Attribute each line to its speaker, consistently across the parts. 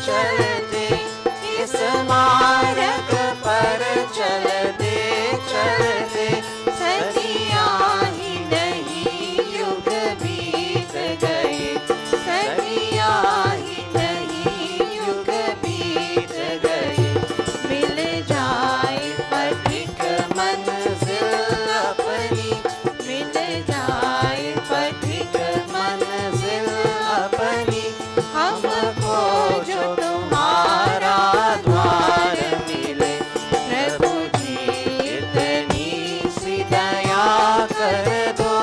Speaker 1: चलते, इस मार्ग पर चलते चलते सदियाँ ही नहीं युग बीत गए, सदियाँ ही नहीं युग बीत गए। मिल जाए पथिक मंजिल अपनी, मिल जाए पथिक मंजिल अपनी, हमको जो तुम्हारा द्वार मिले। प्रभु जी इतनी सी दया कर दो,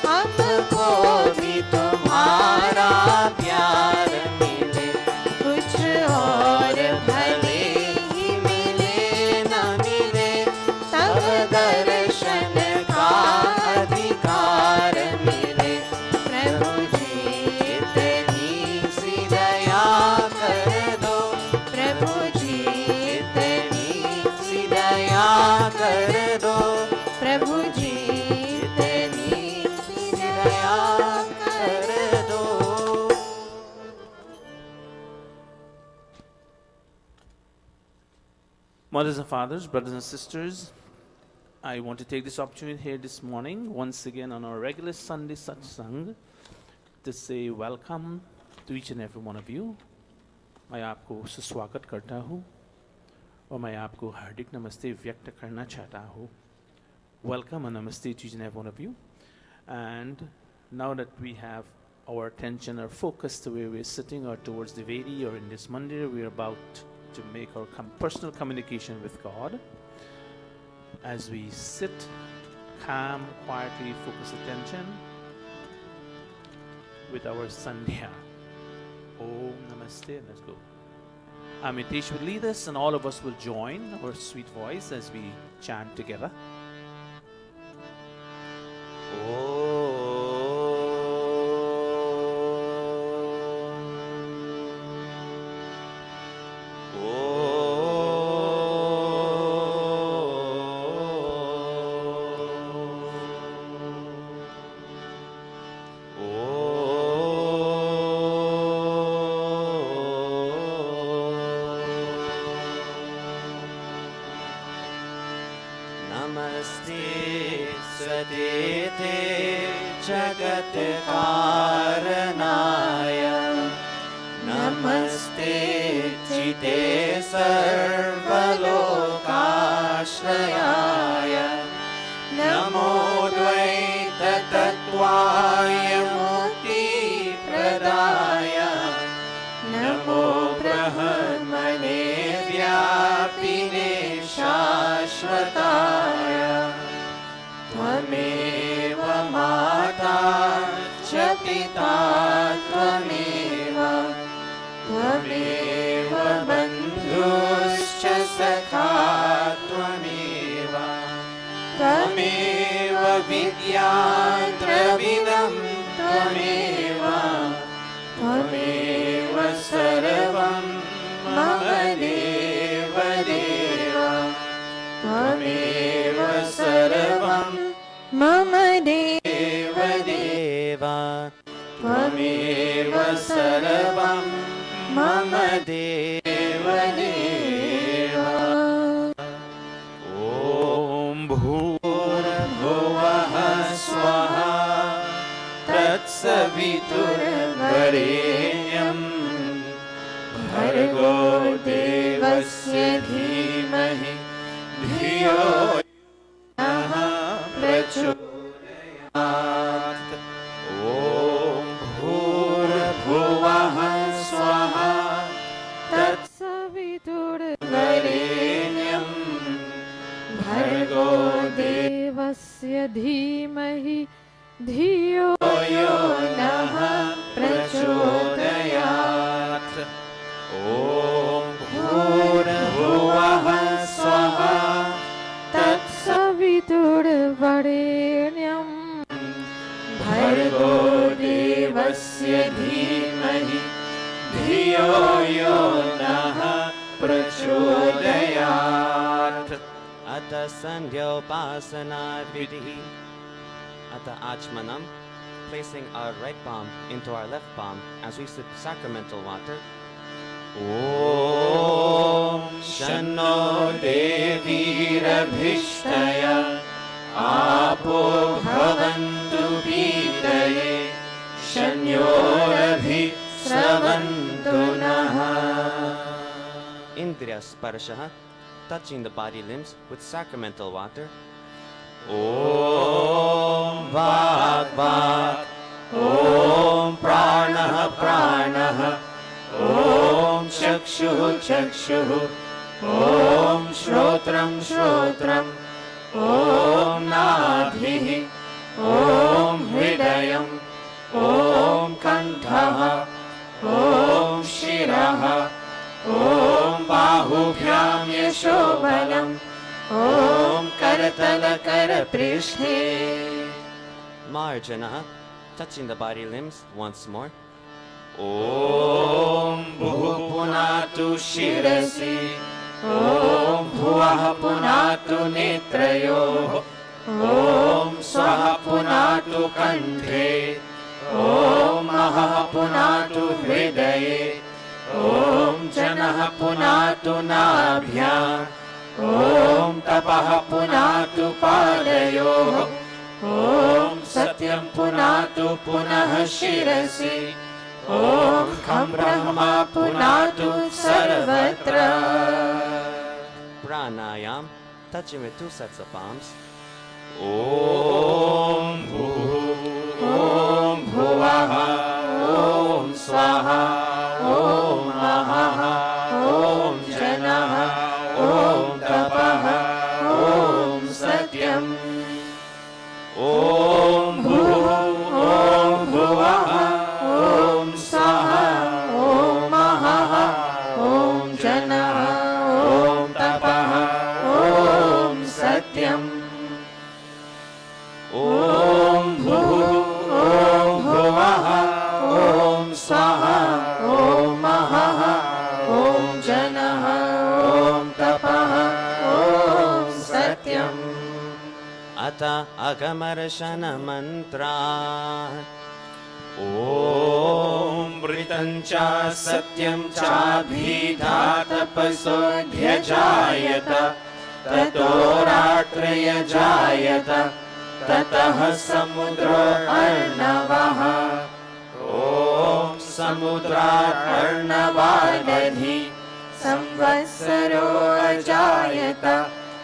Speaker 1: हमको भी तुम्हारा प्यार मिले। कुछ और भले ही मिले न मिले, तब दर्शन का अधिकार मिले। प्रभु जी इतनी सी दया कर दो, प्रभु जी इतनी सी दया कर दो, प्रभु जी इतनी सी दया कर दो।
Speaker 2: Mothers and fathers, brothers and sisters, I want to take this opportunity here this morning, once again on our regular Sunday Satsang, to say welcome to each and every one of you. मैं आपको सुस्वागत करता हूँ और मैं आपको हार्दिक नमस्ते व्यक्त करना चाहता हूँ. Welcome and namaste to each and every one of you. And now that we have our attention, our focus to where we're sitting or towards the Vedi or in this mandir, we're about to make our personal communication with God. As we sit, calm, quietly, focus attention with our Sandhya. Om Namaste, and let's go. Amitesh will lead us and all of us will join our sweet voice as we chant together.
Speaker 1: नमस्ते सदेते जगत कारणाय, नमस्ते चिते सर्वलोकाश्रयाय, नमो द्वैत तत्त्वाय मुक्तिप्रदाय, नमो ब्रह्मणे व्यापिने शाश्वताय। त्वमेव माता च पिता त्वमेव, त्वमेव बन्धुश्च सखा त्वमेव, त्वमेव विद्या द्रविणं त्वमेव, त्वमेव सर्वं मम देव देव, त्वमेव सर्वं मम देव देव, त्वमेव सर्वं मम देव देव। ॐ भूर्भुवः स्वः तत्सवितुर्वरेण्यं भर्गो देवस्य धीमहि धियो नः प्रचोदयात्। ॐ भूर्भुवः स्वः तत्सवितुर्वरेण्यं भर्गो देवस्य धीमहि धियो यो नः प्रचोदयात्। ॐ भूर्भुवः स्वः तत्सवितुर्वरेण्यं भर्गो देवस्य धीमहि धियो यो नः प्रचोदयात्। अत संध्योपासना विधिः। At Achmanam, placing our right palm into our left palm as we sip sacramental water, ॐ शन्नो देवीरभिष्टय आपो भवन्तु पीतये शन्योरभि स्रवन्तु नः. Indriya Sparshah, touching the body limbs with sacramental water. Om Vak Vak, Om Pranah Pranah, Om Chakshuh Chakshuh, Om Shrotram Shrotram, Om Nadhihi, Om Hridayam, Om Kantha, Om Shirah, Om Bahubhyam Yashobanam, Om Karatala Karaprishthe. Marjana, touching the body limbs once more. Om Bhuh Punatu Shirasi, Om Bhuvah Punatu Netrayoh, Om Swaha Punatu Kanthe, Om Mahah Punatu Hridaye, Om Janah Punatu Nabhyam, Om Tapah Punatu Padayoh, Om Satyam Punatu Punah Shirasi, Om Kham Brahma Punatu Sarvatra. Pranayam, touching with 2 sets of palms. Om Om Bhuvaha, Om Swaha, Om Mahaha, Om Janaha, Om Tapaha, Om Satyam. Om Bhuvaha, Om Swaha, Om Mahaha, Om Janaha, Om Tapaha, Om Satyam. Om Bhuvaha, Om Swaha, Om Mahaha, Om Janaha, Om Tapaha, Om Satyam. Ata Agamarshana Mantra. Om Vritam cha Satyam cha Bhidatapaso Dhyajayata Tato Ratraya Jayata Tatah Samudra Arnavaha. Om Samudra Arnavadadhi Samvatsaro Ajayata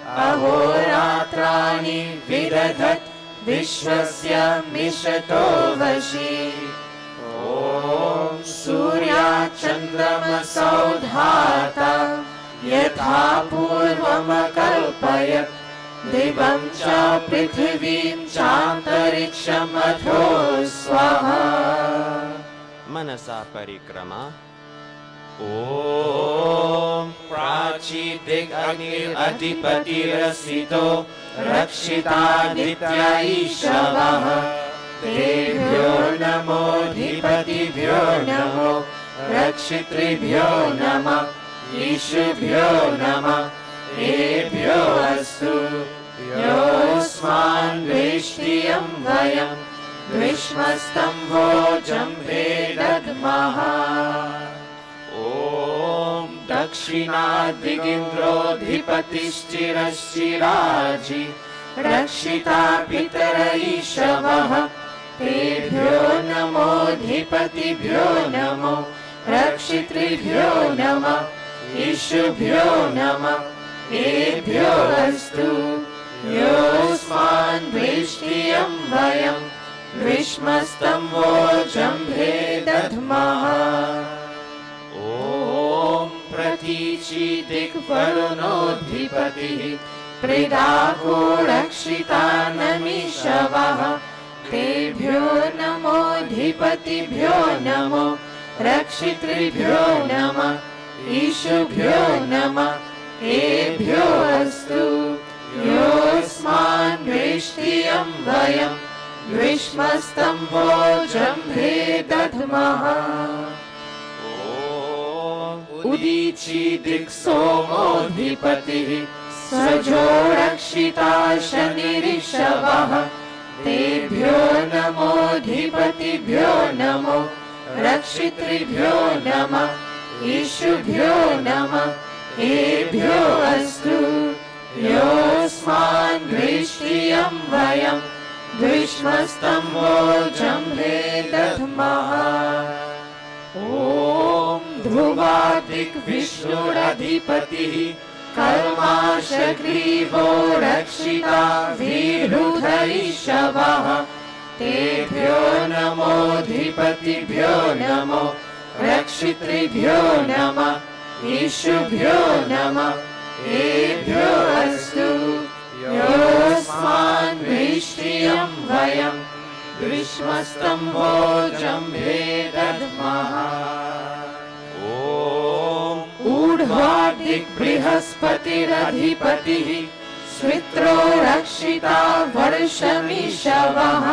Speaker 1: Ahoratrani Vidadhat Vishwasya Mishato Vashi. Om Surya Chandrama Saudhata Yatha Purvam Kalpayat Divam cha Prithivim Chantariksham Adho Swaha. Manasa Parikrama. Om Prachi Dig Agnir Adipati Rasito Rakshita Ditya Ishavaha. Tebhyo Namo Dhipatibhyo Namo Rakshitribhyo Nama Ishubhyo Nama Ebhyo Astu Yosman Vishtiyam Vayam Vishmastam Vojambhe Dadmaha. Om Dakshina Digindro Dhipatishchirashchiraji Rakshita Pitara Ishavaha. Tebhyo Namo Dhipatibhyo Namo Rakshitribhyo Nama Ishubhyo Nama Ebhyo Astu Yosman Vishtiyam Vayam Vishmastam Vojambhe Dadmaha. Om Pratichi Dikvarunodhipati Pridako Rakshita Namishavaha. Tebhyo Namo Dhipatibhyo Namo Rakshitribhyo Nama Ishubhyo Nama Ebhyo Astu Yosman Vishtiyam Vayam Vishmastam Vojambhe Dadmaha. Udichi Diksomodhipati Svajo Rakshita Shanirishavah. Tebhyo Namo Dhipatibhyo Namo Rakshitribhyo Nama
Speaker 3: ईशुभ्यो नमः एभ्यो अस्तु योऽस्मान् दृष्टियं वयं द्विष्मस्तम्भोजम्भे दध्मः ॐ ध्रुवादिग्विष्णुरधिपतिः कल्माशग्रीवो रक्षिता वीरुधैषवः तेभ्यो नमोऽधिपतिभ्यो नमो रक्षितृभ्यो नमः ईशुभ्यो नमः एभ्यो अस्तु योऽस्मान् दृष्टियं वयं द्विष्मस्तम्भोजम्भे दध्मः ऊर्ध्वादिग्बृहस्पतिरधिपतिः स्वित्रो रक्षिता वर्षमिषवः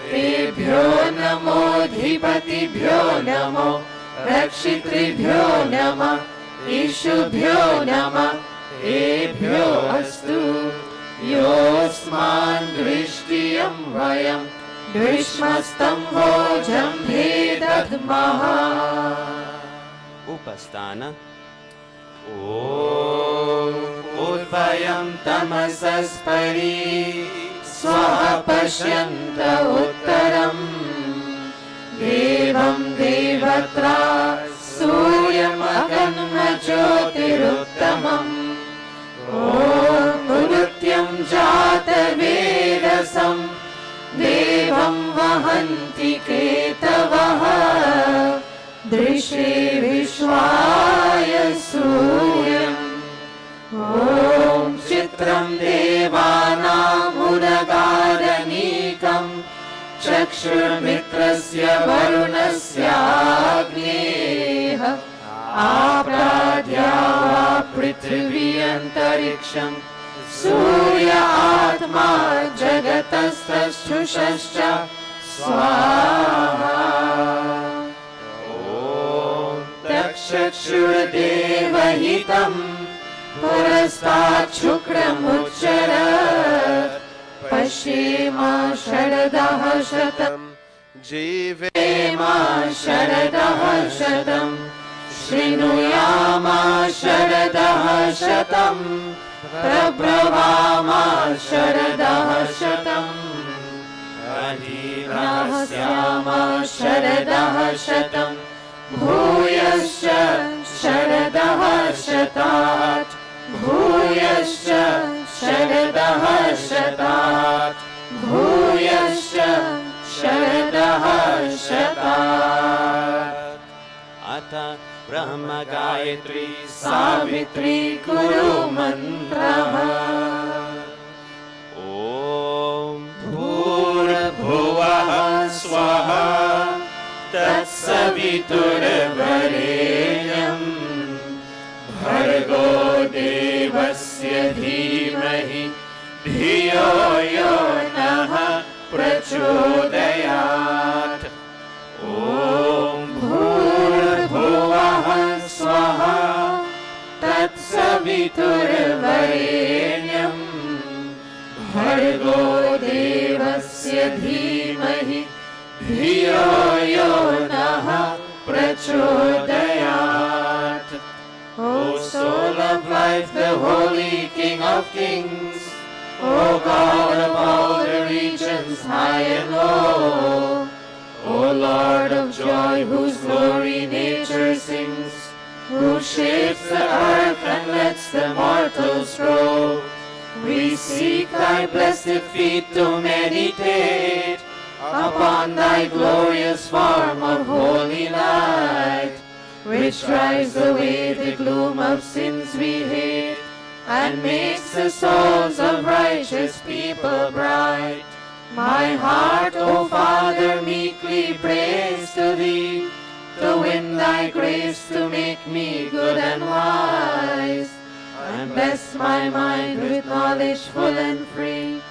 Speaker 3: तेभ्यो नमोऽधिपतिभ्यो नमो रक्षितृभ्यो नमः ईशुभ्यो नमः एभ्यो अस्तु योऽस्मान् दृष्टियं वयं द्विष्मस्तम्भोजम्भे दध्मः
Speaker 1: Upasthana.
Speaker 3: उद्भयं तमसस्परि स्वः पश्यन्त उत्तरम् देवं देवत्रा सूर्यमगन्म ज्योतिरुत्तमम् ॐ नृत्यं जातवेदसं देवं वहन्ति केतवः दृशे विश्वाय सूर्यम् ॐ चित्रं देवानामुदगादनीकम् चक्षुर्मित्रस्य वरुणस्याग्नेः आप्राद्या पृथिवी अन्तरिक्षम् सूर्य आत्मा जगतस्तस्थुषश्च स्वाहा चक्षुर्देवहितं पुरस्तात् शुक्रमुच्चरत् पश्येम शरदः शतम् जीवेम शरदः शतम् शृणुयाम शरदः शतम् प्रब्रवाम शरदः शतम् रहस्याम शरदः शतम् भूयश्च शरदः शतात् भूयश्च शरदः शतात् भूयश्च शरदः शतात्
Speaker 1: Atha Brahma Gayatri
Speaker 3: सावित्री कुरु मन्त्रः
Speaker 1: Om
Speaker 3: भूर्भुवः स्वः तत्सवितुर्वरेण्यम् भर्गो देवस्य धीमहि धियो यो नः प्रचोदयात् ॐ भूर्भुवः स्वः तत्सवितुर्वरेण्यम् भर्गो देवस्य धीमहि धियो यो नः प्रचोदयात् O soul of life, the holy King of kings, O God of all the regions high and low, O Lord of joy, whose glory nature sings, who shapes the earth and lets the mortals grow, we seek thy blessed feet to meditate upon thy glorious form of holy light, which drives away the gloom of sins we hate, and makes the souls of righteous people bright. My heart, O Father, meekly prays to thee, to win thy grace to make me good and wise, and bless my mind with knowledge full and free,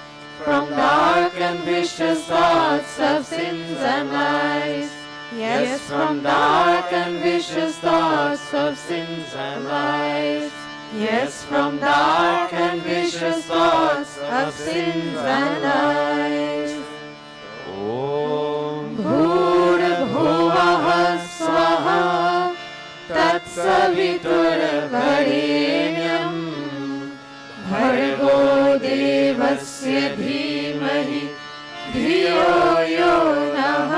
Speaker 3: from dark and vicious thoughts of sins and lies. Yes, from dark and vicious thoughts of sins and lies. Yes, from dark and vicious thoughts of sins and lies. Om Bhurabhuvah Swaha Tat सवितुर्वरेण्यं भर्गो देवस्य धीमहि धियो यो नः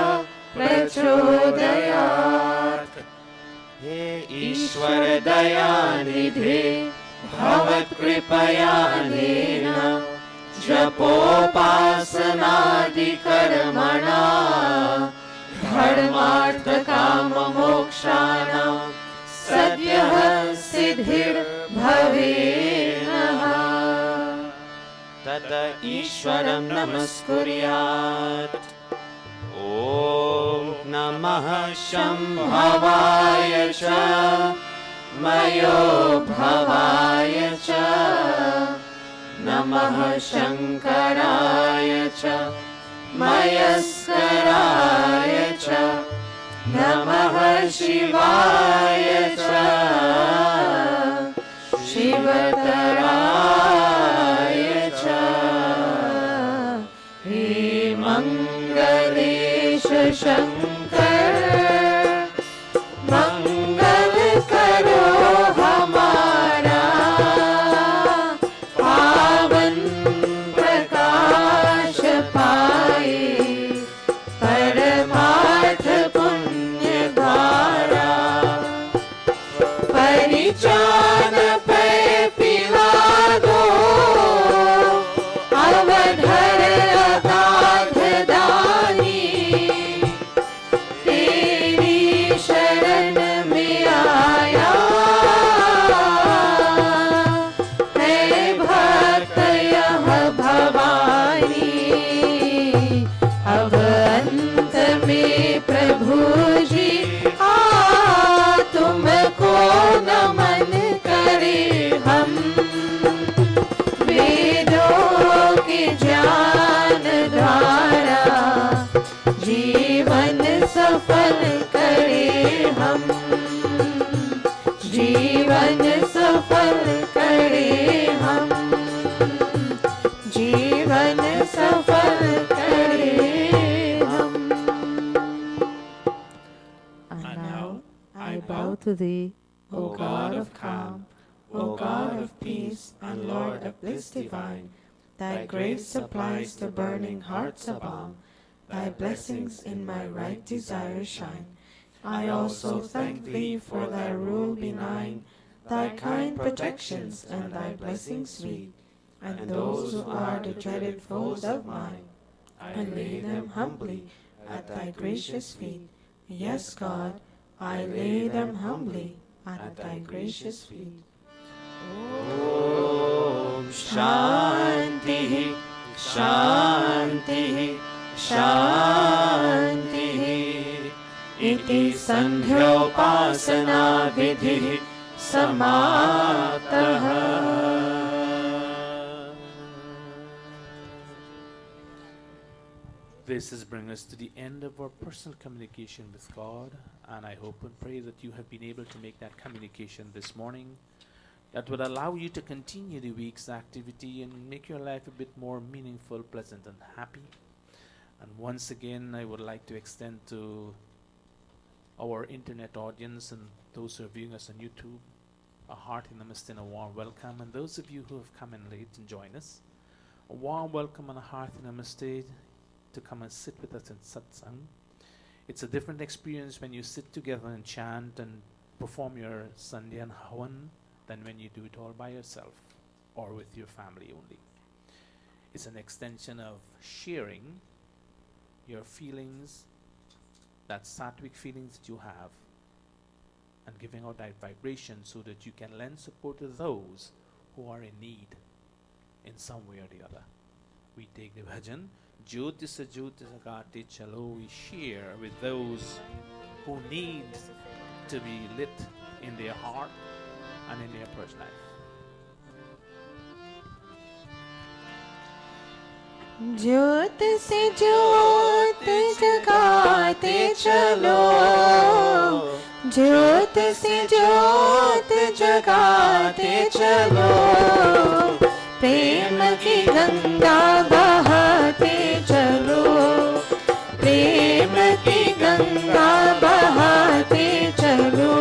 Speaker 3: प्रचोदयात्।
Speaker 1: हे ईश्वर दयानिधे
Speaker 3: भवत्कृपयानेन जपोपासनादिकर्मणा धर्मार्थकाममोक्षाणां सद्यः सिद्धिर्भवेन्नः।
Speaker 1: तत ईश्वरं नमस्कुर्यात्। ॐ नमः
Speaker 3: शम्भवाय च मयो भवाय च नमः शङ्कराय च मयस्कराय च नमः शिवाय च शिवतराय च। हे मंगलेश शंकर मंगल करो हमारा पावन प्रकाश पाए परमार्थ पुण्य द्वारा। परिचान पे पिला दो अवधर अगाध दानी तेरी शरण में आया है भक्त यह भवानी। अब अंत में प्रभु जी तुमको नमन करे हम। वेदों के ज्ञान द्वारा जीवन सफल करे हम। जीवन सफल करे हम। जीवन सफल करे हम। And now I bow to thee, O God of calm, O God of peace and Lord of bliss divine. Thy grace supplies the burning heart's balm. Thy blessings in my right desire shine. I also thank thee for thy rule benign, thy kind protections and thy blessings sweet. And those who are the dreaded foes of mine, I lay them humbly at thy gracious feet. Yes, God, I lay them humbly at thy gracious feet.
Speaker 1: Om Shanti Shanti Shanti
Speaker 3: इति संध्योपासना विधिः समाप्तः।
Speaker 2: This is bringing us to the end of our personal communication with God, and I hope and pray that you have been able to make that communication this morning that would allow you to continue the week's activity and make your life a bit more meaningful, pleasant and happy. And once again, I would like to extend to our internet audience and those who are viewing us on YouTube a hearty namaste and a warm welcome. And those of you who have come in late and join us, a warm welcome and a hearty namaste to come and sit with us in Satsang. It's a different experience when you sit together and chant and perform your Sandhya and Havan than when you do it all by yourself or with your family only. It's an extension of sharing your feelings, that sattvic feelings that you have, and giving out that vibration so that you can lend support to those who are in need in some way or the other. We take the bhajan, Jyoti sa Jyoti sa Gati Chalo, we share with those who need to be lit in their heart and in their personal life.
Speaker 3: ज्योत से ज्योत जगाते चलो, ज्योत से ज्योत जगाते चलो, प्रेम की गंगा बहाते चलो, प्रेम की गंगा बहाते चलो।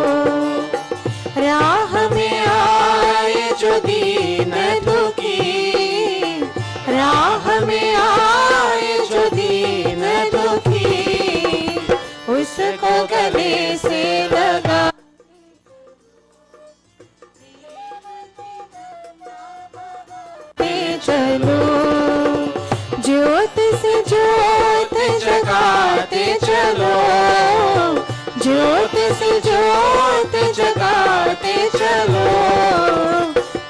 Speaker 3: चलो, ज्योत से ज्योत जगाते चलो, ज्योत से ज्योत जगाते चलो,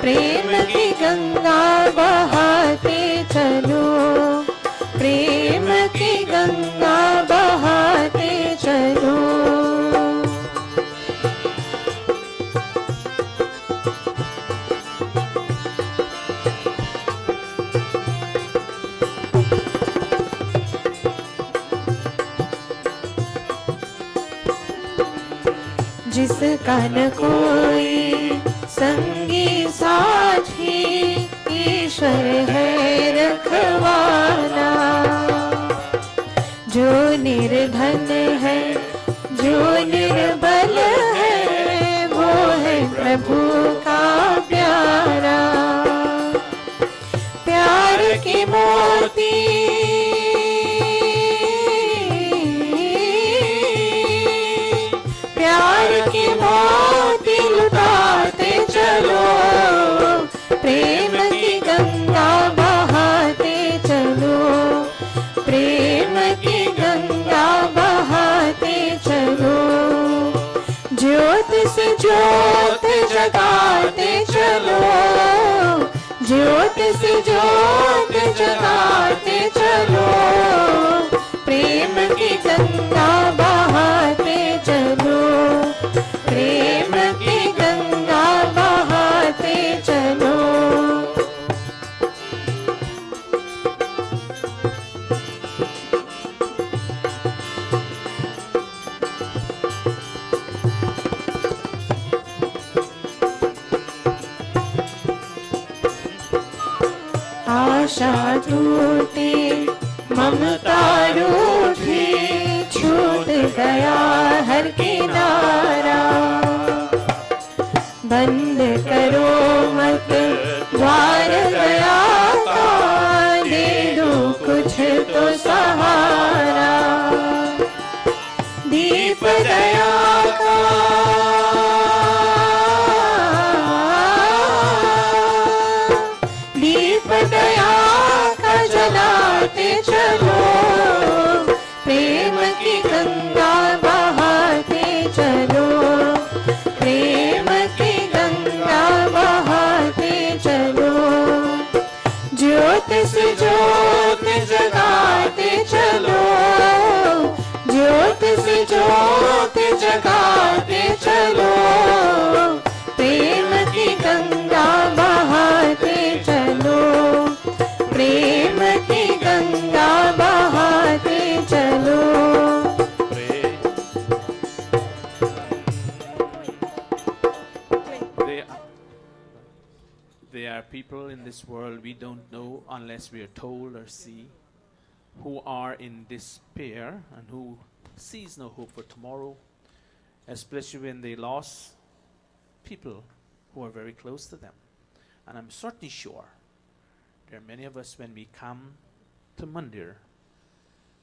Speaker 3: प्रेम की गंगा बहाते चलो, प्रेम की गंगा बहाते चलो। जिसका न कोई संगी साथी, ईश्वर है रखवाला, जो निर्धन है, जो निर्बल है, वो है प्रभु का प्यारा। प्यार की मोती की मोती लुटाते चलो, प्रेम की गंगा बहाते चलो, प्रेम की गंगा बहाते चलो, ज्योत से ज्योत जगाते चलो, ज्योत से ज्योत जगाते चलो, प्रेम की गंगा बहाते चलो, प्रेम की गंगा बहाते चलो। आशा टूटी, ममता रूठी, छूट गया हर किनारा, बंद करो मत द्वार गया का, दे दो कुछ तो सहारा, दीप दया का दीप दया का जलाते चलो, प्रेम की गंगा बहाते चलो, प्रेम की गंगा बहाते चलो, ज्योत से ज्योत जगाते चलो, ज्योत से ज्योत जगाते चलो, प्रेम की गंगा बहाते चलो, प्रेम की गंगा बहाते चलो।
Speaker 2: There are people in this world we don't know unless we are told or see, who are in despair and who sees no hope for tomorrow, especially when they lost people who are very close to them. And I'm certainly sure there are many of us, when we come to Mandir,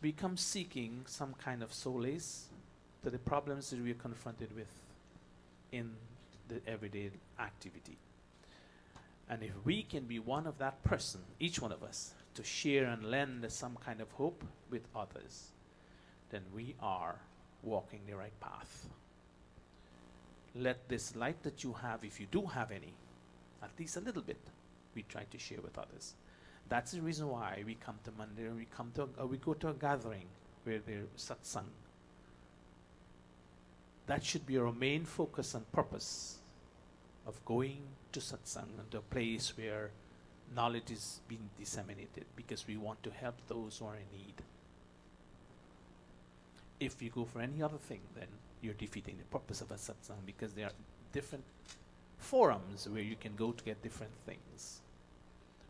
Speaker 2: we come seeking some kind of solace to the problems that we are confronted with in the everyday activity. And if we can be one of that person, each one of us, to share and lend some kind of hope with others, then we are walking the right path. Let this light that you have, if you do have any, at least a little bit, we try to share with others. That's the reason why we come to Mandir, we go to a gathering where there's Satsang. That should be our main focus and purpose of going to Satsang, and to a place where knowledge is being disseminated, because we want to help those who are in need. If you go for any other thing, then you're defeating the purpose of a Satsang, because there are different forums where you can go to get different things.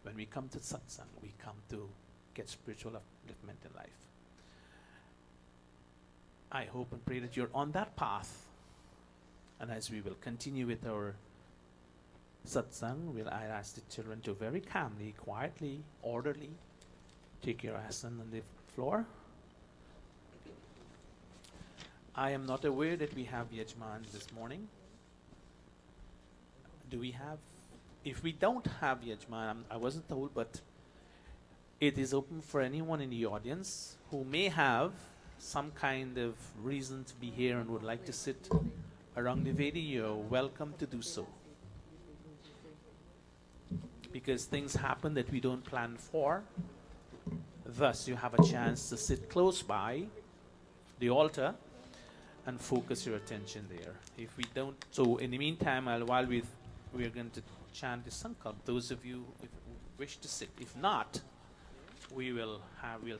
Speaker 2: When we come to Satsang, we come to get spiritual upliftment in life. I hope and pray that you're on that path, and as we will continue with our Satsang, I ask the children to very calmly, quietly, orderly take your asana on the floor. I am not aware that we have Yajman this morning. Do we have if we don't have Yajman, I wasn't told, but it is open for anyone in the audience who may have some kind of reason to be here and would like to sit around the Vedi. You're welcome to do so. Because things happen that we don't plan for. Thus, you have a chance to sit close by the altar and focus your attention there. If we don't, so in the meantime, while we're going to chant the Sankalp, those of you who wish to sit. If not, we'll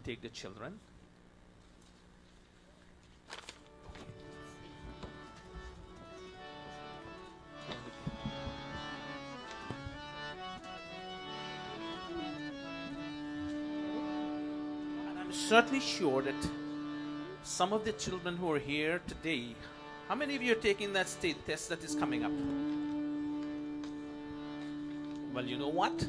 Speaker 2: take the children. And I'm certainly sure that some of the children who are here today, how many of you are taking that state test that is coming up? Well, you know what?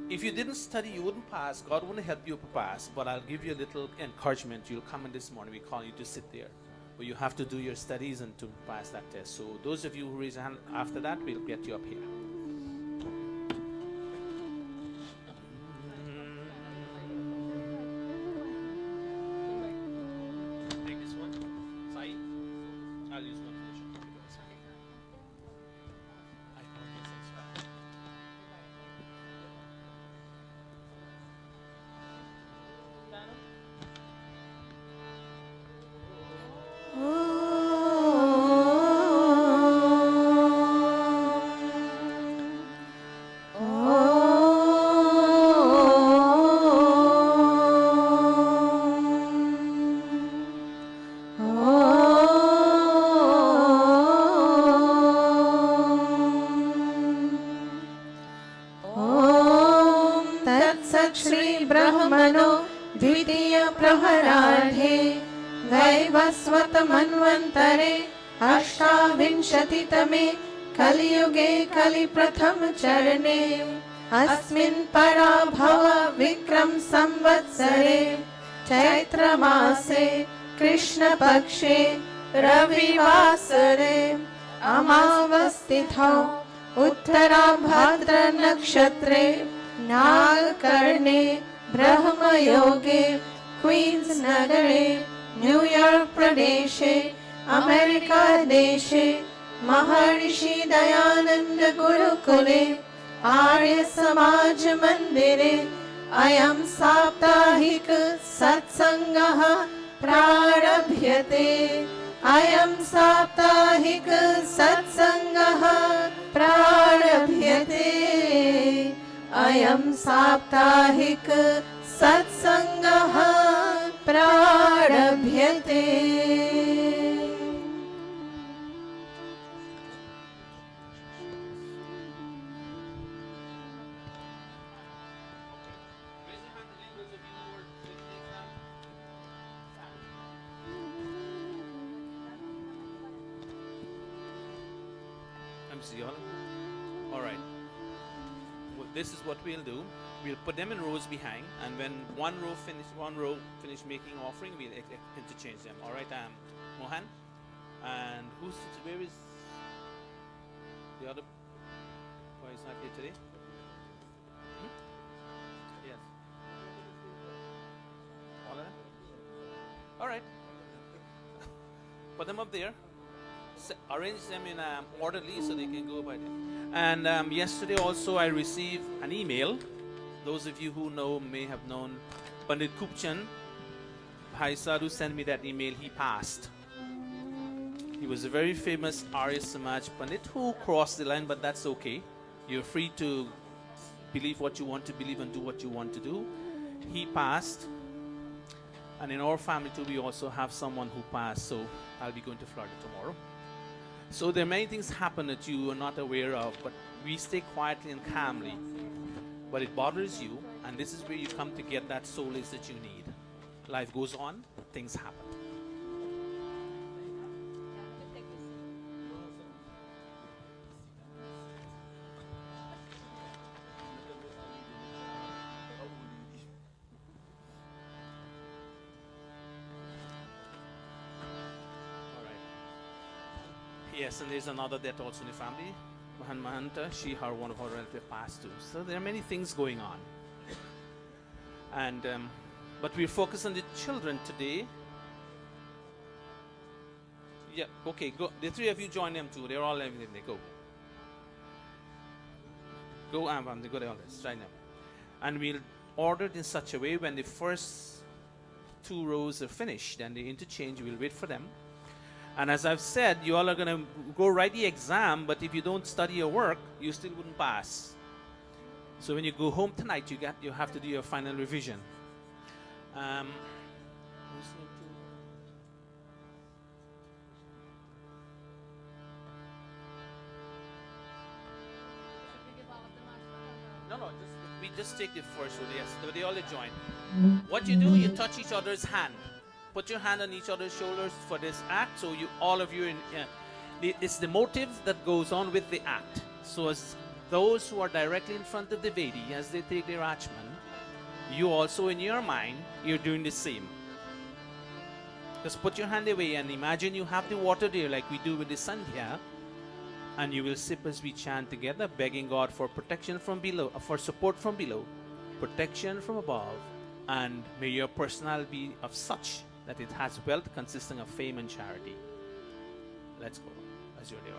Speaker 2: If you didn't study, you wouldn't pass. God wouldn't help you to pass, but I'll give you a little encouragement. You'll come in this morning. We call you to sit there. But you have to do your studies and to pass that test. So those of you who raise a hand after that, we'll get you up here. Take this one. Sai. I'll use one for the show.
Speaker 3: Shri ब्रह्मणो द्वितीय प्रहरार्धे वैवस्वत मन्वन्तरे अष्टाविंशतितमे कलियुगे कलि प्रथम चरणे अस्मिन् पराभव विक्रम संवत्सरे चैत्रमासे कृष्णपक्षे रविवासरे अमावस्तिथौ उत्तराभाद्र नक्षत्रे नागकर्णे ब्रह्मयोगे क्वींस नगरे न्यूयॉर्क प्रदेशे अमेरिका देशे महर्षि दयानंद गुरुकुले आर्य समाज मंदिरे अयं साप्ताहिक सत्संगः प्रारभ्यते अयं साप्ताहिक सत्संगः प्रारभ्यते अयं साप्ताहिक सत्संगः प्रारभ्यते।
Speaker 2: All right. Well, this is what we'll do. We'll put them in rows behind, and when one row finish making offering, we'll interchange them. All right, Mohan, and where is the other boy? Is not here today. Yes. All of them. All right. Put them up there. Arrange them in orderly so they can go by them. And yesterday also I received an email. Those of you who know may have known Pandit Kupchan. Bhai Sadhu sent me that email. He passed. He was a very famous Arya Samaj Pandit who crossed the line, but that's okay. You're free to believe what you want to believe and do what you want to do. He passed. And in our family too, we also have someone who passed. So I'll be going to Florida tomorrow. So there are many things happen that you are not aware of, but we stay quietly and calmly. But it bothers you, and this is where you come to get that solace that you need. Life goes on, things happen. Yes, and there's another death also in the family. Mahanta, one of our relative passed too. So there are many things going on. And but we focus on the children today. Yeah, okay, go. The three of you join them too. They're all everything. They go. Go, they go there all this. Join them. And we'll order it in such a way when the first two rows are finished, then they interchange. We'll wait for them. And as I've said, you all are going to go write the exam, but if you don't study your work, you still wouldn't pass. So when you go home tonight, you have to do your final revision. No, we just take the first row. Yes, they all join. What you do, you touch each other's hand. Put your hand on each other's shoulders for this act. So all of you, it's the motive that goes on with the act. So as those who are directly in front of the Vedi, as they take their Achman, you also in your mind, you're doing the same. Just put your hand away and imagine you have the water there like we do with the Sandhya. And you will sip as we chant together, begging God for protection from below, for support from below, protection from above, and may your personality be of such that it has wealth consisting of fame and charity. Let's go, as you're there.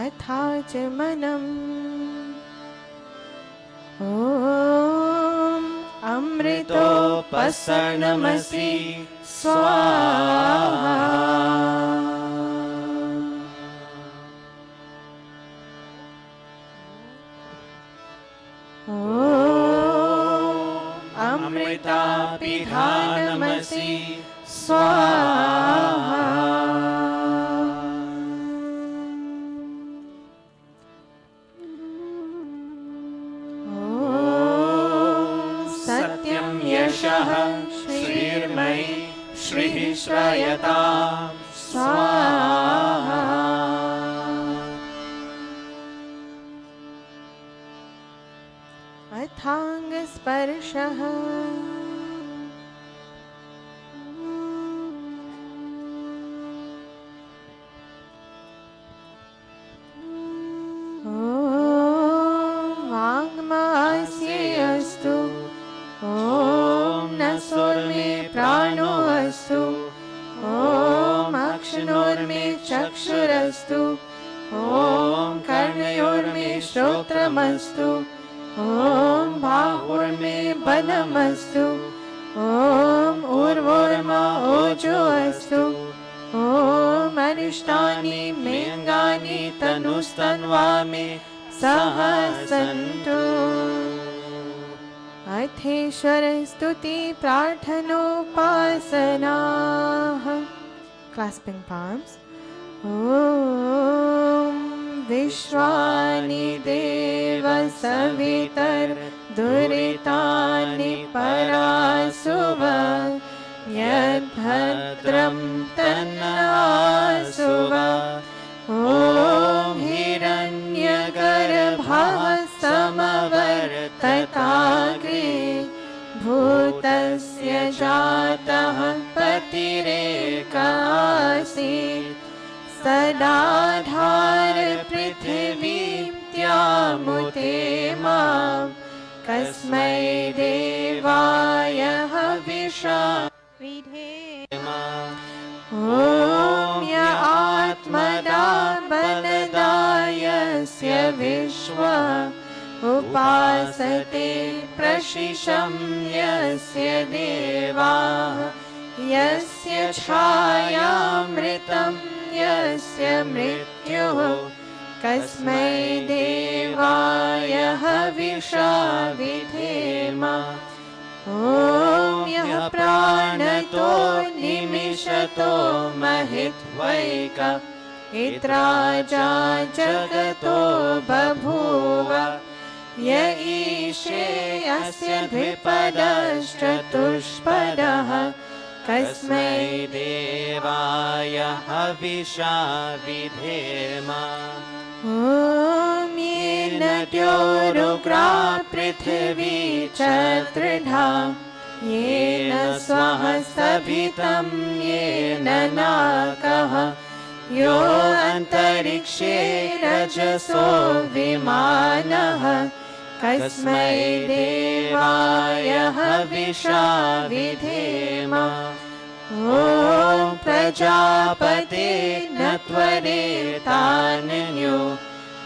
Speaker 3: अथाच मनम् ॐ अमृतोपसर्णमसि स्वाहा ॐ अमृतापिधानमसि स्वाहा श्रीर्मयि श्रीः श्रयतां स्वाहा अथाङ्गस्पर्शः ॐ वाङ्मास्यस्तु ॐ नसोर्मे प्राणो अस्तु ॐ अक्षनोर्मे चक्षुरस्तु ॐ कर्णयोर्मे श्रोत्रमस्तु ॐ बाहुर्मे बलमस्तु ॐ ऊर्वोर्मा ओजो अस्तु ॐ अरिष्टानि मेऽङ्गानि तनुस्तन्वा मे सह सन्तु अथेश्वर स्तुति प्रार्थनोपासनाः clasping palms ॐ विश्वानि देव सवितर दुरितानि परासुव यद्भद्रं तन्नासुव ॐ हिरण्यगर्भः समवर्तताग्रे भूतस्य जातः पतिरेकासीत् सदाधार पृथिवीत्यामुते मां कस्मै देवाय हविषा विधेम ॐ य आत्मदा बलदायस्य विश्व उपासते प्रशिशं यस्य देवाः यस्य छायामृतं यस्य मृत्युः कस्मै देवाय हविषा विधेम ॐ यः प्राणतो निमिषतो महित्वैक इत्राजा जगतो बभूव य ईशे अस्य द्विपदश्चतुष्पदः कस्मै देवाय हविषा विधेम ॐ येन द्योरुग्रा पृथिवी च त्रिधा येन स्वः सभितं येन नाकः यो अन्तरिक्षे रजसो विमानः कस्मै देवाय हविषा विधेम ॐ प्रजापते न त्वरेतान्यो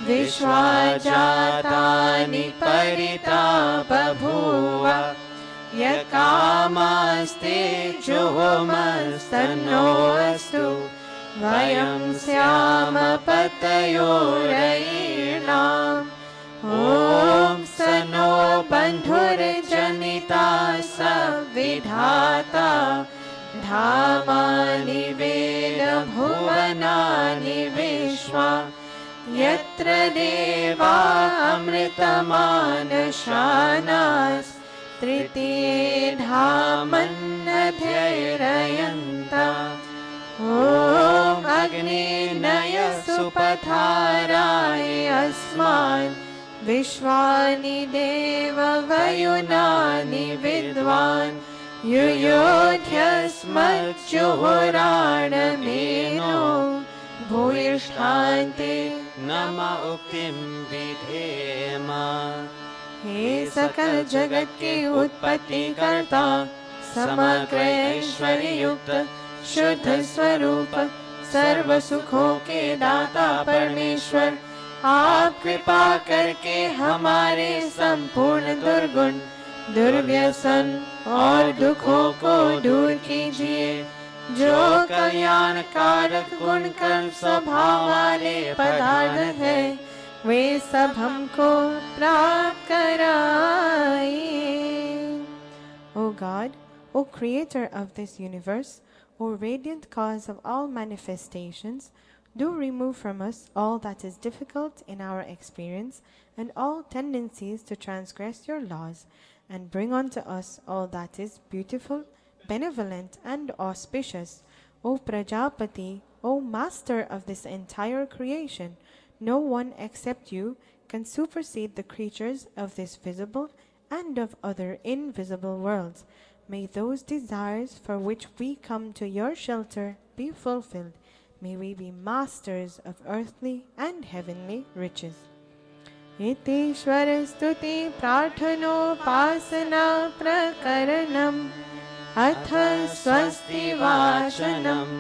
Speaker 3: विश्वा जातानि परिता बभूव यकामास्ते जुहोमस्तनोऽस्तु वयं स्याम पतयोरयीणाम् ॐ स नो बन्धुर्जनिता सविधाता धामानि वेद भुवनानि विश्वा यत्र देवा अमृतमानशानास्तृतीये धामन्नध्यैरयन्ता ॐ अग्नेनय सुपथाराय अस्मान् विश्वानि देव वयुनानि विद्वान् युयोध्यस्मज्जुहुराणमेनो भूयिष्ठान्ते
Speaker 1: नम उक्तिं विधेम
Speaker 3: हे सकल जगत के उत्पत्ति करता समग्र ऐश्वर्य युक्त शुद्ध स्वरूप सर्व सुखों के दाता परमेश्वर आप कृपा करके हमारे संपूर्ण दुर्गुण दुर्व्यसन और दुखों को दूर कीजिए जो कल्याणकारक गुण कर्म स्वभाव वाले पदार्थ है वे सब हमको प्राप्त कराइए।
Speaker 4: O God, O Creator of this universe, O radiant cause of all manifestations, do remove from us all that is difficult in our experience and all tendencies to transgress your laws, and bring unto us all that is beautiful, benevolent, and auspicious. O Prajapati, O Master of this entire creation, no one except you can supersede the creatures of this visible and of other invisible worlds. May those desires for which we come to your shelter be fulfilled. May we be masters of earthly and heavenly riches.
Speaker 3: इतीश्वर स्तुति प्रार्थनोपासना प्रकरणम् अथ स्वस्ति वाचनम्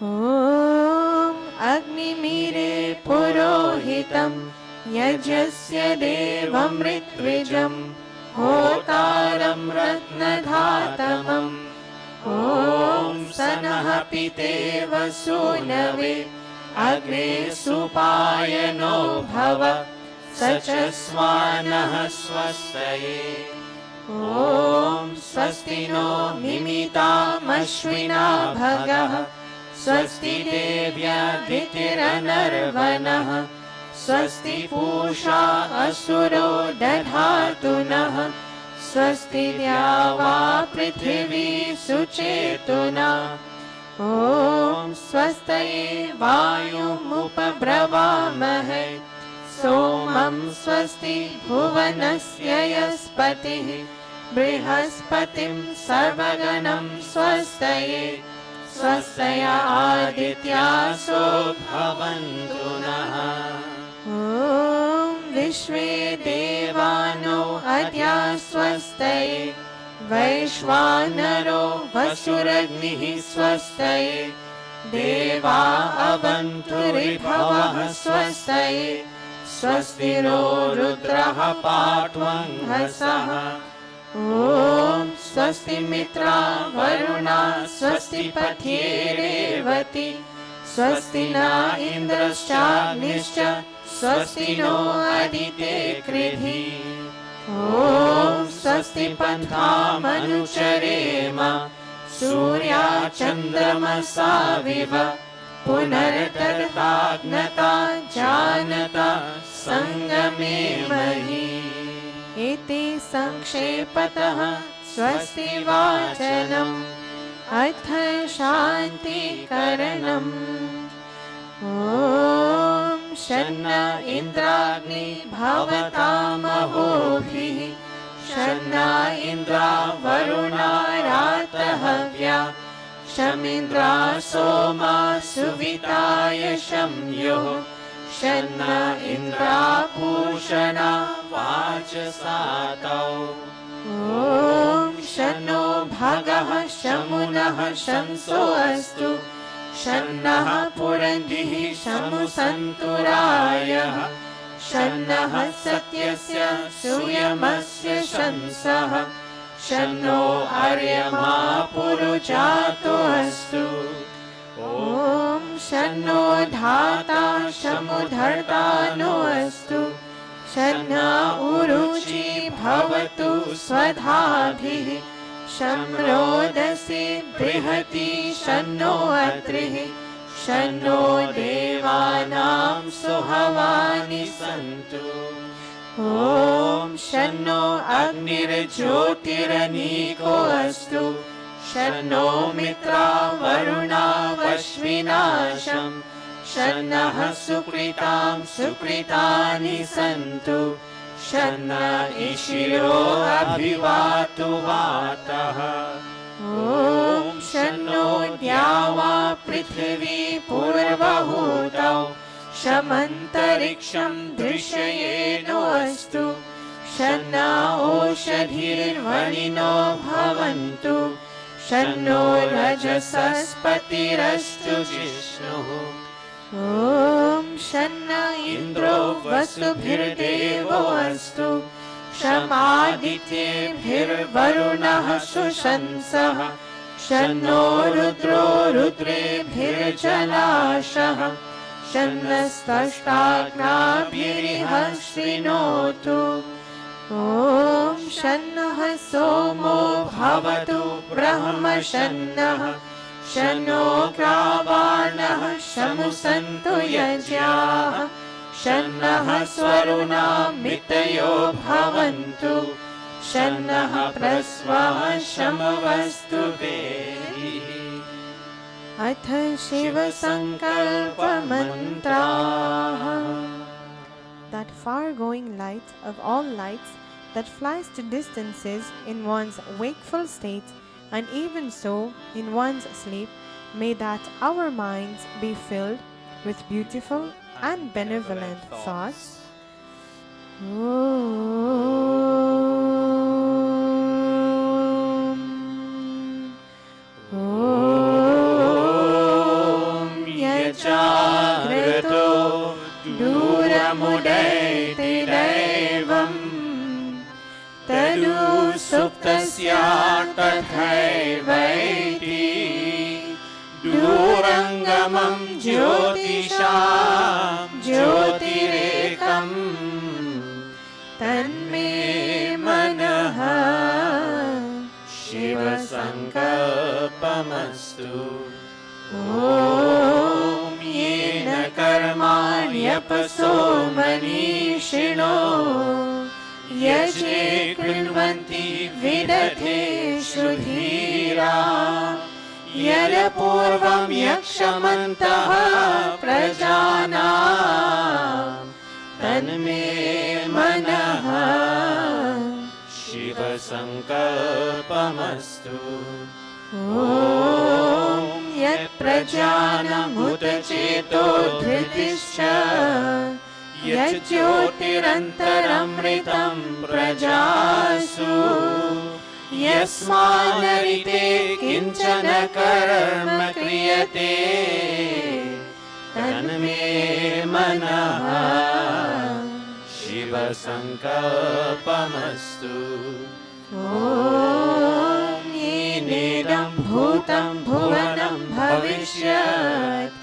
Speaker 3: ॐ अग्निमीरे पुरोहितं यज्ञस्य देवं ऋत्विजं होतारं रत्नधातमम् ॐ सनः पितेव सूनवे अग्रे सुपायनो भव स च स्वानः स्वस्तये ॐ स्वस्ति नो मिमितामश्विना भगः स्वस्ति देव्यादितिरनर्वणः स्वस्ति पूषा असुरो दधातु नः स्वस्ति द्यावा पृथिवी सुचेतुना ॐ स्वस्तये वायुमुपब्रवामहे सोमं स्वस्ति भुवनस्य यस्पतिः बृहस्पतिं सर्वगणं स्वस्तये स्वस्तया आदित्यासो भवन्तु नः ॐ विश्वे देवानो अद्या स्वस्तये वैश्वानरो वसुरग्निः स्वस्तये देवा अवन्तु ऋभवः स्वस्तये स्वस्तिरो रुद्रः पाट्वङ्हसः ॐ स्वस्ति मित्रा वरुणा स्वस्ति पथ्ये रेवती स्वस्ति न इन्द्रश्चाग्निश्च स्वस्ति नो अदिते कृधि ॐ स्वस्ति पन्थामनुचरेम सूर्या चन्द्रमसाविव पुनर्तरताग्नता जानता सङ्गमे महि इति संक्षेपतः स्वस्ति वाचनम् अथ शान्तिकरणम् ॐ शन्न इन्द्राग्नि भवतामहोभिः शन्न इन्द्रा वरुणा रातहव्या शमिन्द्रा सोमा सुविताय शम्यो शन्न इन्द्रा पूषणा वाचसातौ ॐ शन्नो भगः शमुनः शंसो अस्तु शन्नः पुरन्धिः शमुसन्तुरायः शन्नः सत्यस्य सूयमस्य शंसः शन्नो अर्यमा पुरुजातो अस्तु ॐ शन्नो धाता शमुधर्ता नो अस्तु शन्न उरुचि भवतु स्वधाभिः शम्रोदसे बृहति शन्नो अत्रिः शन्नो देवानां सुहवानि सन्तु ॐ शन्नो अग्निर्ज्योतिरनीको अस्तु शन्नो मित्रा वरुणा वश्विनाशं शन्नः सुकृतां सुकृतानि सन्तु शन्न इशिरो अभिवातु वातः ॐ शन्नो द्यावा पृथिवी पूर्वहूतौ शमन्तरिक्षं दृश्येनो अस्तु शन्न ओषधिर्वनिनो भवन्तु शन्नो रजसस्पतिरस्तु जिष्णुः ॐ शन्न इन्द्रो वसुभिर्देवो अस्तु शमादित्येभिर्वरुणः सुशंसः शन्नो रुद्रो रुद्रेभिर्जलाशः शन्नस्तष्टाग्नाभिरिह शृणोतु ॐ शन्नः सोमो भवतु ब्रह्मशन्नः शन्नो ग्रावाणः शमुसन्तु यज्ञाः शन्नः स्वरुणा मितयो भवन्तु शन्नः प्रस्वः शमवस्तु वेदिः अथ शिवसङ्कल्पमन्त्राः
Speaker 4: That far-going light of all lights that flies to distances in one's wakeful state and even so in one's sleep, may that our minds be filled with beautiful and benevolent thoughts.
Speaker 3: यजाग्रतो दूरमुदैति दैवम् तदु सुप्तस्या तथैवैति दूरङ्गमं ज्योतिषां ज्योतिरेकम् तन्मे मनः शिवसङ्कल्पमस्तु ॐ येन कर्माण्यपसो मनीषिणो यजे कृण्वन्ति विदधेषु धीरा यदपूर्वं यक्षमन्तः प्रजानां तन्मे मनः शिवसङ्कल्पमस्तु ॐ यत्प्रजानमुत चेतो धृतिश्च यज्ज्योतिरन्तरमृतं प्रजासु यस्मान्नरिते किञ्चन कर्म क्रियते तन्मे मनः शिवसङ्कल्पमस्तु ॐ येनेदं भूतं भुवनं भविष्यत्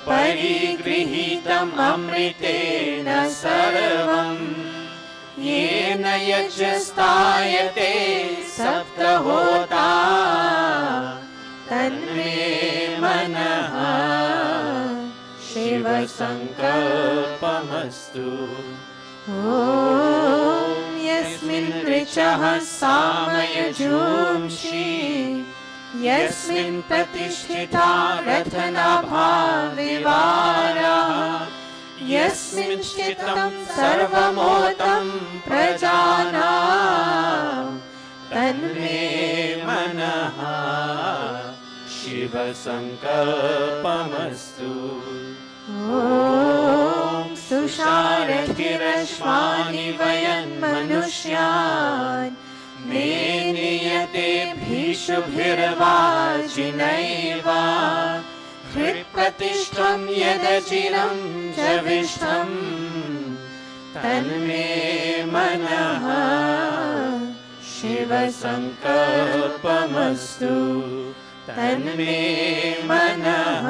Speaker 3: परिगृहीतम् अमृतेन सर्वम् येन यज्ञस्तायते सप्तहोता तन्मे मनः शिवसङ्कल्पमस्तु ॐ यस्मिन् ऋचः सामयजूंषि यस्मिन् प्रतिष्ठिता रथनाभा विवारः यस्मिंश्चित्तं सर्वमोतं प्रजानां तन्मे मनः शिवसङ्कल्पमस्तु। ॐ सुषारथिरश्वानि वयन्मनुष्यान् मे नियतेभिषुभिर्वाचिनैव हृत्प्रतिष्ठं यदचिरं च विष्ठं तन्मे मनः शिवसङ्कल्पमस्तु। तन्मे मनः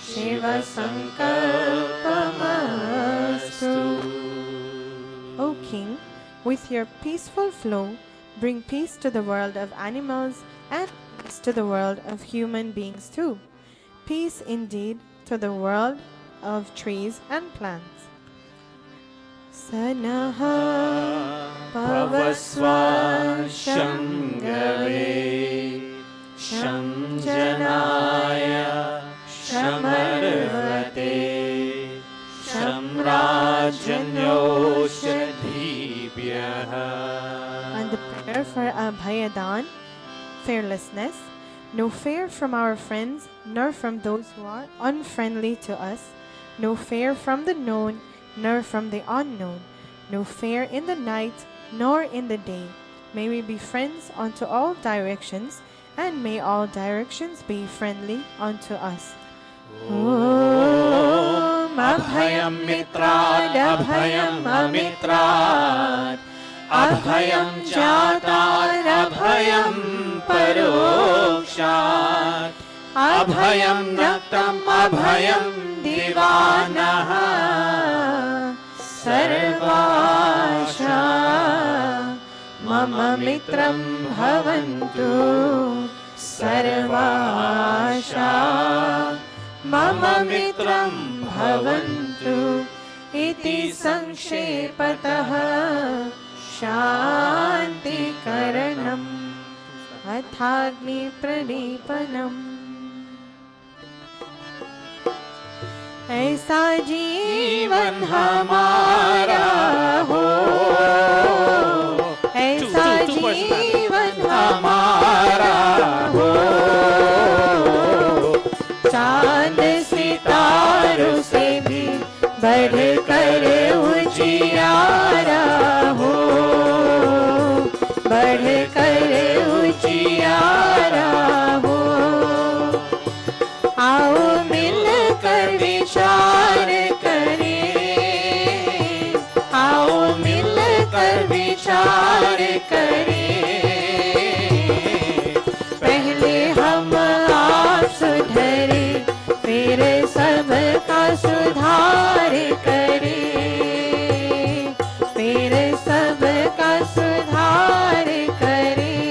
Speaker 3: शिवसङ्कल्पमस्तु।
Speaker 4: O King, with your peaceful flow, bring peace to the world of animals and peace to the world of human beings too. Peace indeed to the world of trees and plants. Sanaha
Speaker 3: पवस्वा शङ्गवे शञ्जनाय शमर्वते शम्राजन्योषधीभ्यः।
Speaker 4: And the prayer for Abhayadan, fearlessness, no fear from our friends, nor from those who are unfriendly to us, no fear from the known, nor from the unknown, no fear in the night, nor in the day. May we be friends unto all directions, and may all directions be friendly unto us.
Speaker 3: Om Abhayam Mitrad, Abhayam Amitrad, Abhayam Jatad, Abhayam Parokshat, Abhayam Naktam, Abhayam Divanah, Sarvasha Mama Mitram Bhavantu, Sarvasha Mama Mitram Bhavantu. Iti Sankshepatāh Shanti Karanam Athagni Pradipanam. ऐसा जीवन हमारा हो, ऐसा जीवन हमारा हो, चांद सितारों से भी बढ़कर उजियारा हो, बढ़कर उजियारा हो। आओ मिलकर विचार करें, आओ मिलकर विचार करें। पहले हम आप सुधरे, फिर सबका सुधार करें, फिर सबका सुधार करें।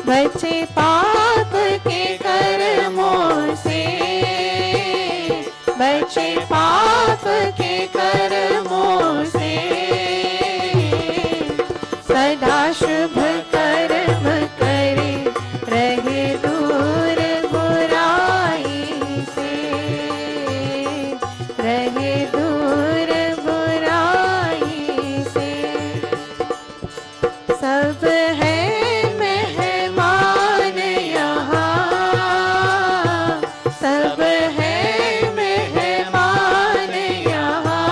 Speaker 3: बच्चे पाप के कर्मों से, बच्चे पाप के कर्मों से, सदा शुभ कर्म करे, रहे दूर बुराई से, रहे दूर बुराई से। सब है मेहमान यहाँ, सब है मेहमान यहाँ,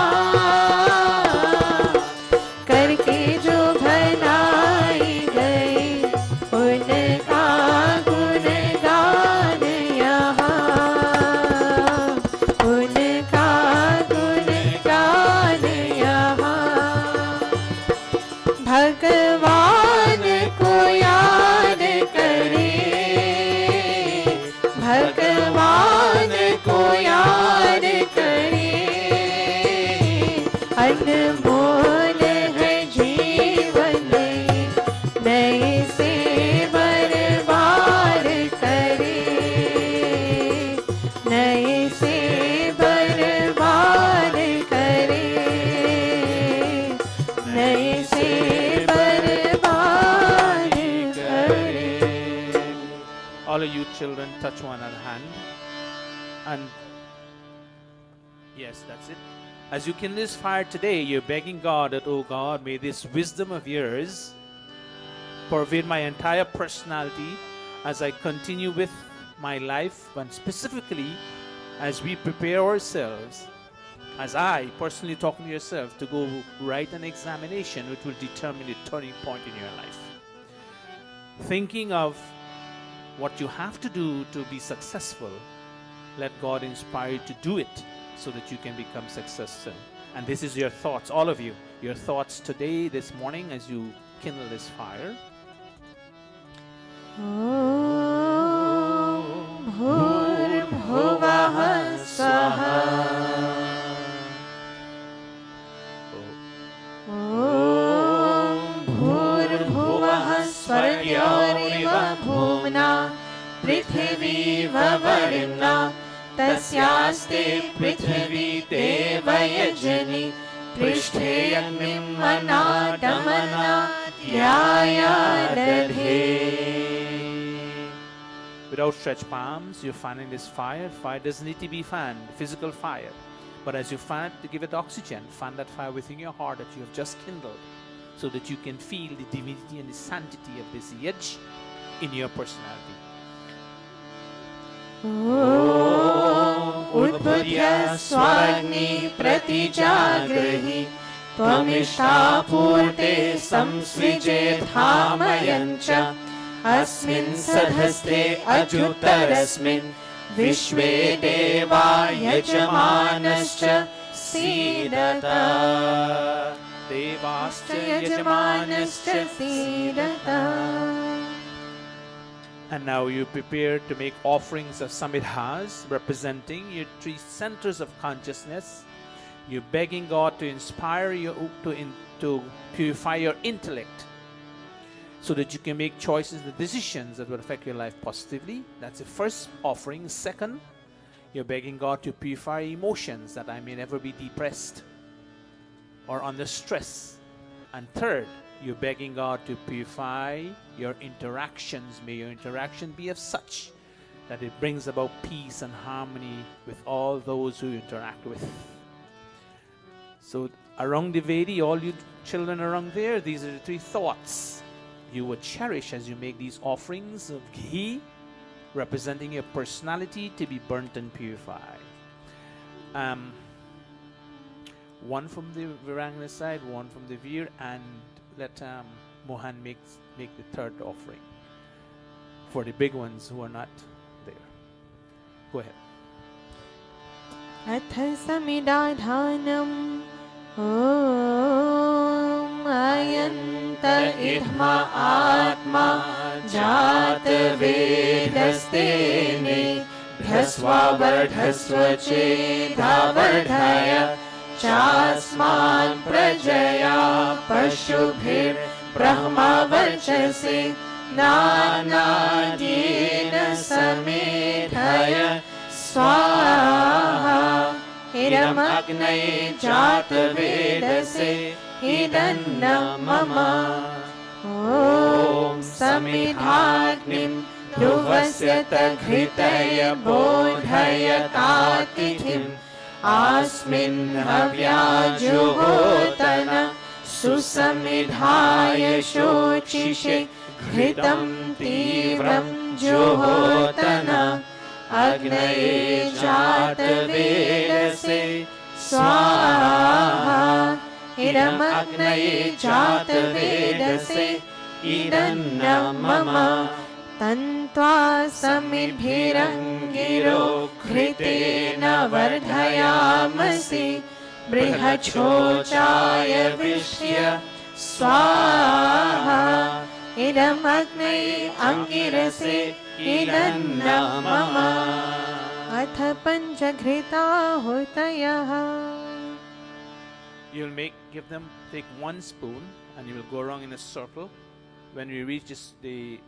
Speaker 3: करके जो भलाई गए उनका गुणगान यहाँ, उनका गुणगान यहाँ। भगवान को याद करें, भगवान को याद करें। अनमोल है जीवन, नए से बर्बाद करें, नए से बर्बाद करें, नए से बर्बाद करें।
Speaker 2: All of you children touch one another hand and Yes, that's it. As you kindle this fire today, you're begging God that, oh God, may this wisdom of yours pervade my entire personality as I continue with my life, and specifically as we prepare ourselves, as I personally talking to yourself, to go write an examination which will determine the turning point in your life. Thinking of what you have to do to be successful, let God inspire you to do it so that you can become successful. And this is your thoughts, all of you, your thoughts today, this morning, as you kindle this fire.
Speaker 3: Om Bhurbhuvah Swaha. Om Bhurbhuvah Swargyorima Bhumna Prithvi Vavarina Tasyaste Prithvi Devayajani Prishthe Agnim Manadamana Dhyaya Dadhe.
Speaker 2: With outstretched palms, you're fanning this fire. Fire doesn't need to be fanned, physical fire. But as you fan it to give it oxygen, fan that fire within your heart that you have just kindled, so that you can feel the divinity and the sanctity of this Yaj in your personality.
Speaker 3: Udbudhya Swagni Pratijagrahi Tvamishta Purte Samsvije Dhamayancha Asmin Sadhaste Ajutarasmin Vishve Deva Yajamanascha Sidata
Speaker 2: Devascha
Speaker 4: Yajamanascha Sidata.
Speaker 2: And now you prepare to make offerings of samidhas, representing your three centers of consciousness. You're begging God to inspire you to purify your intellect, so that you can make choices and decisions that will affect your life positively. That's the first offering. Second, you're begging God to purify emotions, that I may never be depressed or under stress. And third, you're begging God to purify your interactions. May your interaction be of such that it brings about peace and harmony with all those who you interact with. So around the Vedi, all you children around there, these are the three thoughts you would cherish as you make these offerings of ghee, representing your personality to be burnt and purified. One from the Virangana side, one from the Veer, and let Mohan make the third offering for the big ones who are not there. Go ahead.
Speaker 4: Atha samidadhanam Om Ayanta idhma atma
Speaker 3: Jata Vedastene Bhyasva Vardhasva Chedha Vardhaya Chasman Prajaya Pashubhir Brahma Varchase Nanadina Samedhaya Swaha Hiram Agnaye Jata Vedase Idanna Mama Om Samidhagnim Dhruvasyata Ghritaya Bodhaya Tatithim Asmin Havyajuhotana Susamidhaya Shochishe Ghritam Tivram Juhotana Agnaye Jata Vedase Swaha Hiram Agnaye Jata Vedase Idanna Mama Tantva Samibhirangiro Khritena Vardhayamasi Brihachochaya Vishya Swaha Idam Agnaye Angirase Idanna Mama Atha Panchaghrita Hotayaha.
Speaker 2: You'll take 1 spoon and you will go around in a circle. When we reach the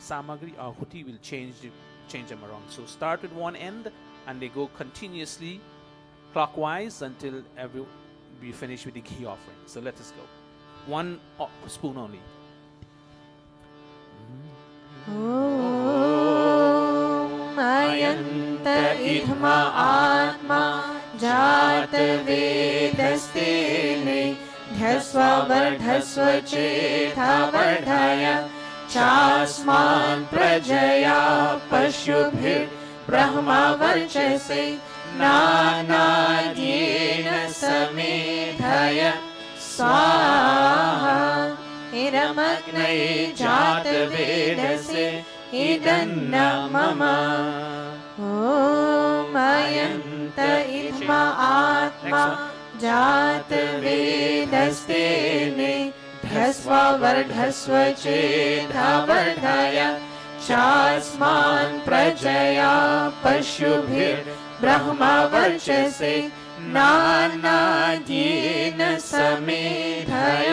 Speaker 2: samagri or huti, will change them around. So start with one end and they go continuously clockwise until we finish with the ghee offering. So let us go. 1 spoon only.
Speaker 4: Om Ayanta
Speaker 3: इध्मा आत्मा जात वेदस्तेने ध्यस्व वर्धस्व चेथा वर्धय चास्मान् प्रजया पशुभिर्ब्रह्मा वर्चसे नानाद्येन समेधय स्वाहा इदमग्नये जातवेदसे इदन्न मम ॐ अयन्त इध्मा आत्मा जातवेदस्तेने ध्यस्व वर्धस्व चेथा वर्धय चास्मान् प्रजया पशुभिर्ब्रह्मा वर्चसे नानाद्येन समेधय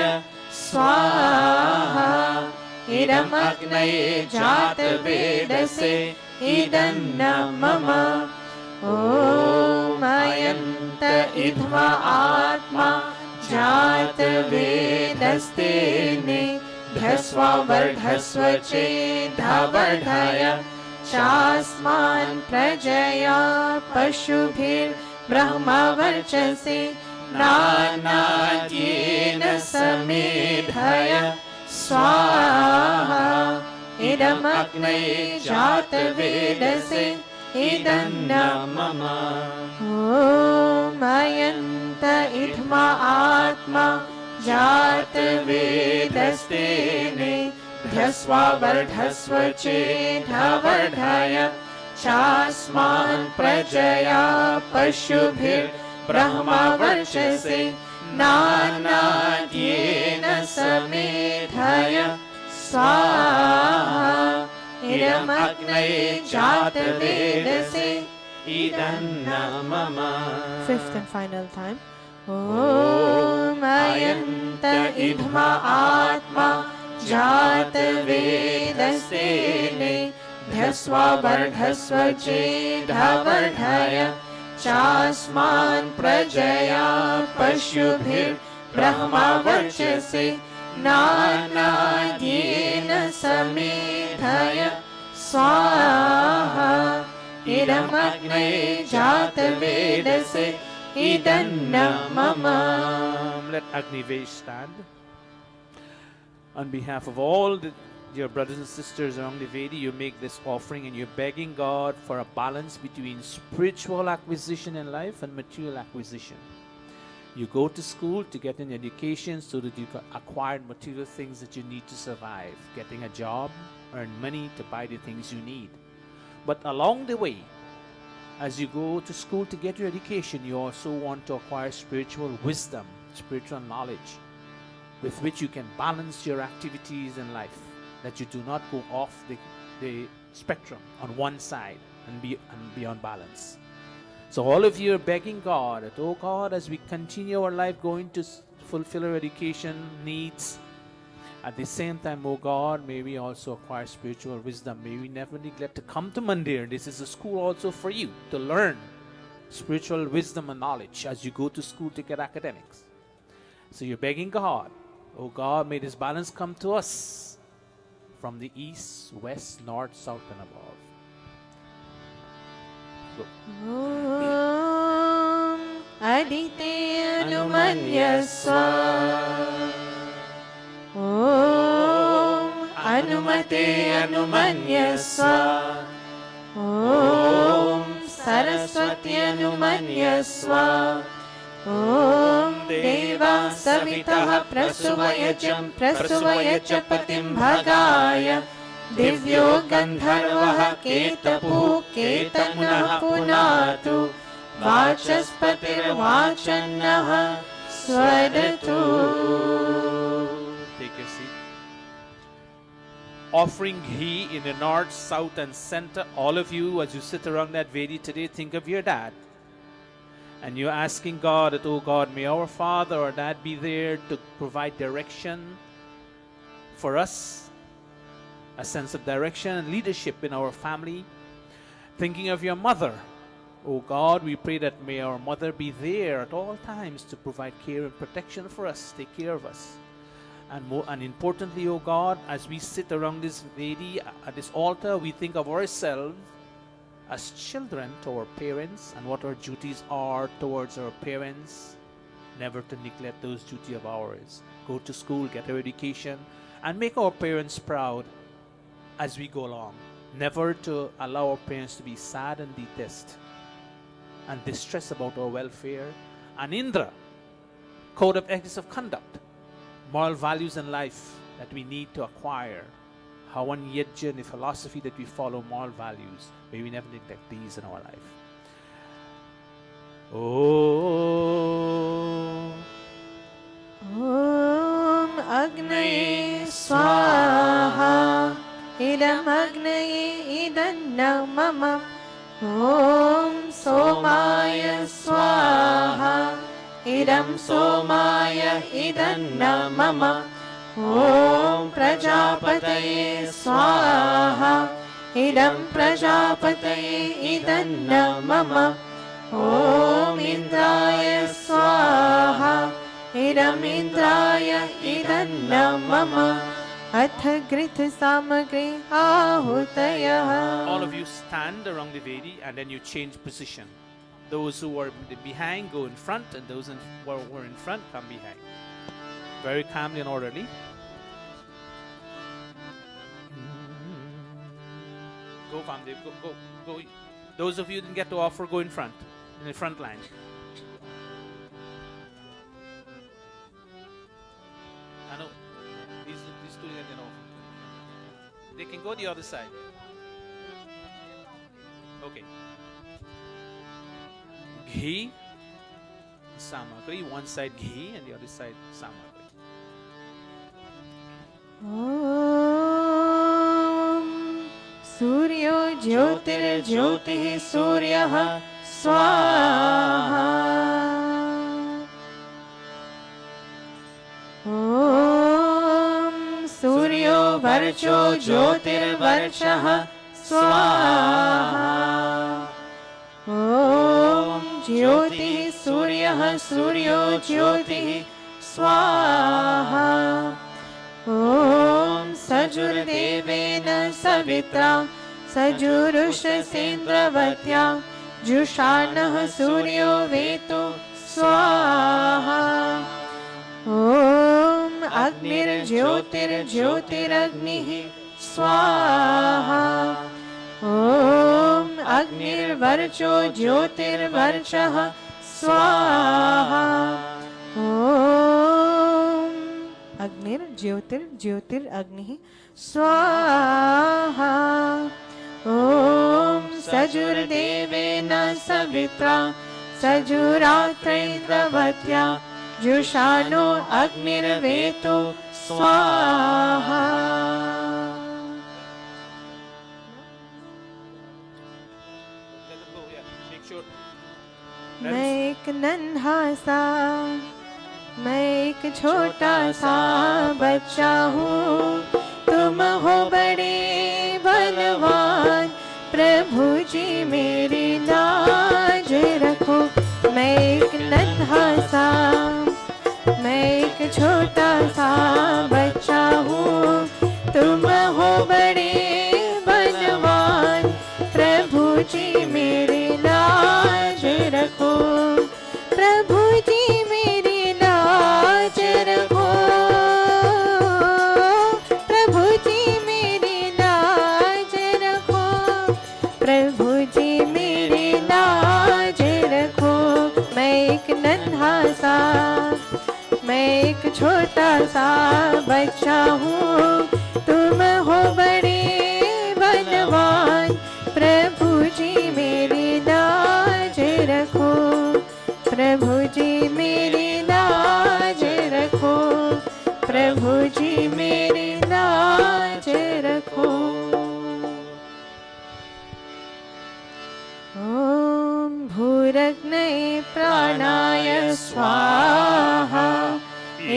Speaker 3: स्वाहा इदमग्नये जातवेदसे इदन्न मम ॐ अयन्त इध्मा आत्मा जातवेदस्तेने ध्यस्व वर्धस्व चेथा वर्धय चास्मान् प्रजया पशुभिर्ब्रह्मा वर्चसे नानाद्येन समेधय स्वाहा इदमग्नये जातवेदसे इदन्न मम ॐ अयन्त इध्मा आत्मा जातवेदस्तेने ध्यस्व वर्धस्व चेथा वर्धय चास्मान् प्रजया पशुभिर्ब्रह्मा वर्चसे नानाद्येन समेधय स्वाहा इदमग्नये जातवेदसे इदन्न मम
Speaker 4: Fifth and final time.
Speaker 3: ॐ अयन्त इध्मा आत्मा जातवेदस्तेने ध्यस्व वर्धस्व चेथा वर्धय चास्मान् प्रजया पशुभिर्ब्रह्मा वर्चसे नानाद्येन समेधय स्वाहा इदमग्नये जातवेदसे इदन्न मम
Speaker 2: Let Agnivesh stand. On behalf of all your brothers and sisters around the Vedi, you make this offering and you're begging God for a balance between spiritual acquisition in life and material acquisition. You go to school to get an education so that you can acquire material things that you need to survive, getting a job, earn money to buy the things you need. But along the way, as you go to school to get your education, you also want to acquire spiritual wisdom, spiritual knowledge, with which you can balance your activities in life, that you do not go off the spectrum on one side and be on balance. So all of you are begging God that, oh God, as we continue our life going to fulfill our education needs, at the same time, oh God, may we also acquire spiritual wisdom. May we never neglect to come to Mandir. This is a school also for you to learn spiritual wisdom and knowledge as you go to school to get academics. So you're begging God, oh God, may this balance come to us from the east, west, north, south, and above.
Speaker 3: ॐ अदिते अनुमन्यस्व ॐ अनुमते अनुमन्यस्व ॐ सरस्वती अनुमन्यस्व ॐ देवा सवितः प्रसुवय च पतिं भगाय दिव्यो गन्धर्वः केतपुनः पुनातु वाचस्पतिर्वाचन्नः स्वरतु.
Speaker 2: Take your seat. Offering ghee in the north, south, and center. All of you, as you sit around that Vedi today, think of your dad. And you're asking God that, oh God, may our father or dad be there to provide direction for us, a sense of direction and leadership in our family. Thinking of your mother, oh God, we pray that may our mother be there at all times to provide care and protection for us, take care of us. And importantly, oh God, as we sit around this Vedi, at this altar, we think of ourselves as children to our parents and what our duties are towards our parents, never to neglect those duties of ours. Go to school, get our education, and make our parents proud as we go along. Never to allow our parents to be sad and depressed and distressed about our welfare. And Indra, code of ethics of conduct, moral values in life that we need to acquire. Hawan Yajna, the philosophy that we follow, moral values, may we never neglect these in our life. Oh.
Speaker 4: Om Agnaye Swaha Idam Agnaye Idanna Mama Om Somaya Swaha Idam Somaya Idanna Mama Om Prajapataye Swaha Idam Prajapataye Idanna Mama Om Indraya Swaha Idam Indraya Idanna Mama Atha Grith Samagri Ahutayah.
Speaker 2: All of you stand around the Vedi and then you change position. Those who are behind go in front, and those who are in front come behind. Very calmly and orderly. Go, Vamdev, go. Those of you who didn't get to offer, go in front, in the front line. I know, these two didn't get offer. They can go the other side. Okay. Ghee, samagri, one side ghee and the other side samagri.
Speaker 4: Om Suryo Jyotir Jyotih Suryah Swaha Om Suryo Varcho Jyotir Varchah Swaha Om Jyoti Suryah Suryo Jyoti Swaha Om Sajur Devena Savitra Sajurush Sendravatya Jushanah Suryo Vetu Swaha Om Agnir Jyotir Jyotiragnihi Swaha Om Agnir Varcho Jyotir Varchah Swaha Om Agnir Jyotir Jyotir Agnihi Swaha Om Sajur Devena Savitra Sajuratraindravatya Jushano Agnir Vetu Swaha. मैं एक नन्हा सा मैं एक छोटा सा बच्चा हूँ तुम हो बड़े बलवान प्रभु जी मेरी लाज रखो मैं एक नन्हा सा मैं एक छोटा सा बच्चा हूँ तुम हो बड़े बलवान प्रभु जी मेरी लाज रखो प्रभु जी मेरी लाज रखो प्रभु जी मेरी लाज रखो प्रभु जी मेरी लाज रखो मैं एक नन्हा सा मैं एक छोटा सा बच्चा हूँ तुम हो बड़े बलवान प्रभु जी मेरी लाज रखो प्रभु जी मेरी लाज रखो प्रभु जी मेरी लाज रखो ओम भूरग्नये प्राणाय स्वाहा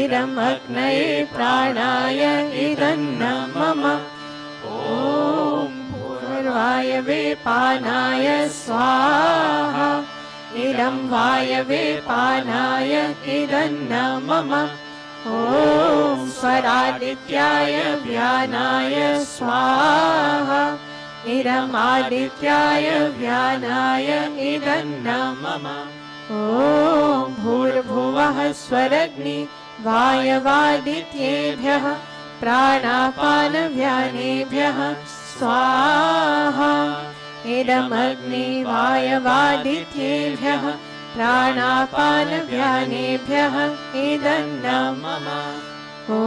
Speaker 4: इदम् अग्नये प्राणाय इदन्न मम ओम वायवे पानाय स्वाहा इदं वायवे पानाय इदन्न मम ॐ स्वरादित्याय व्यानाय स्वाहा
Speaker 3: इदमादित्याय व्यानाय इदन्न मम ॐ भूर्भुवः स्वरग्नि वायवादित्येभ्यः प्राणापानव्यानेभ्यः स्वाहा इदमग्नि वायवादित्येभ्यः प्राणापानव्यानेभ्यः इदन्न मम ॐ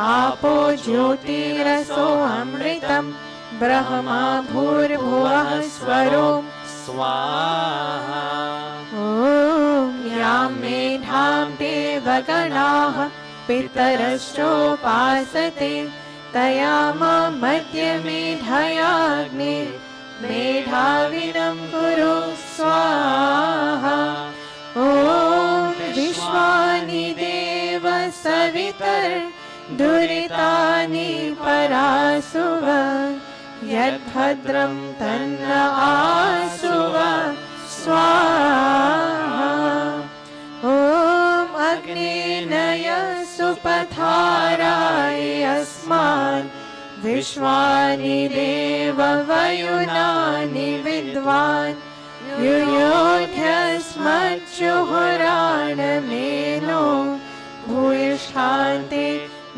Speaker 3: आपो ज्योतिरसो अमृतम् ब्रह्मा भूर्भुवः स्वरो स्वाहा ॐ यां मेधां देवगणाः पितरश्चोपासते तयाममद्यमेधयाग्ने मेधाविनं कुरु स्वाहा ॐ विश्वानि देव सवितर्दुरितानि परासुव यद्भद्रं तन्न आसुव स्वाहा ॐ अग्नेनय सुपथाराय अस्मान् विश्वानि देव वयुनानि विद्वान् युयोध्यस्मच्जुहुराणमेनो भूयिष्ठान्ते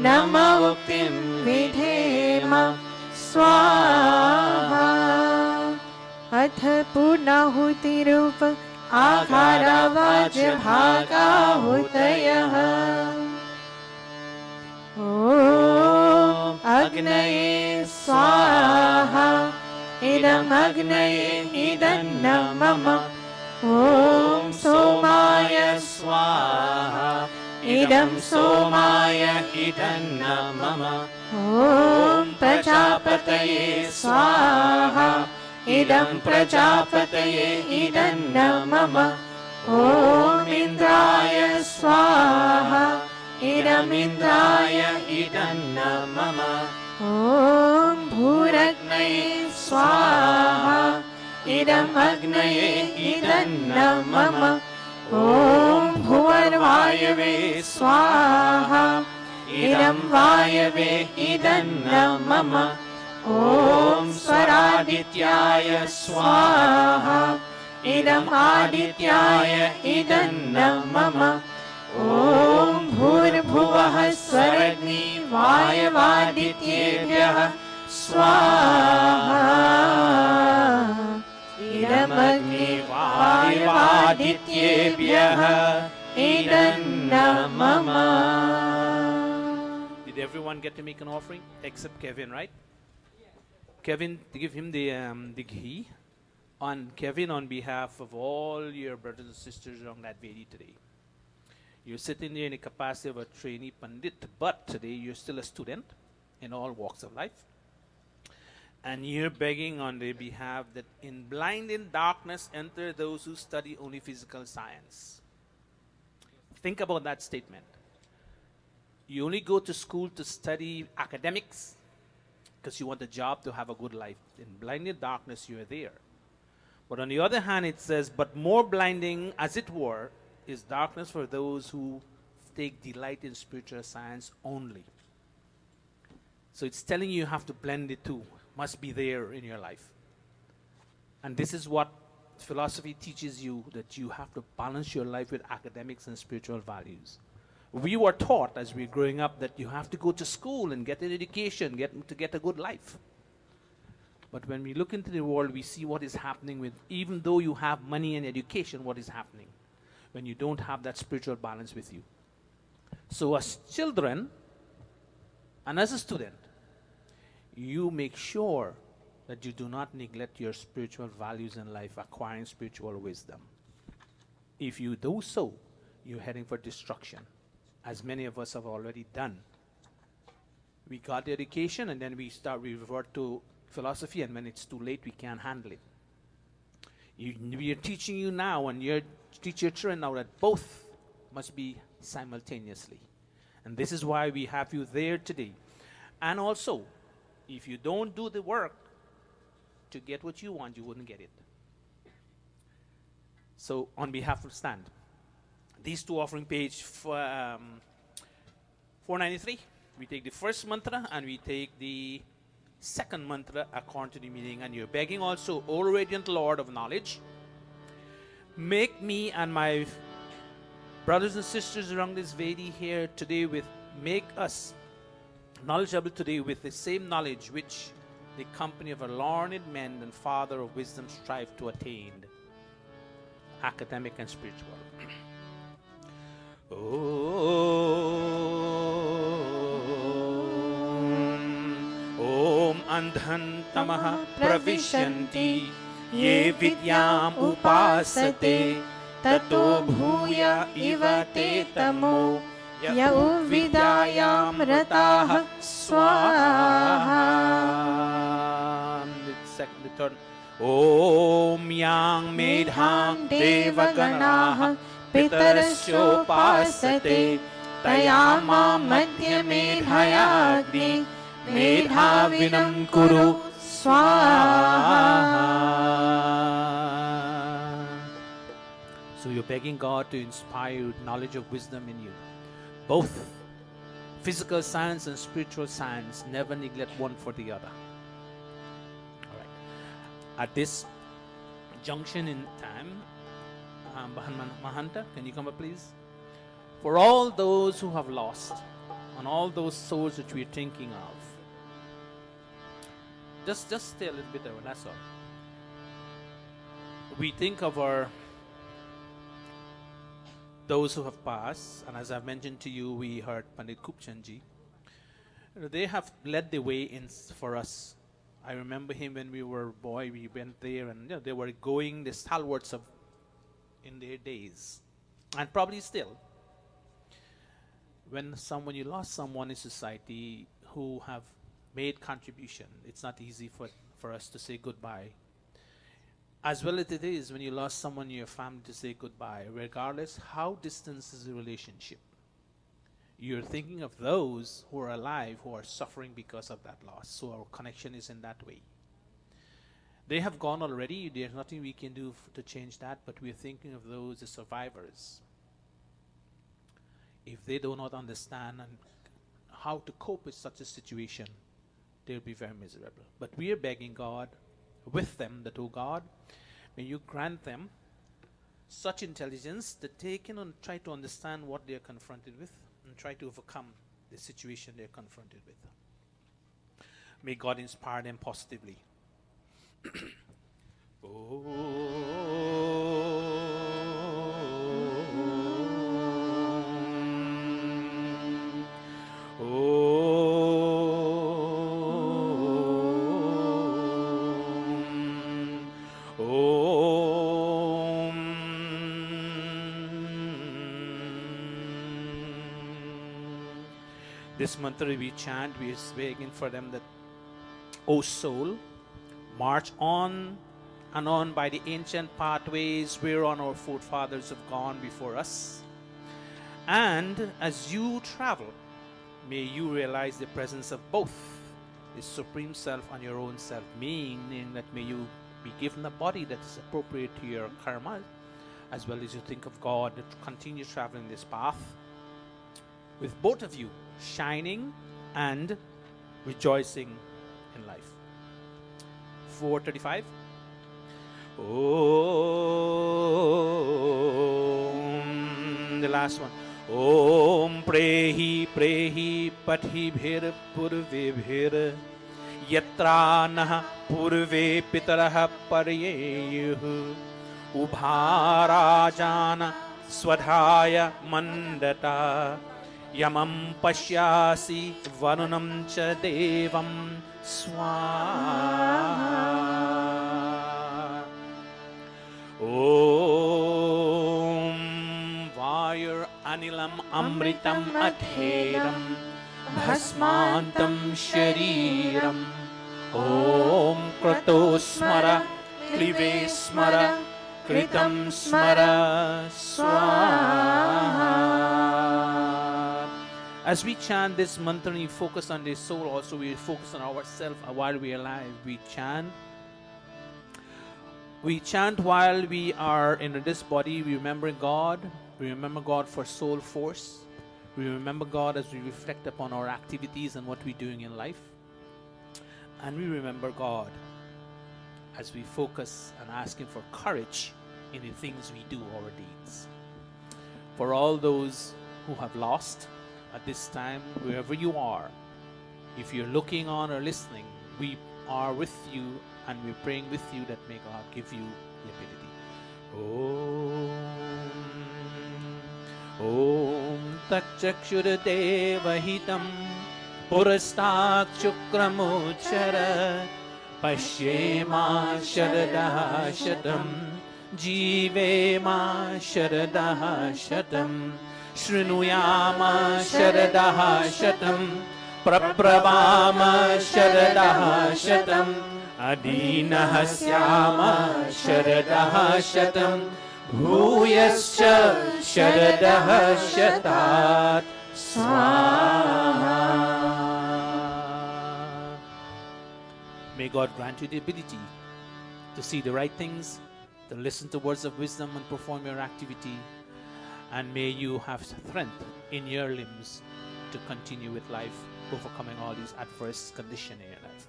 Speaker 3: नम उक्तिं विधेम स्वाहा अथ पूर्णाहुतिरूप आहारवाज्यभागाहुतयः ॐ अग्नये स्वाहा इदमग्नये इदन्न मम ॐ सोमाय स्वाहा इदं सोमाय इदन्न मम ॐ प्रजापतये स्वाहा इदं प्रजापतये इदन्न मम ॐ इन्द्राय स्वाहा इदमिन्द्राय इदन्न मम ॐ भूरग्नये स्वाहा इदमग्नये इदन्न मम ॐ भुवर्वायवे स्वाहा इदं वायवे इदन्न मम ॐ स्वरादित्याय स्वाहा इदम् आदित्याय इदन्न मम ॐ भूर्भुवः स्वरग्नि वायवादित्येभ्यः स्वाहा इदमग्नि वायवादित्येभ्यः इदन्न मम.
Speaker 2: Did everyone get to make an offering except Kevin, right? Kevin, give him the ghee. On Kevin, on behalf of all your brothers and sisters on that Vedi today. You're sitting there in the capacity of a trainee Pandit, but today you're still a student in all walks of life. And you're begging on their behalf that in blinding darkness enter those who study only physical science. Think about that statement. You only go to school to study academics because you want a job to have a good life. In blinding darkness, you're there. But on the other hand, it says, but more blinding, as it were, is darkness for those who take delight in spiritual science only. So it's telling you have to blend the two. Must be there in your life. And this is what philosophy teaches you, that you have to balance your life with academics and spiritual values. We were taught as we were growing up that you have to go to school and get an education to get a good life. But when we look into the world, we see what is happening with, even though you have money and education, what is happening when you don't have that spiritual balance with you. So as children and as a student, you make sure that you do not neglect your spiritual values in life, acquiring spiritual wisdom. If you do so, you're heading for destruction, as many of us have already done. We got the education and then we revert to philosophy, and when it's too late, we can't handle it. We are teaching you now, and you teach your children now, that both must be simultaneously. And this is why we have you there today. And also, if you don't do the work to get what you want, you wouldn't get it. So, on behalf of Stand, these two offering page for 493, we take the first mantra and we take the second mantra according to the meaning, and you're begging also, O radiant Lord of knowledge, make me and my brothers and sisters around this Vedi here today make us knowledgeable today with the same knowledge which the company of a learned men and father of wisdom strive to attain, academic and spiritual. Om Andhan Tamaha Pravishanti Ye Vidyam Upasate Tato Bhuya Iva Te Tamo Ya Uvidayam Rataha Swaha. The third. Om Yang Medham Devaganaha Pitarasyo Pasate Tayama Madhya Medhayagni Medhavinam Kuru Swaha. So you're begging God to inspire knowledge of wisdom in you. Both physical science and spiritual science, never neglect one for the other. All right. At this junction in time, Mahanta, can you come up please? For all those who have lost, and all those souls that we're thinking of, just stay a little bit there, that's all. We think of those who have passed, and as I've mentioned to you, we heard Pandit Kupchandji. They have led the way for us. I remember him when we were a boy, we went there, and they were going the stalwarts in their days, and probably still. When you lost someone in society who have made contribution, it's not easy for us to say goodbye. As well as it is when you lost someone in your family to say goodbye, regardless how distant is the relationship. You're thinking of those who are alive, who are suffering because of that loss. So our connection is in that way. They have gone already. There's nothing we can do to change that, but we're thinking of those, the survivors. If they do not understand how to cope with such a situation, they'll be very miserable. But we are begging God with them that, oh God, may you grant them such intelligence that they can try to understand what they are confronted with and try to overcome the situation they are confronted with. May God inspire them positively. This mantra we chant, we are begging for them that, O soul, march on and on by the ancient pathways whereon our forefathers have gone before us. And as you travel, may you realize the presence of both the Supreme Self and your own self, meaning that may you be given a body that is appropriate to your karma, as well as you think of God to continue traveling this path, with both of you shining and rejoicing in life. 435. Om. The last one. Om prehi prehi pathi bhir purve bhir yatra nah purve pitarah paryeyuh ubharajana swadhaya mandata Yamam pashyasi varunam cha devam swaha. Om Vayur anilam amritam adheram bhasmantam shariram. Om krato smara klive smara kritam smara swaha. As we chant this mantra, we focus on the soul also, we focus on ourselves while we are alive. We chant while we are in this body. We remember God. We remember God for soul force. We remember God as we reflect upon our activities and what we're doing in life. And we remember God as we focus and ask Him for courage in the things we do, our deeds. For all those who have lost at this time, wherever you are, if you're looking on or listening, we are with you and we're praying with you that may God give you the ability. Om Tatchakshuradevahitam Purastakchukramochara Pashyema Sharadaha Shatam Jivema Sharadaha Shatam Shrunuyama Sharadaha Shatam Praprabhama Sharadaha Shatam Adinahasyama Sharadaha Shatam Bhuyascha Sharadaha Shatat Swaha. May God grant you the ability to see the right things, to listen to words of wisdom and perform your activity, and may you have strength in your limbs to continue with life, overcoming all these adverse conditions in your life.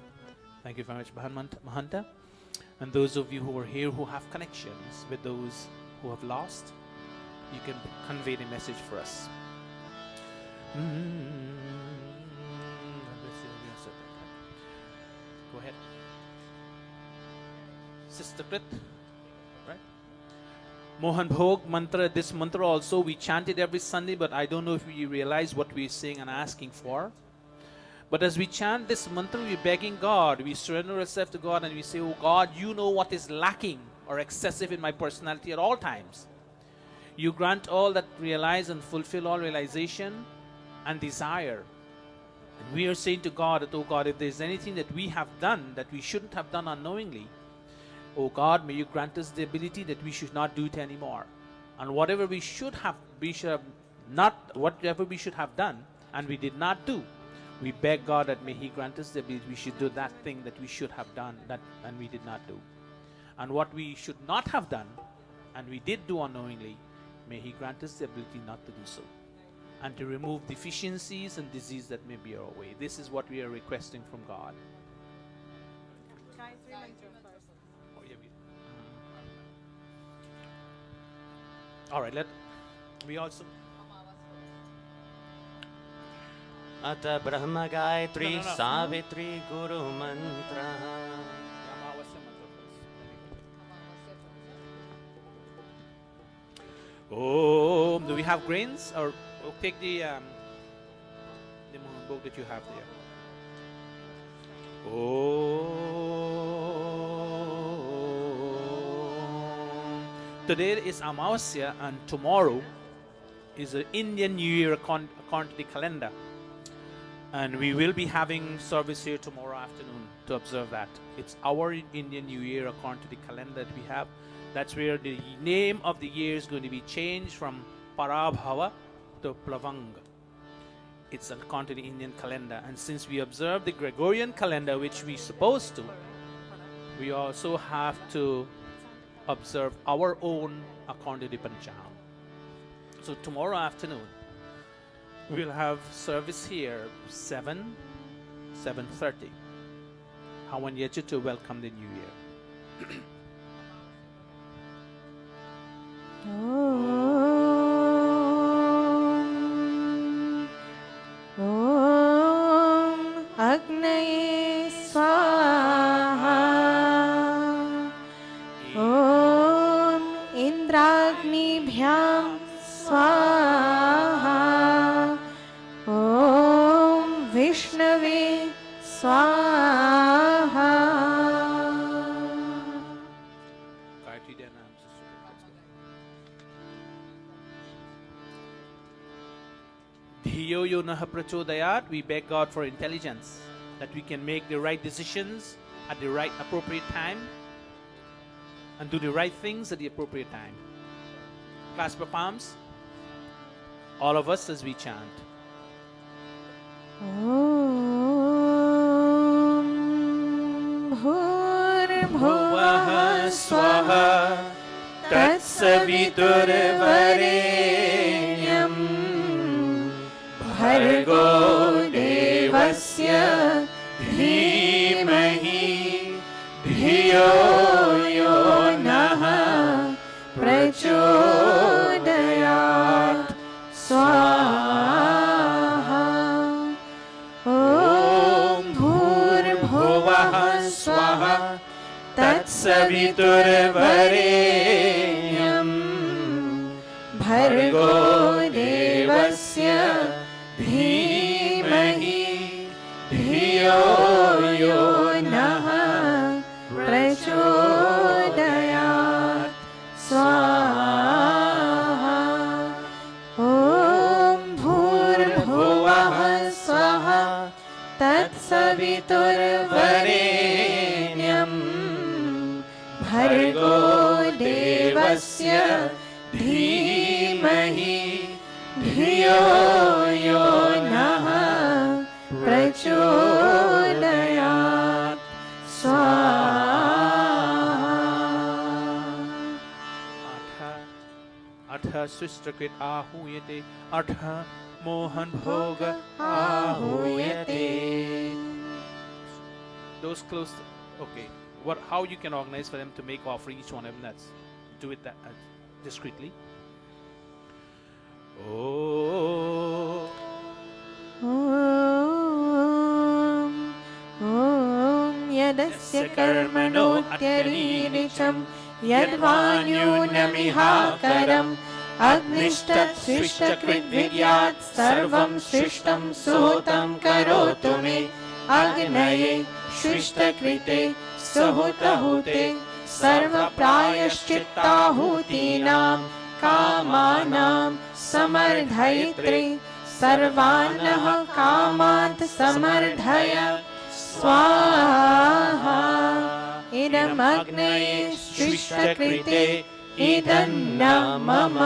Speaker 2: Thank you very much, Mahanta. And those of you who are here who have connections with those who have lost, you can convey the message for us. Go ahead. Sister Krit, right? Mohan Bhog mantra, this mantra also we chant it every Sunday, but I don't know if we realize what we're saying and asking for. But as we chant this mantra, we're begging God, we surrender ourselves to God and we say, oh God, you know what is lacking or excessive in my personality at all times. You grant all that realize and fulfill all realization and desire. And we are saying to God that, oh God, if there's anything that we have done that we shouldn't have done unknowingly, oh God, may you grant us the ability that we should not do it anymore. And whatever we should have done and we did not do, we beg God that may He grant us the ability we should do that thing that we should have done and we did not do. And what we should not have done and we did do unknowingly, may He grant us the ability not to do so, and to remove deficiencies and disease that may be our way. This is what we are requesting from God. All right, we also.
Speaker 1: Ata Brahma Gayatri Savitri Guru Mantra.
Speaker 2: Oh, do we have grains? Or take the book that you have there. Oh. Today is Amavasya and tomorrow is the Indian New Year according to the calendar. And we will be having service here tomorrow afternoon to observe that. It's our Indian New Year according to the calendar that we have. That's where the name of the year is going to be changed from Parabhava to Plavanga. It's according to the Indian calendar. And since we observe the Gregorian calendar, which we're supposed to, we also have to observe our own according to the Pancham. So tomorrow afternoon, we'll have service here 7:30. Hawan Yecha to welcome the new year.
Speaker 4: Om Agnaye Swaha. Om Indragnibhyam Swaha. Om Vishnave Swaha.
Speaker 2: Dhiyo yo naha prachodayat. We beg God for intelligence, that we can make the right decisions at the right appropriate time and do the right things at the appropriate time. Clasp your palms, all of us, as we chant.
Speaker 4: Om Bhurbhuvah
Speaker 3: Swaha Tatsaviturvarenyam Bhargo Devasya Dhimahi तत्सवितुर्वरेण्यम् भर्गो देवस्य धीमहि धियो यो नः प्रचोदयात् स्वाहा ॐ भूर्भुवः स्वः तत्सवितुर्वरेण्यम् भर्गो देवस्य धीमहि धियो यो नः प्रचोदयात् स्वाहा
Speaker 2: अथ सृष्टकृत आहूयते अथ मोहन भोग
Speaker 3: आहूयते.
Speaker 2: Those close. Okay. How you can organize for them to make offering each one of them? That's do it that discreetly. Oh.
Speaker 4: ॐ यदस्य कर्मणोऽत्यरीरिचं यद्वान्यूनमिहाकरम् अग्निष्टसृष्टकृद्विद्यात् सर्वं सृष्टं सोतं करोतु मे अग्नये सृष्टकृते सहुतहुते सर्वप्रायश्चित्ताहुतीनां कामानां समर्धयित्रे सर्वान्नः कामान् समर्धय स्वाहा इदमग्नये सृष्टकृते इदन्न मम.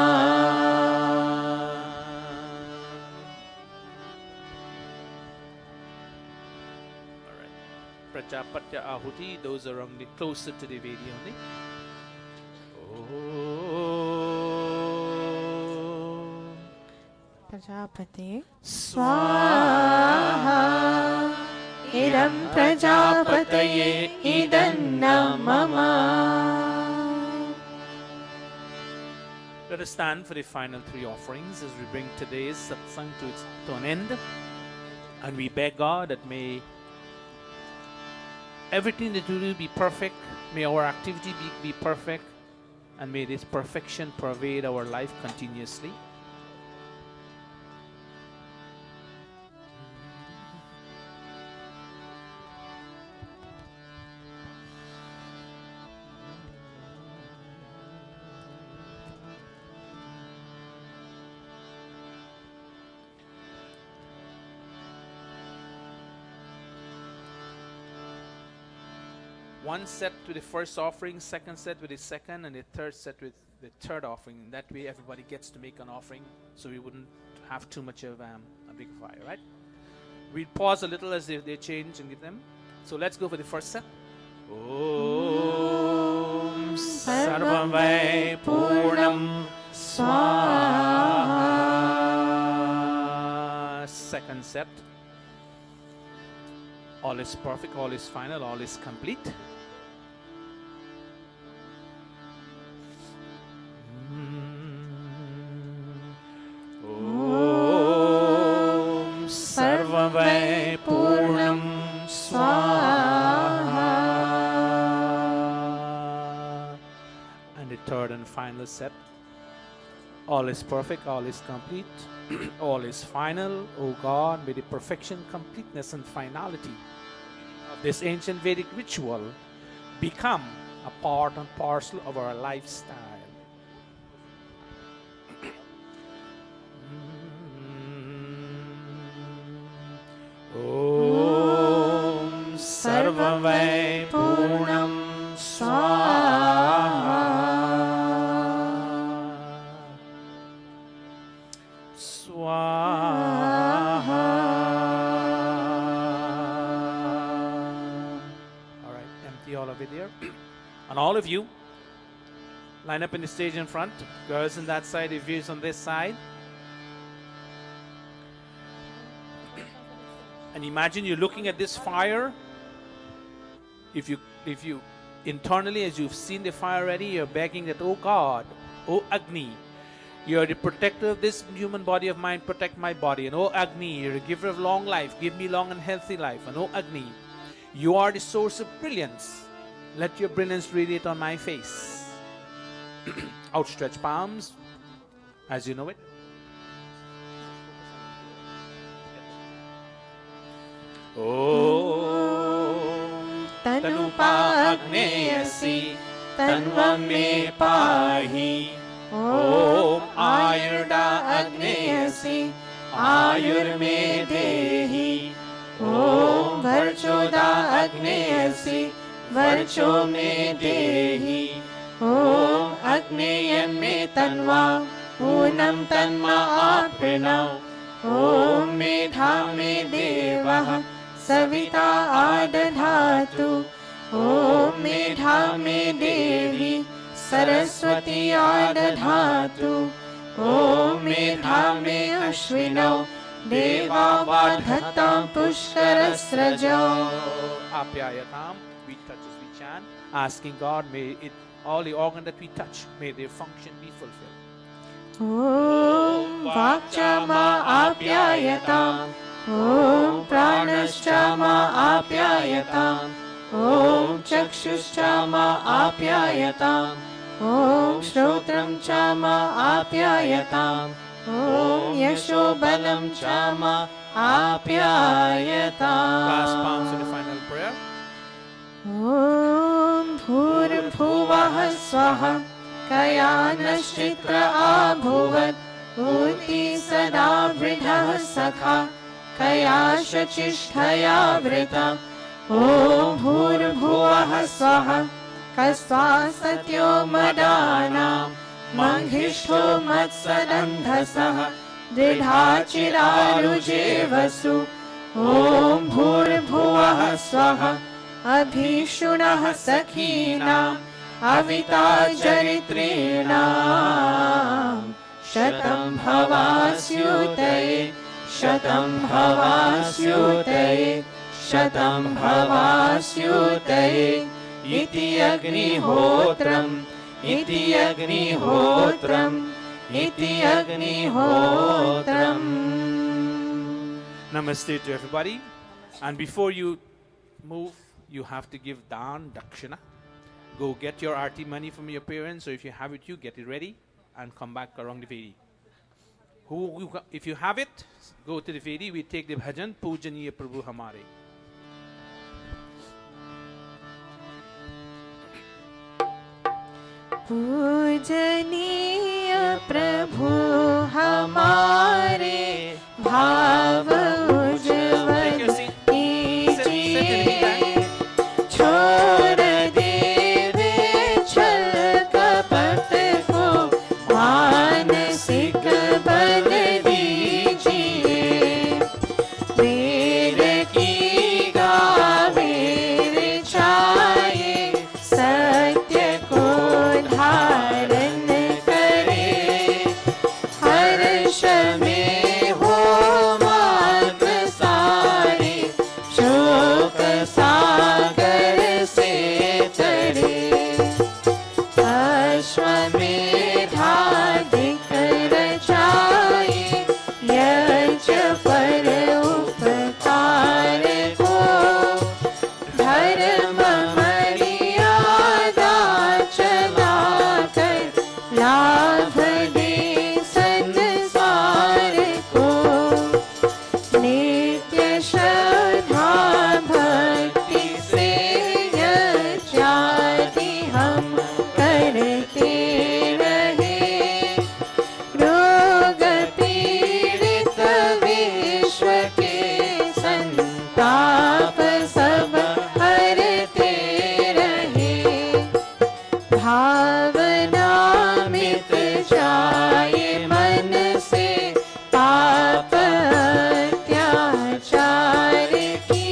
Speaker 2: Prajapatya Ahuti, those are only closer to the Vedi only.
Speaker 4: प्रजापते स्वाहा इदं प्रजापतये इदन्न मम.
Speaker 2: Let us stand for the final three offerings as we bring today's satsang to an end. And we beg God that may everything that we do be perfect, may our activity be perfect, and may this perfection pervade our life continuously. One set with the first offering, second set with the second, and the third set with the third offering. And that way everybody gets to make an offering, so we wouldn't have too much of a big fire, right? We'll pause a little as they change and give them. So let's go for the first set. Om Sarvam Vai Purnam Swaha. Second set. All is perfect, all is final, all is complete. Om Sarvam Vai Purnam Swaha. And the third and final set. All is perfect, all is complete, all is final. O God, may the perfection, completeness, and finality of this ancient Vedic ritual become a part and parcel of our lifestyle. Om Sarvam Vai Purnam Swaha. Swaha. All right, empty all of it here. And all of you, line up in the stage in front. Girls on that side, if you're on this side. And imagine you're looking at this fire. If you internally, as you've seen the fire already, you're begging that, oh God, oh Agni, you're the protector of this human body of mine, protect my body. And oh Agni, you're a giver of long life, give me long and healthy life. And oh Agni, you are the source of brilliance. Let your brilliance radiate on my face. Outstretched palms, as you know it.
Speaker 3: Om Tanupa Agneyasi Tanvam me pahi. Om Ayurda Agneyasi Ayur me dehi. Om Varchoda Agneyasi Varcho me dehi. Om Agneyam me tanva Unam tanma aprinau. Om Medha me devah Savita adadhatu. Om Medha me devi Saraswati adadhatu. Om Medha me ashvinau Deva vadhatam pushkarasrajau.
Speaker 2: Apyayatam, we touch as we chant, asking God, may it all the organs that we touch, may their function be fulfilled.
Speaker 4: Om Vakchama apyayatam. Om Pranashchama apyayatam. Om Chakshuschama apyayatam. Om Shrotram chama apyayatam. Om Yashobalam chama apyayatam.
Speaker 2: Last palms to the final prayer.
Speaker 4: Om Bhurbhuvah Swaha Kayanashchitra abhuvat Uti sada vridhah sakha Kayashachishtaya vrita. Om Bhurbhuvah Swaha Kasva satyo madana Manghishto matsadandhasah Dridhachiraruje vasu. Om Bhurbhuvah Swaha Abhishunah sakhinam Avita jaritrinam Shatam bhavasyutaye Shatam bhavasyutaye Shatam bhavasyutaye. Iti agnihotram Iti agnihotram Iti agnihotram.
Speaker 2: Namaste to everybody. And before you move, you have to give dan, dakshina. Go get your arti money from your parents, or if you have it, you get it ready and come back around the Vedi. If you have it, go to the Vedi. We take the bhajan, Pujaniya Prabhu Hamare.
Speaker 4: पूजनीय प्रभु हमारे भाव उज्ज्वल कीजिए. छोड़ देवे छल कपट को मानसिक बल दीजिए. वेद की गावे रिचाए सत्य को धारण करे. हर्ष में हो मार्ग सारे शोक सागर से चढ़े. अश्वमेधाधिक रचाए यज्ञ पर उपकार को. धर्म मर्यादा चलाकर लाभ दे संसार को. नित्य श्रद्धा भक्ति से यज्ञादि हम करते रहे. रोग पीड़ित विश्व के संताप सब हरते रहे. भावना मिट जाए मन से पाप अत्याचार की.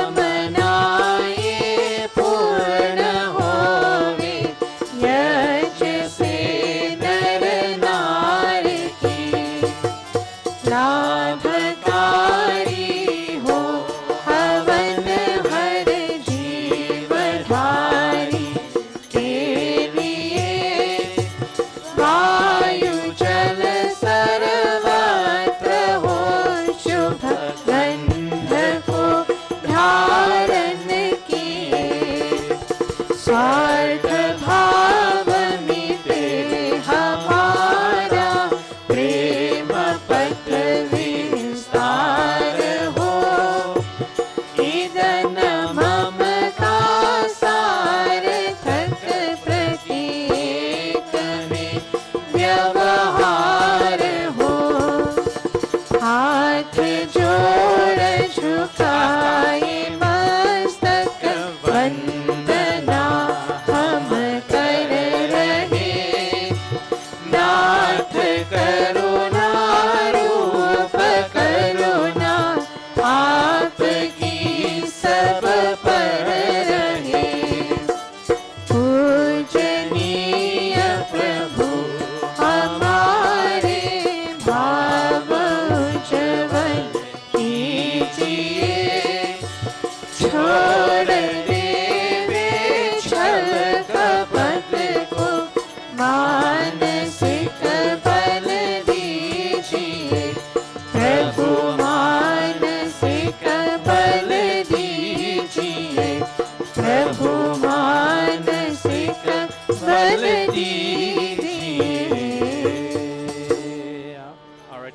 Speaker 4: कामनाएं पूर्ण होवे यज्ञ से नर नार की. लाभकारी हो हवन हर जीवधारी के लिए. वायु जल सर्वत्र हो शुभ गंध को धारण किए.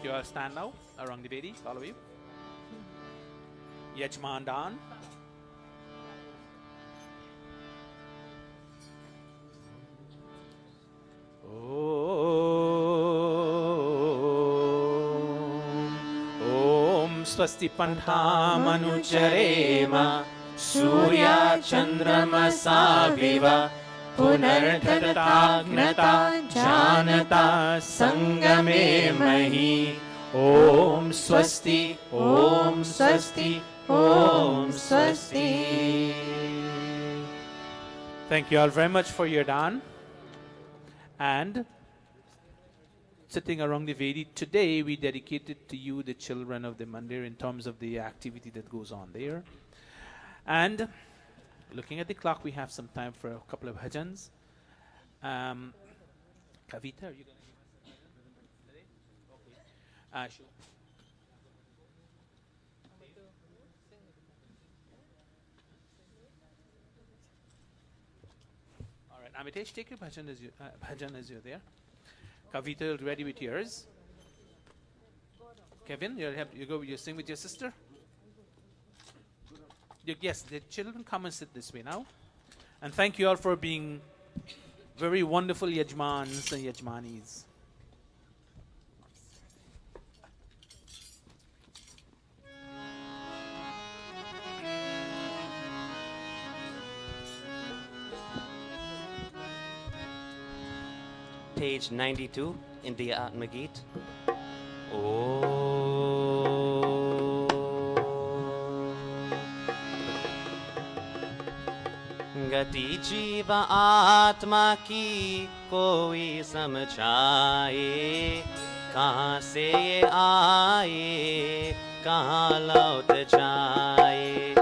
Speaker 2: You all stand now around the Vedi, all of you. Yajman Dan. Om Swasti Panthamanucharema
Speaker 3: Surya Chandramasa Viva Punartatagnata Janata Sangame Mahi Om Swasti Om Swasti Om Swasti.
Speaker 2: Thank you all very much for your dan. And sitting around the Vedi, today we dedicated to you, the children of the mandir, in terms of the activity that goes on there. And looking at the clock, we have some time for a couple of bhajans. Kavita, are you going to give us a bhajan today? Okay. Sure. All right, Amitesh, take your bhajan as you're there. Kavita, ready with yours. Kevin, you sing with your sister. Yes, the children come and sit this way now. And thank you all for being very wonderful yajmans and yajmanis.
Speaker 1: Page 92 in the Atmagit. गति जीव आत्मा की कोई समझाए कहाँ से ये आए कहाँ लौट जाए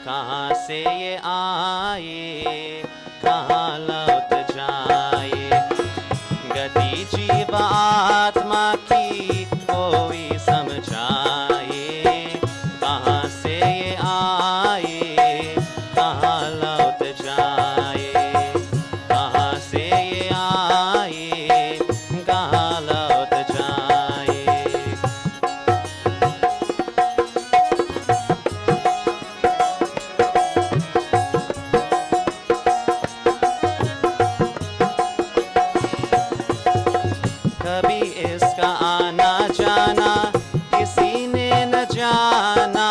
Speaker 1: कहाँ से ये आए कहाँ लौट जाए गति जीव आत्मा की कोई समझाए कहाँ से ये आए कहाँ लौट जाए कहाँ से ये आए कहाँ लौट जाए कभी इसका आना जाना किसी ने न जाना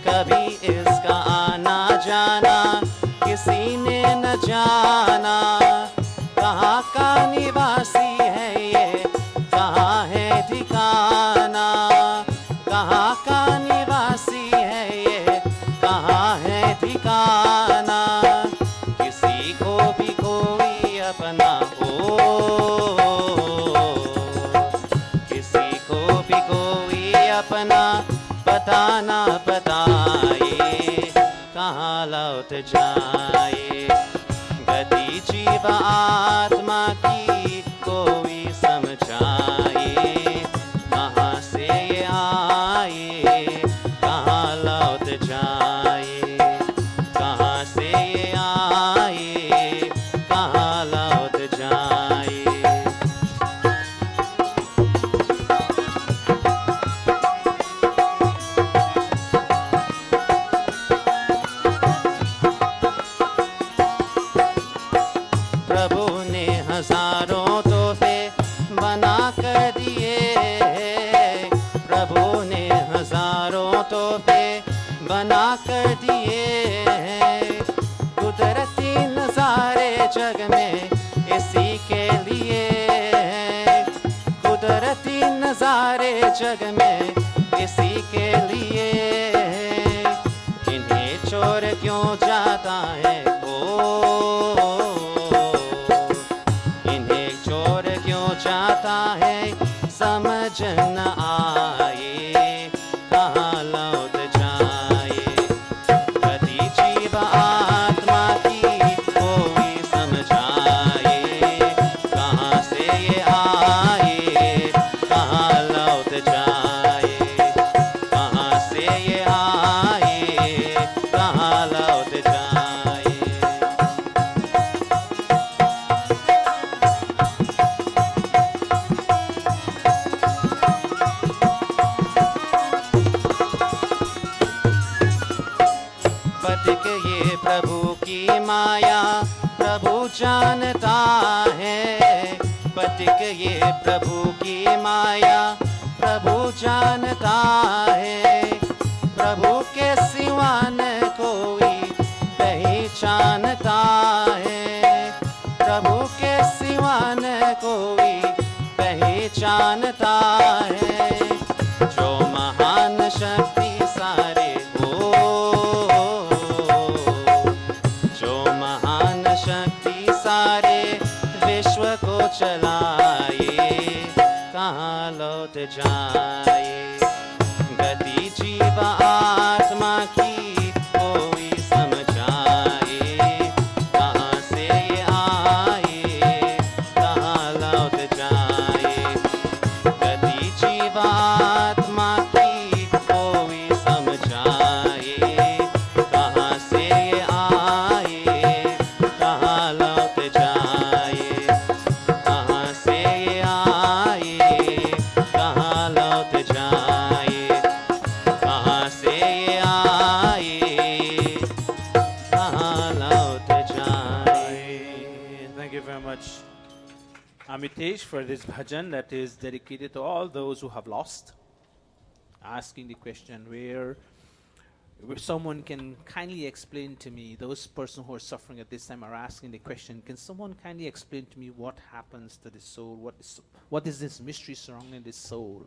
Speaker 1: कभी इसका आना जाना किसी ने न जाना कहाँ का निवासी है ये कहाँ है ठिकाना कहाँ का निवासी है ये कहाँ है ठिकाना किसी को भी कोई अपना हो किसी को भी कोई अपना बताना बताए कहाँ लौट जाए गति जीव आत्मा की कोई समझाए कहाँ से ये आए कहाँ लौट जाए कहाँ से ये आए कहाँ लौट जाए प्रभु ने हजारों तोहफे बना कर दिए प्रभु ने हजारों तोहफे बना कर दिए कुदरती नजारे जग में इसी के लिए कुदरती नजारे जग में इसी के लिए इन्हें छोड़ क्यों जाता है इन्हें छोड़ क्यों जाता है समझ न आए कहाँ लौट जाए गति जीव आत्मा की कोई समझाए कहाँ से ये आए कहाँ लौट जाए कहाँ से ये आए कहाँ लौट जाए जानता है पथिक ये प्रभु की माया, प्रभु जानता है, प्रभु के सिवा न कोई पहचानता है, प्रभु के सिवा न कोई पहचानता है। जो महान शक्ति सारे हो, जो महान शक्ति सारे विश्व को चलाए, कहाँ लौट जाए। गति जीव आत्मा की कोई समझाए, कहाँ से ये आए, कहाँ लौट जाए। गति जीव आत्मा की कोई समझाए, कहाँ से ये आए, कहाँ लौट जाए। कहाँ से ये आए, कहाँ लौट जाए। कहाँ से ये आए, कहाँ लौट जाए।
Speaker 2: Thank you very much, Amitesh, for this bhajan that is dedicated to all those who have lost. Asking the question where someone can kindly explain to me, those persons who are suffering at this time are asking the question, can someone kindly explain to me what happens to the soul? What is this mystery surrounding the soul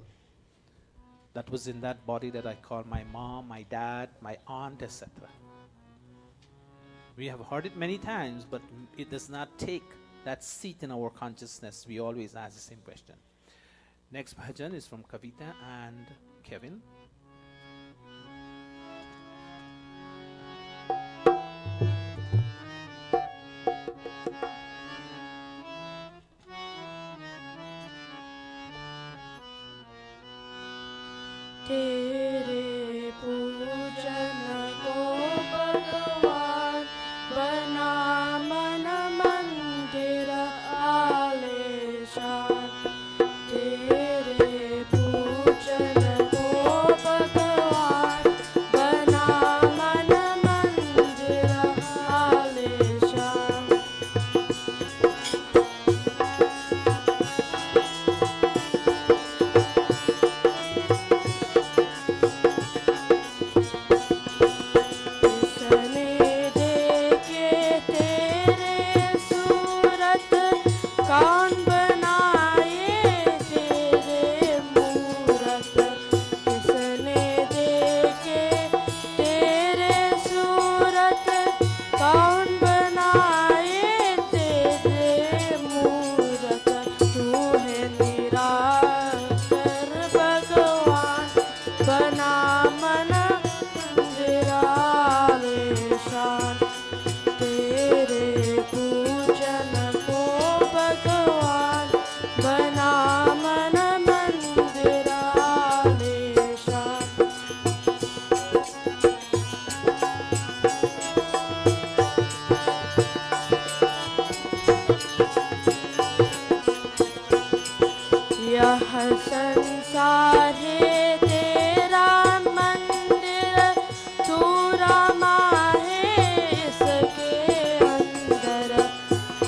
Speaker 2: that was in that body that I call my mom, my dad, my aunt, etc.? We have heard it many times, but it does not take that seat in our consciousness. We always ask the same question. Next bhajan is from Kavita and Kevin.
Speaker 3: तेरे पूजन को भगवान बना मन मंदिर आलीशान। तेरे पूजन को भगवान बना मन मंदिर आलीशान। किसने देखे तेरे सूरत, कौन बनाए तेरे मूरत। किसने देखे तेरे सूरत, कौन बनाए तेरे मूरत। तू है निराकर भगवान बना मन मंदिर आलीशान। तेरे पूजन को भगवान बना मन मंदिर आलीशान। यह संसार है तेरा मंदिर, तू रमा है इसके अंदर।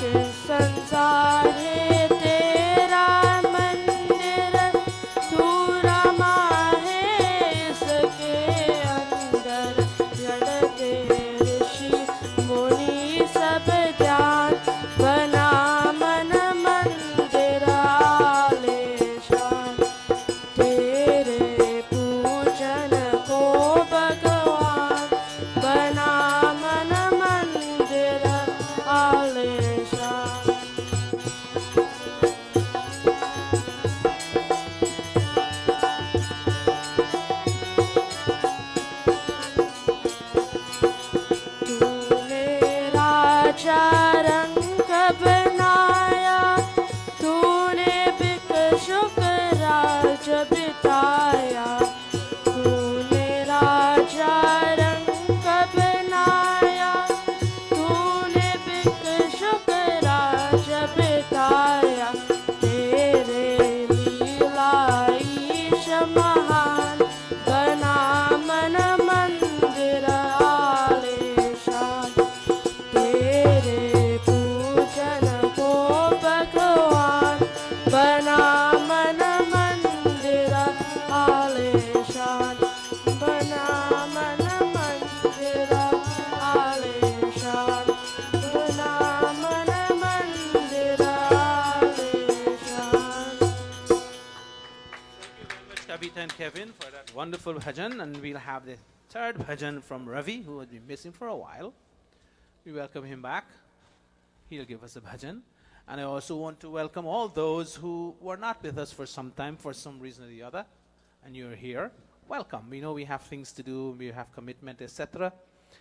Speaker 3: ये संसार है तेरा मंदिर, तू रमा है इसके अंदर। लड़के ऋषि मुनि सब जान बना मन मंदिर आलीशान। तेरे पूजन को भगवान बना मन मंदिर आलीशान। तूने राजा रंग बनाया, तूने भिक्षुक राज बिताया। तूने राजा रंग बनाया, तूने भिक्षुक राज बिताया। तेरे लीला ईश महान बना मन मंदिर आलीशान। तेरे पूजन
Speaker 2: Kabita and Kevin for that wonderful bhajan, and we'll have the third bhajan from Ravi, who had been missing for a while. We welcome him back. He'll give us a bhajan. And I also want to welcome all those who were not with us for some time, for some reason or the other, and you're here. Welcome. We know we have things to do, we have commitment, etc.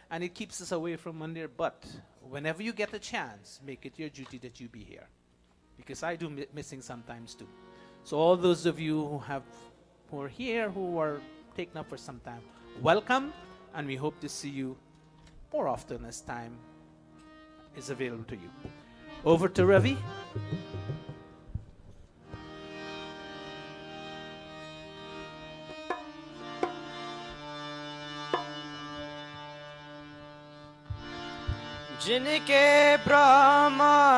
Speaker 2: And it keeps us away from Mandir, but whenever you get a chance, make it your duty that you be here. Because I do missing sometimes too. So all those of you who are here, who are taken up for some time, welcome, and we hope to see you more often as time is available to you. Over to Ravi.
Speaker 3: जिनके ब्रह्मानंद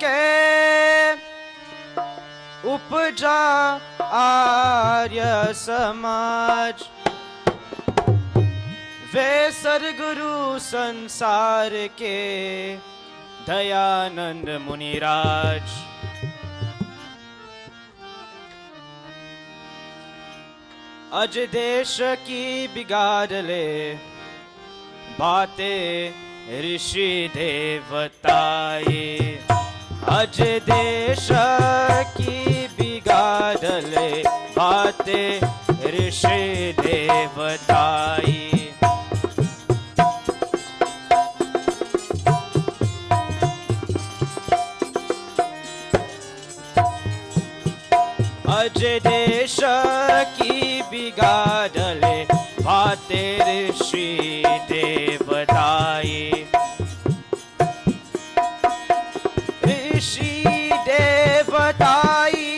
Speaker 3: के उपजा आर्य समाज, वे सद्गुरु संसार के दयानंद मुनिराज। अज देश की बिगाड़ ले बातें ऋषि देवताए, अज देश की बिगाड़ ले बातें ऋषि देवताए। अज देश की बिगाड़ ले बातें ऋषि देवताए। ऋषि देवताई,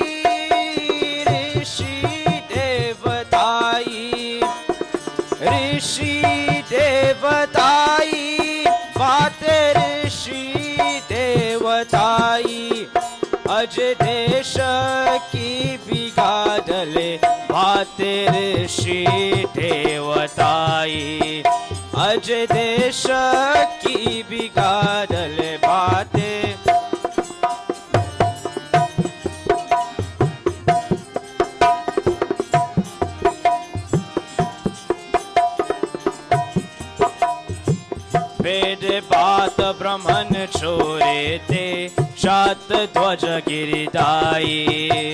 Speaker 3: ऋषि देवताई, ऋषि देवताई, बातें ऋषि देवताई। अज देश की बिगाड़ ले बातें ऋषि देवताई। अज देश की बिगाड़ ले बातें। वेद बात ब्रह्मन छोरे थे, शात ध्वज गिरिदाई।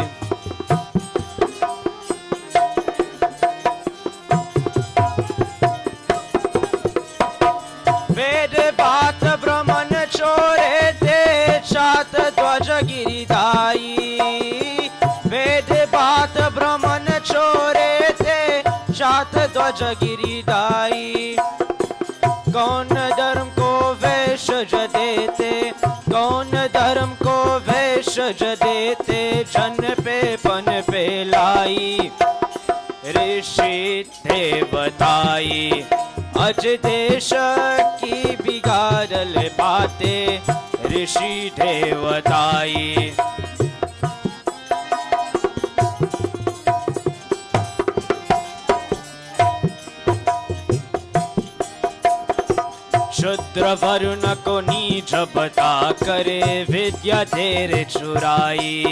Speaker 3: वेद बात ब्रह्मन छोरे थे, शात ध्वज गिरिदाई। वेद बात ब्रह्मन छोरे थे, शात ध्वज गिरिदाई। कौन धर्म को वैषज देते, कौन धर्म को वैषज देते, जन पे पन पे लाई ऋषि देवताई। अज देश की बिगाड़ ले बातें ऋषि देवताई। शूद्र वरुण को नीच बता करे, विद्या तेरे चुराई।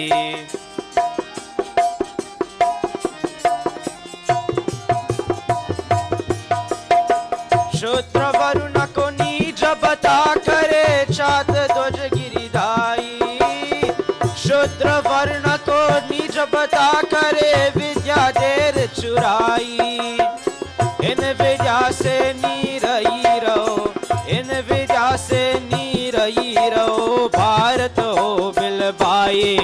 Speaker 3: शूद्र वरुण को नीच बता करे, चात ध्वज गिरिदाई। शूद्र वर्ण को नीच बता करे, विद्या तेरे चुराई। इन विद्या से नीरई रहो, इन विद्या से नीरई रहो, भारत हो बिलबाई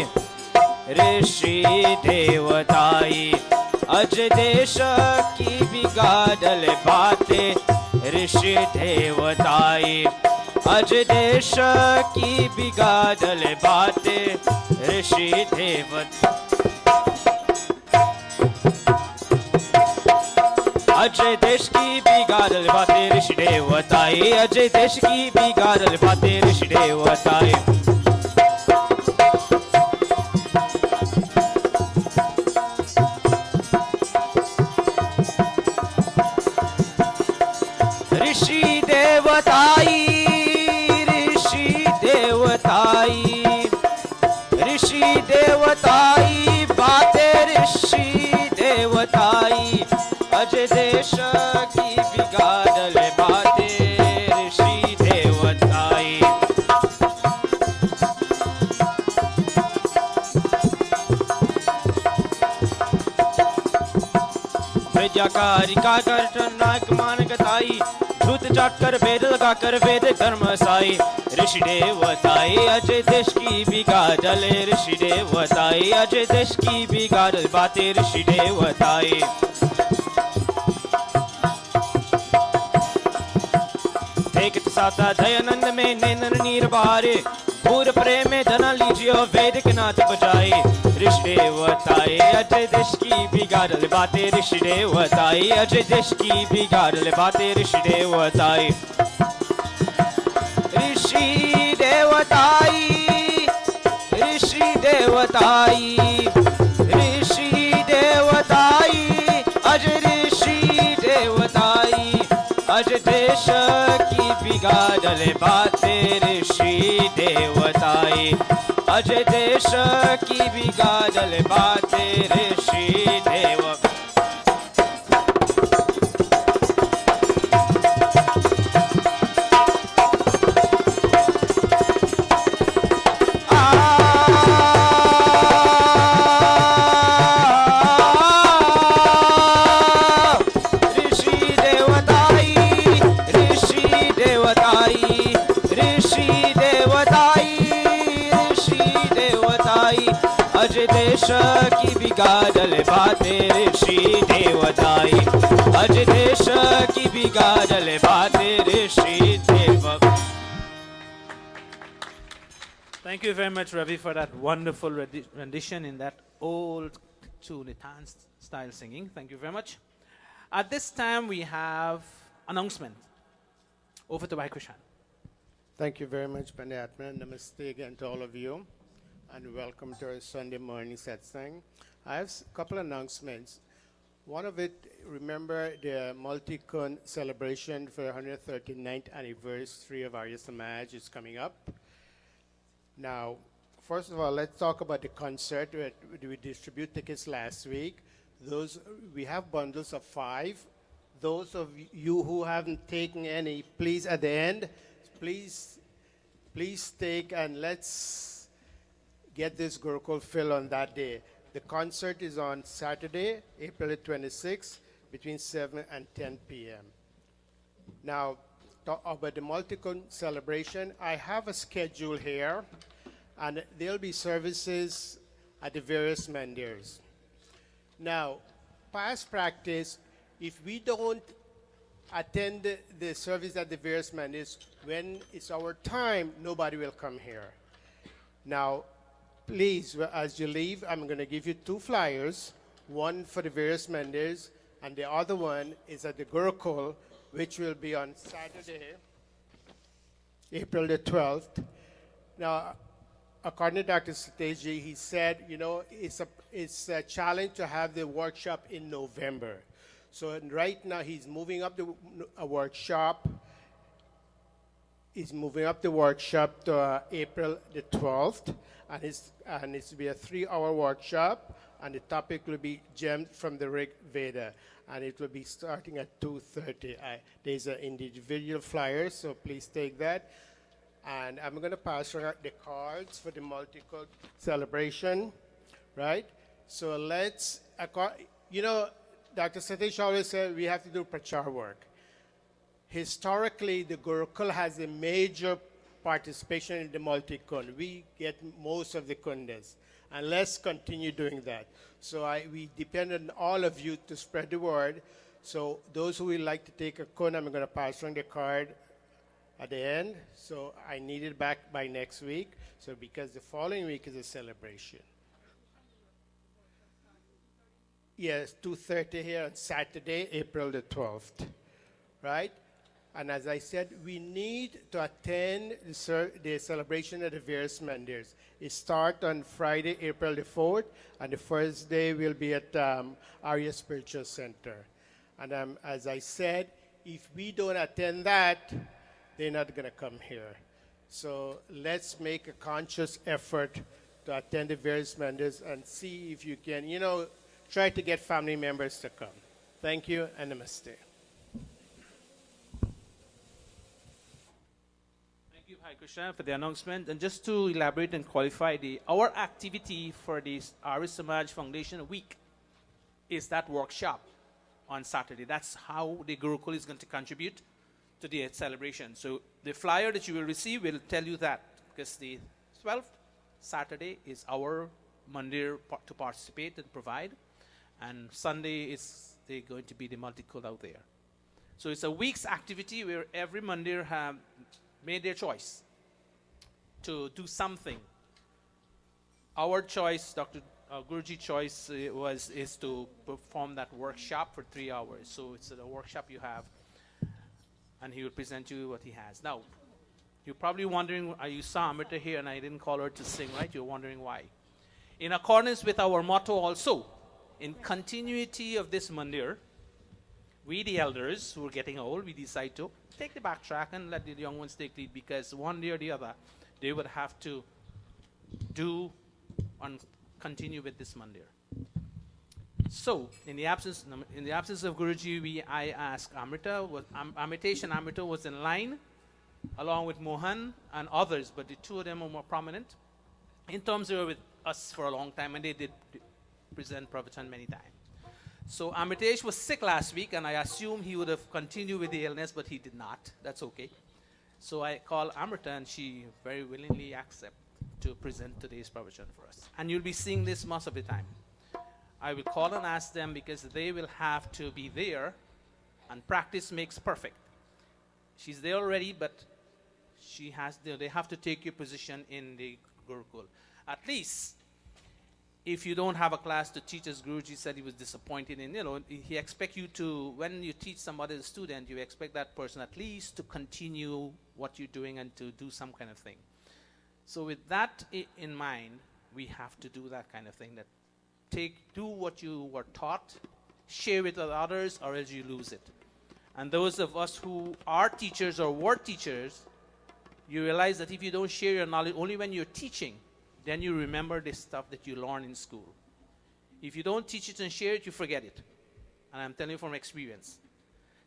Speaker 3: ऋषि देवताई। अज देश की बिगाड़ ले बातें ऋषि देवताई। अज देश की बिगाड़ ले बातें ऋषि देवताई। अजय देश की बिगाड़ ले बातें ऋषि देवताई। अजय देश की बिगाड़ ले बातें ऋषि देवताई। ऋषि देवताई, ऋषि देवताई, ऋषि देवताई, बातें ऋषि
Speaker 1: देवताई अज देश की बिगाड़ल बातें ऋषि देवताई विद्याकारी का कर नायक मान गताई झूठ चाट कर वेद लगा कर वेद धर्म साई ऋषि देवताई अजय देश की बिगाड़ल ऋषि देवताई अजय देश की बिगाड़ल बातें ऋषि देवताई एक साता दयानंद में नैनन नीर बारे पूर प्रेम में धना लीजिए वेद के नाथ बजाए ऋषि देवताई अजय देश की बिगाड़ल बातें ऋषि देवताई अजय देश की बिगाड़ल बातें ऋषि देवताई ऋषि देवताई ऋषि देवताई ऋषि देवताई अजय ऋषि देवताई अजय देश की बिगाड़ल बातें ऋषि देवताई अजय देश की बिगाड़ल बातें ऋषि देव अजय देश की बिगाड़ल बातें ऋषि देवताई अजय देश की बिगाड़ल बातें ऋषि देव
Speaker 2: Thank you very much, Ravi, for that wonderful rendition in that old Chunitan style singing. Thank you very much. At this time, we have announcement. Over to Bhai Krishan.
Speaker 5: Thank you very much, Pandeyatman. Namaste again to all of you, and welcome to our Sunday morning satsang. I have a couple announcements. One of it, remember the Multi-Kun celebration for 139th anniversary of Arya Samaj is coming up. Now, first of all, let's talk about the concert. We distribute tickets last week. We have bundles of 5. Those of you who haven't taken any, please at the end, please take and let's get this Gurukul fill on that day. The concert is on Saturday, April 26th, between 7 and 10 p.m. Now, talk about the Multi-Kun celebration. I have a schedule here, and there'll be services at the various mandirs. Now, past practice, if we don't attend the service at the various mandirs, when it's our time, nobody will come here. Now, please, as you leave, I'm going to give you 2 flyers, one for the various mandirs, and the other one is at the Gurukul, which will be on Saturday, April the 12th. Now, according to Dr. Sateji, he said, it's a challenge to have the workshop in November. So right now, he's moving up a workshop. He's moving up the workshop to April the 12th, and it's to be a 3-hour workshop, and the topic will be gems from the Rig Veda, and it will be starting at 2:30. There's an individual flyer, so please take that. And I'm going to pass around the cards for the Multi-Kun celebration, right? So let's, Dr. Satish always said we have to do prachar work. Historically, the Gurukul has a major participation in the Multi-Kun. We get most of the kundas, and let's continue doing that. So we depend on all of you to spread the word. So those who would like to take a kun, I'm going to pass on the card at the end. So I need it back by next week. So because the following week is a celebration. Yes, 2:30 here on Saturday, April the 12th, right? And as I said, we need to attend the celebration at the various mandirs. It starts on Friday, April the 4th, and the first day will be at Arya Spiritual Center. And as I said, if we don't attend that, they're not going to come here. So let's make a conscious effort to attend the various mandirs and see if you can, try to get family members to come. Thank you and namaste.
Speaker 2: Thank you, Bhai Krishna, for the announcement. And just to elaborate and qualify, our activity for this Arya Samaj Foundation Week is that workshop on Saturday. That's how the Gurukul is going to contribute to the celebration. So the flyer that you will receive will tell you that, because the 12th Saturday is our mandir to participate and provide, and Sunday is going to be the multi-kul out there. So it's a week's activity where every mandir have made their choice to do something. Our choice, Dr. Guruji's choice is to perform that workshop for 3 hours. So it's a workshop you have, and he will present you what he has. Now, you're probably wondering, you saw Amrita here and I didn't call her to sing, right? You're wondering why. In accordance with our motto also, in continuity of this mandir, we the elders who are getting old, we decide to take the back track and let the young ones take lead, because one day or the other, they would have to do and continue with this mandir. So, in the absence of Guruji, I asked Amrita. Amitesh and Amrita was in line, along with Mohan and others, but the two of them are more prominent. In terms, they were with us for a long time, and they did present Pravachan many times. So Amitesh was sick last week, and I assumed he would have continued with the illness, but he did not. That's okay. So I called Amrita, and she very willingly accepted to present today's Pravachan for us. And you'll be seeing this most of the time. I will call and ask them, because they will have to be there, and practice makes perfect. She's there already, but they have to take your position in the Gurukul. At least, if you don't have a class to teach, as Guruji said he was disappointed in, he expects you to, when you teach somebody as a student, you expect that person at least to continue what you're doing and to do some kind of thing. So with that in mind, we have to do that kind of thing, that do what you were taught, share it with others, or else you lose it. And those of us who are teachers or were teachers, you realize that if you don't share your knowledge, only when you're teaching, then you remember the stuff that you learn in school. If you don't teach it and share it, you forget it. And I'm telling you from experience.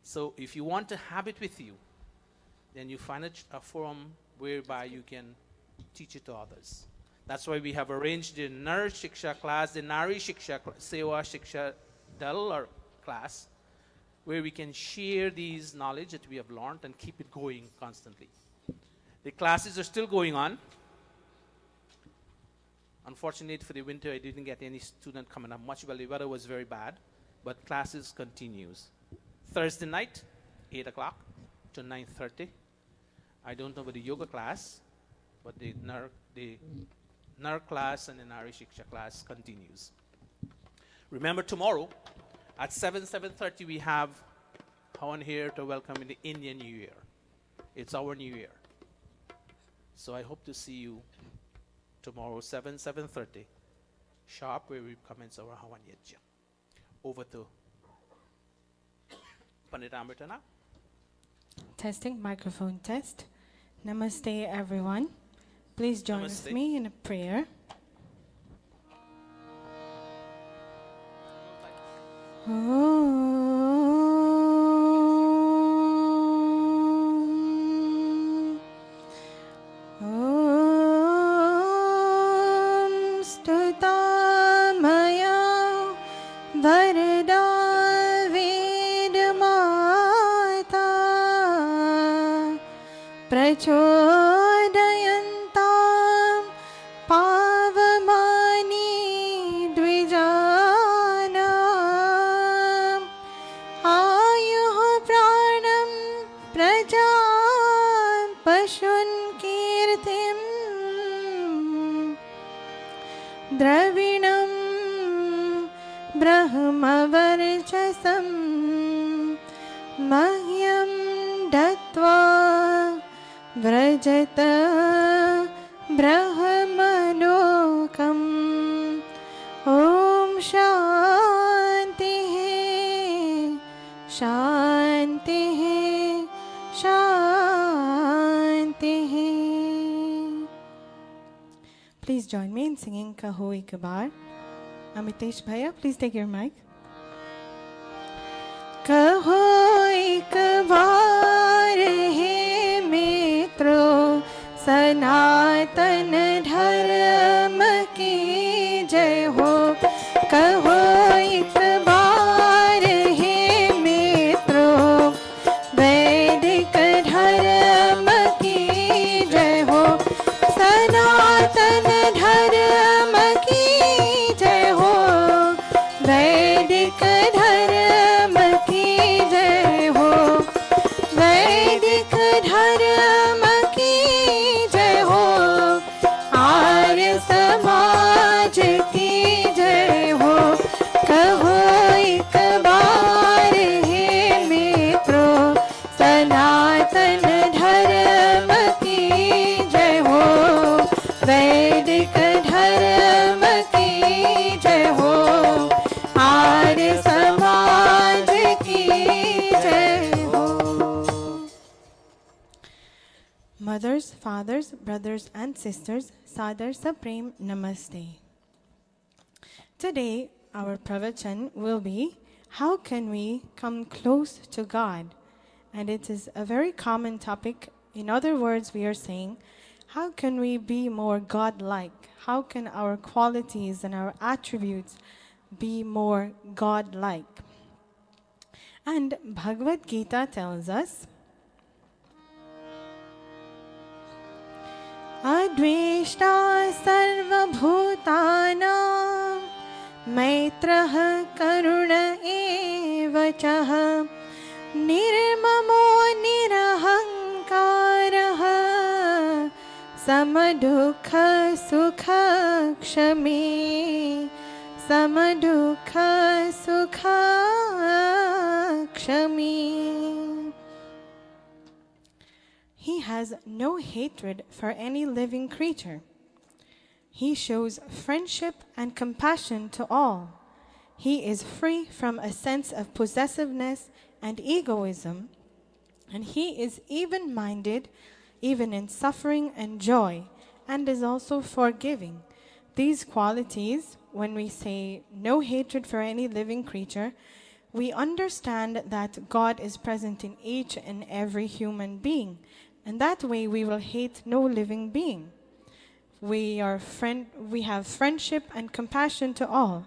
Speaker 2: So if you want to have it with you, then you find a forum whereby you can teach it to others. That's why we have arranged the Nar Shiksha class, the Nari Shiksha, Seva Shiksha Dal or class, where we can share these knowledge that we have learned and keep it going constantly. The classes are still going on. Unfortunately for the winter, I didn't get any student coming up much. Well, the weather was very bad, but classes continues. Thursday night, 8 o'clock to 9:30. I don't know about the yoga class, but the Nar class and the Nari Shiksha class continues. Remember, tomorrow at 7:30 we have Havan here to welcome in the Indian New Year. It's our New Year. So I hope to see you tomorrow, 7:30 sharp, where we commence our Havan Yajna. Over to Pandit Amrita now.
Speaker 4: Testing, microphone test. Namaste, everyone. Please join
Speaker 2: Namaste.
Speaker 4: with me in a prayer. Stutamaya Varda Vedmata Prachodayantam Pavamani Dvijanam Ayuh Pranam Prajam Pashun Kirtim Dravinam Brahmavarchasam Mahyam Dattva Vrajata Brahmanokam Om Shanti Shanti Shanti. Please join me in singing Kaho Ek Baar. Amitesh Bhaiya, please take your mic. कहो एक बार हे मित्रों, सनातन धर्म की जय हो। कहो एक बार हे मित्रों, वैदिक धर्म की जय हो। सनातन धर्म की जय हो, वैदिक धर्म की जय हो। वैदिक धर्म की जय हो, आर्य समाज की जय हो। कहो एक बार हे मित्रों, सनातन धर्म की जय हो। वैदिक धर्म की जय हो, आर्य समाज की जय हो। Mothers, fathers, brothers and sisters, Sadar Saprem Namaste. Today, our pravachan will be, how can we come close to God? And it is a very common topic. In other words, we are saying, how can we be more God-like? How can our qualities and our attributes be more God-like? And Bhagavad Gita tells us, Adveshta sarvabhutanam maitrah karuna evachah nirmamo nirahankarah samadukha sukha kshami samadukha sukha kshami. He has no hatred for any living creature. He shows friendship and compassion to all. He is free from a sense of possessiveness and egoism, and he is even-minded, even in suffering and joy, and is also forgiving. These qualities, when we say no hatred for any living creature, we understand that God is present in each and every human being. And that way we will hate no living being. We have friendship and compassion to all.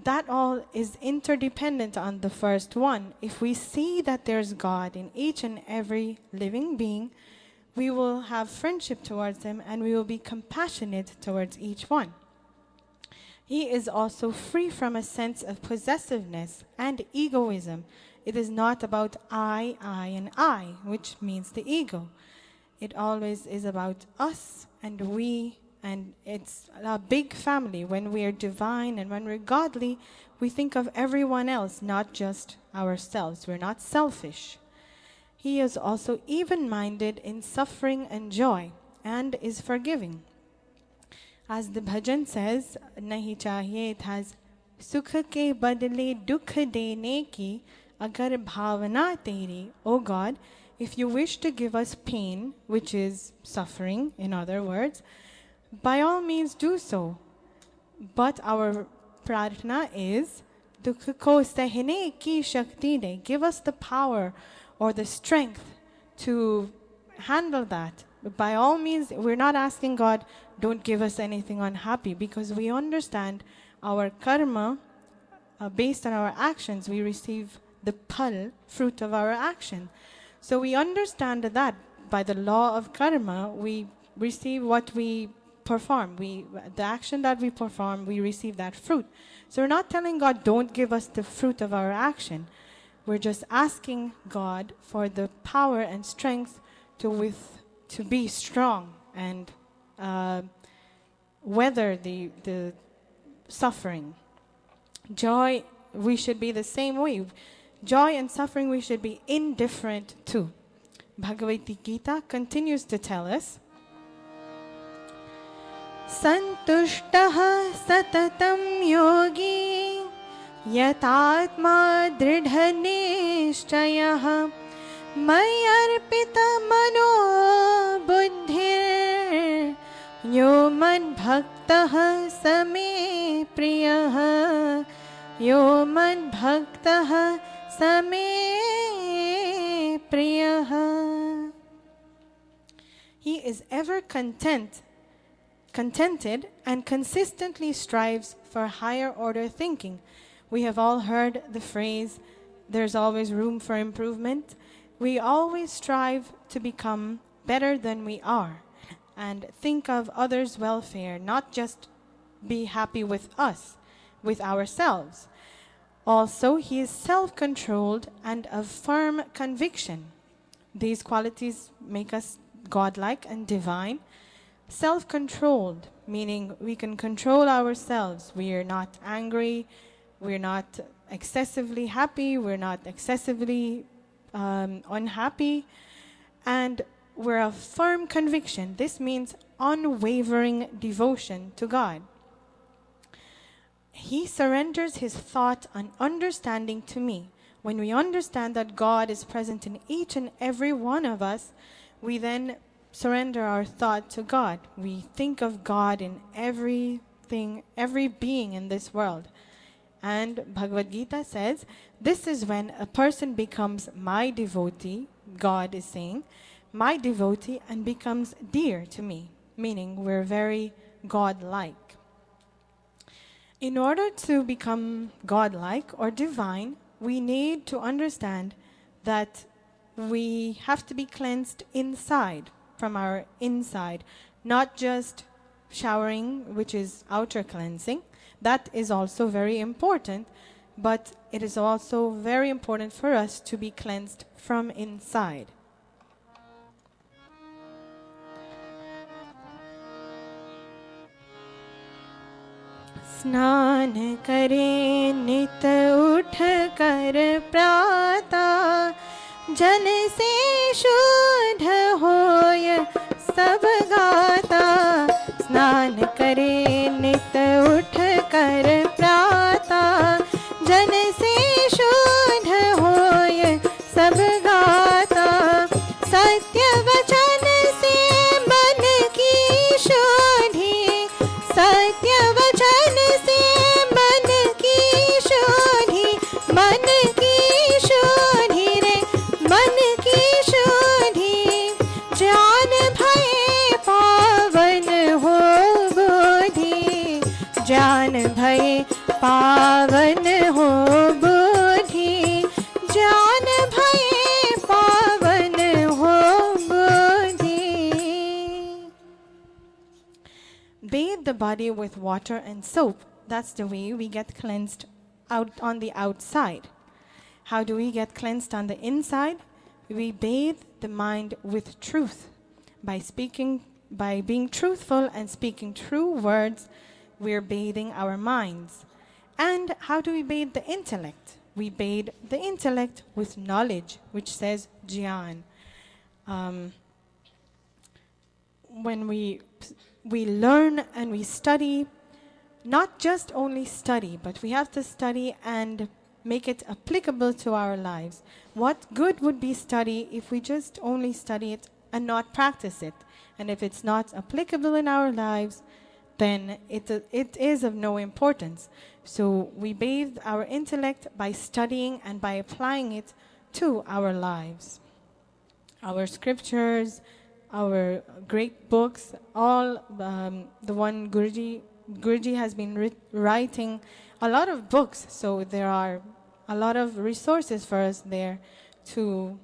Speaker 4: That all is interdependent on the first one. If we see that there's God in each and every living being, we will have friendship towards them and we will be compassionate towards each one. He is also free from a sense of possessiveness and egoism. It is not about I, and I, which means the ego. It always is about us and we, and it's a big family. When we are divine and when we're godly, we think of everyone else, not just ourselves. We're not selfish. He is also even-minded in suffering and joy, and is forgiving. As the bhajan says, Nahi chahiye, it has Sukha ke badle dukh dene ki agar bhavana teri. O God, if you wish to give us pain, which is suffering, in other words, by all means do so. But our prarthana is, dukh ko sahne ki shakti de. Give us the power or the strength to handle that. But by all means, we're not asking God, don't give us anything unhappy, because we understand our karma, based on our actions, we receive the phal, fruit of our action. So we understand that by the law of karma, we receive what we perform. The action that we perform, we receive that fruit. So we're not telling God, don't give us the fruit of our action. We're just asking God for the power and strength to be strong and weather the suffering. Joy, we should be the same way. Joy and suffering we should be indifferent to. Bhagavad Gita continues to tell us, Santushtaha satatam yogi yatatma dridha nishchayah mayarpita mano buddhir yo man bhaktah same प्रियः यो मद्भक्तः स मे प्रियः. He is ever contented and consistently strives for higher order thinking. We have all heard the phrase, there's always room for improvement. We always strive to become better than we are and think of others' welfare, not just be happy with us, with ourselves. Also, he is self-controlled and of firm conviction. These qualities make us godlike and divine. Self-controlled, meaning we can control ourselves. We are not angry, we're not excessively happy, we're not excessively unhappy, and we're of firm conviction. This means unwavering devotion to God. He surrenders his thought and understanding to me. When we understand that God is present in each and every one of us, we then surrender our thought to God. We think of God in everything, every being in this world. And Bhagavad Gita says, this is when a person becomes my devotee, God is saying, my devotee, and becomes dear to me, meaning we're very God-like. In order to become God-like or divine, we need to understand that we have to be cleansed inside, from our inside, not just showering, which is outer cleansing. That is also very important, but it is also very important for us to be cleansed from inside. स्नान करे नित उठ कर प्रातः जल से शुद्ध होय सब गाता. स्नान करे नित उठ कर प्रातः जल से शुद्ध होय सब गाता. सत्य वचन से मन की शोधी, सत्य वचन से मन की शोधी, मन की शोधी रे मन की शोधी. ज्ञान भय पावन हो बुद्धि, ज्ञान भय पावन हो बुद्धि, ज्ञान भय पावन हो बुद्धि. Bathe the body with water and soap. That's the way we get cleansed out on the outside. How do we get cleansed on the inside? We bathe the mind with truth. By being truthful and speaking true words, we're bathing our minds. And how do we bathe the intellect? We bathe the intellect with knowledge, which says jnana. When we learn and we study, not just only study, but we have to study and make it applicable to our lives. What good would be study if we just only study it and not practice it? And if it's not applicable in our lives, then it is of no importance. So we bathe our intellect by studying and by applying it to our lives. Our scriptures, our great books, all the one Guruji has been writing a lot of books, so there are a lot of resources for us there to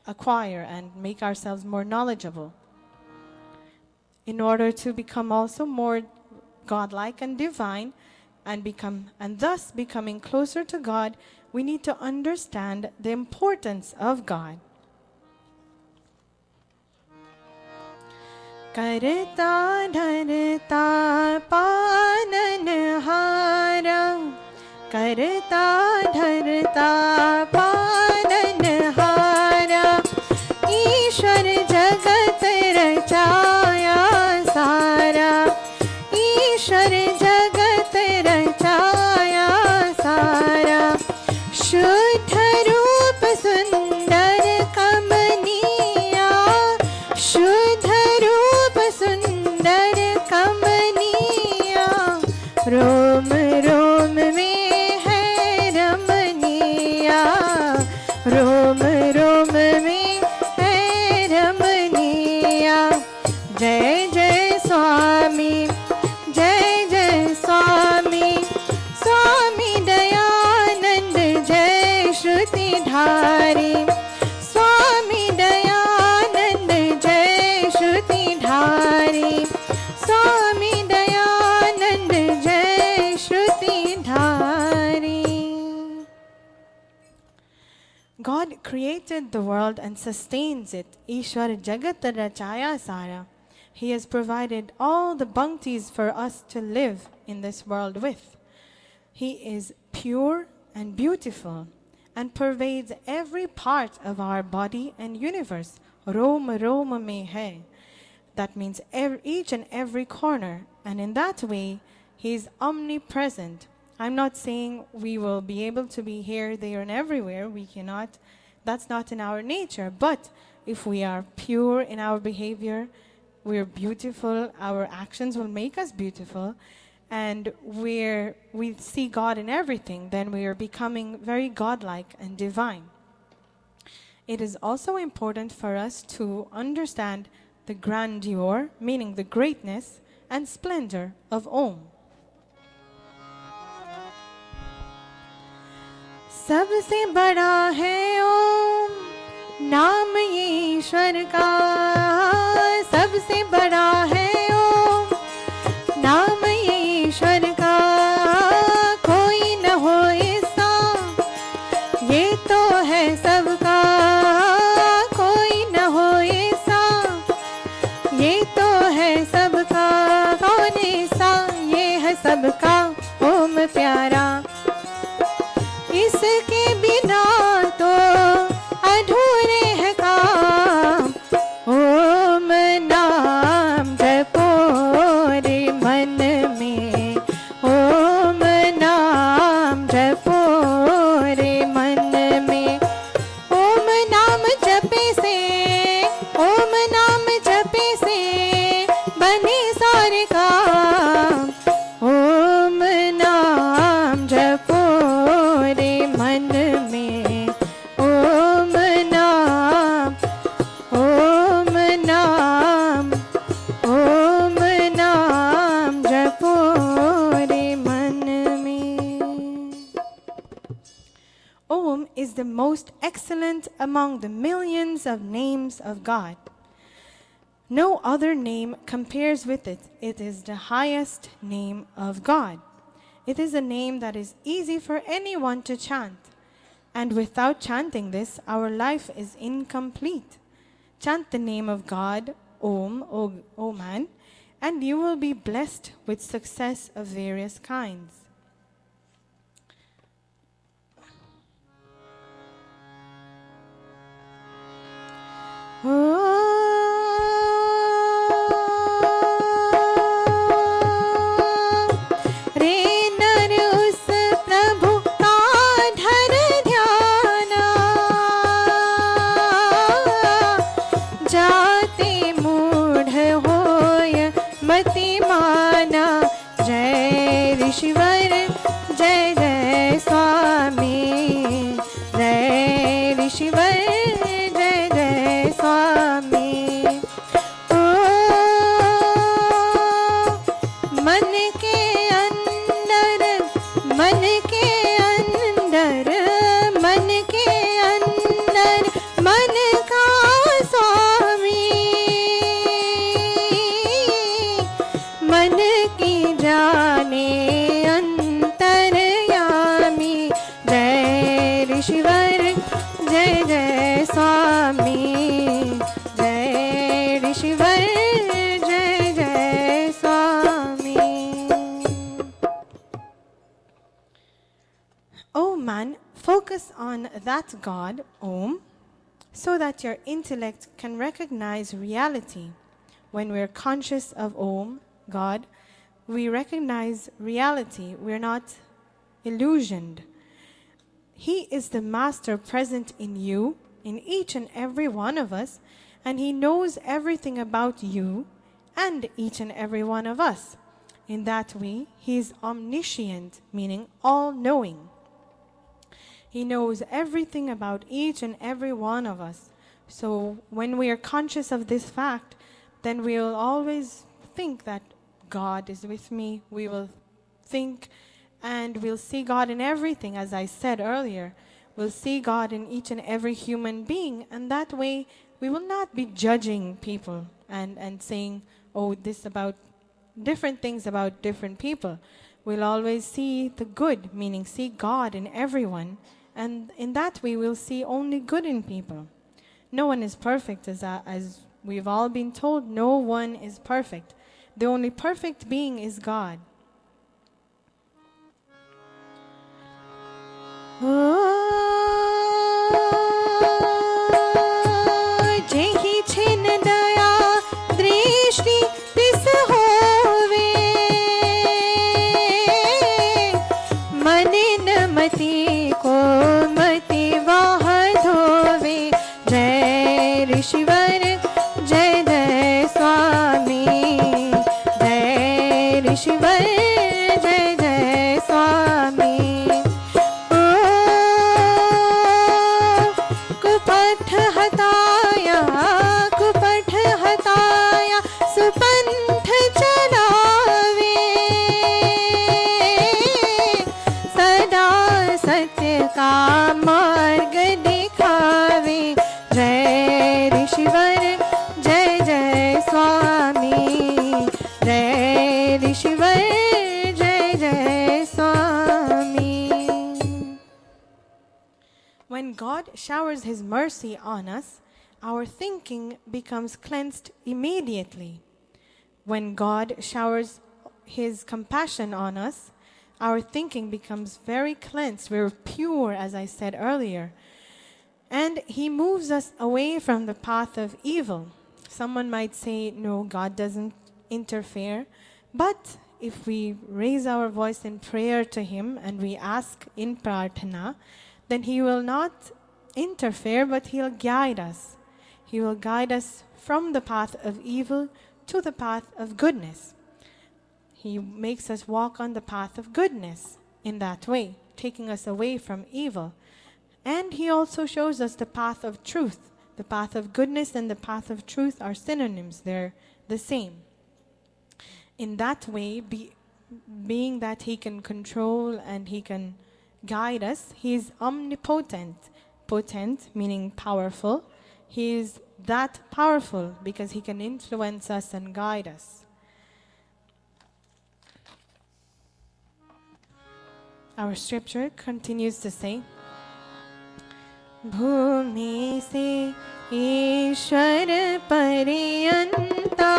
Speaker 4: acquire and make ourselves more knowledgeable. In order to become also more godlike and divine and thus becoming closer to God, we need to understand the importance of God. करता धरता पालनहारा, करता धरता पालनहारा, ईश्वर जगत रचाया सारा, ईश्वर जगत रचाया सारा. शुद्ध रूप सुंदर कमनीया, शुद्ध रूप सुंदर कमनीया, धारी स्वामी दयानंद जय श्रुति धारी स्वामी दयानंद जय श्रुति धारी. God created the world and sustains it. Ishwar Jagat Rachaya Sara. He has provided all the bhaktis for us to live in this world with. He is pure and beautiful and pervades every part of our body and universe. Roma Roma mein hai. That means each and every corner. And in that way, He is omnipresent. I'm not saying we will be able to be here, there, and everywhere. We cannot. That's not in our nature. But if we are pure in our behavior, we're beautiful, our actions will make us beautiful, and we see God in everything, then we are becoming very godlike and divine. It is also important for us to understand the grandeur, meaning the greatness and splendor of Om. सबसे बड़ा है ओम, नाम ये ईश्वर का. सबसे बड़ा है ओम, नाम ये ईश्वर का. कोई न हो ऐसा, ये तो है सबका. कोई न हो ऐसा, ये तो है सबका. कौन ऐसा, ये है सबका ओम प्यारा. इसके बिना तो अधूरे है काम. ओम नाम जपो रे मन में. ओम नाम जपो रे मन में. ओम नाम जपे से, ओम नाम जपे से बने सारे काम. ओम नाम जपो रे मन में. ओम नाम, ओम नाम, ओम नाम जपो रे मन में. Om is the most excellent among the millions of names of God. No other name compares with it. It is the highest name of God. It is a name that is easy for anyone to chant. And without chanting this, our life is incomplete. Chant the name of God, Om, O man, and you will be blessed with success of various kinds. ऋषिवर जय जय स्वामी. जय ऋषिवर जय जय स्वामी. ओ मन के अंदर, मन के अंदर, मन के अंदर मन का स्वामी. मन की जाने अंतरयामी. जय ऋषिवर जय जय स्वामी. जय ऋषिवर जय जय स्वामी. Oh man, focus on that God, Om, so that your intellect can recognize reality. When we're conscious of Om, God, we recognize reality. We're not illusioned. He is the master present in you, in each and every one of us, and He knows everything about you and each and every one of us. In that way, He is omniscient, meaning all-knowing. He knows everything about each and every one of us. So when we are conscious of this fact, then we'll always think that God is with me. We will think and we'll see God in everything. As I said earlier, We'll see God in each and every human being, and that way we will not be judging people and saying, oh, this about different things about different people. We'll always see the good, meaning see God in everyone, and in that way we'll see only good in people. No one is perfect, as we've all been told. No one is perfect. The only perfect being is God.
Speaker 3: जेहि छिन दया दृष्टि तिस होवे, मनि न मति को मति वाह धोवे। जय ऋषिवर जय जय स्वामी, जय ऋषिवर जय जय स्वामी। कुपथ हताया कुपथ हताया सुपंथ चलावे, सदा सत्य का मार्ग दिखावे। जय ऋषिवर जय जय स्वामी, जय ऋषिवर जय जय स्वामी।
Speaker 4: When God showers His mercy on us, our thinking becomes cleansed immediately. When God showers His compassion on us, our thinking becomes very cleansed. We're pure, as I said earlier. And He moves us away from the path of evil. Someone might say, no, God doesn't interfere. But if we raise our voice in prayer to Him and we ask in prarthana, then He will not interfere, but He'll guide us. He will guide us from the path of evil to the path of goodness. He makes us walk on the path of goodness in that way, taking us away from evil. And He also shows us the path of truth. The path of goodness and the path of truth are synonyms. They're the same. In that way, being that He can control and He can guide us, He is omnipotent. Potent meaning powerful. He is that powerful because He can influence us and guide us. Our scripture continues to say,
Speaker 3: भूमि से ईश्वर पर्यंता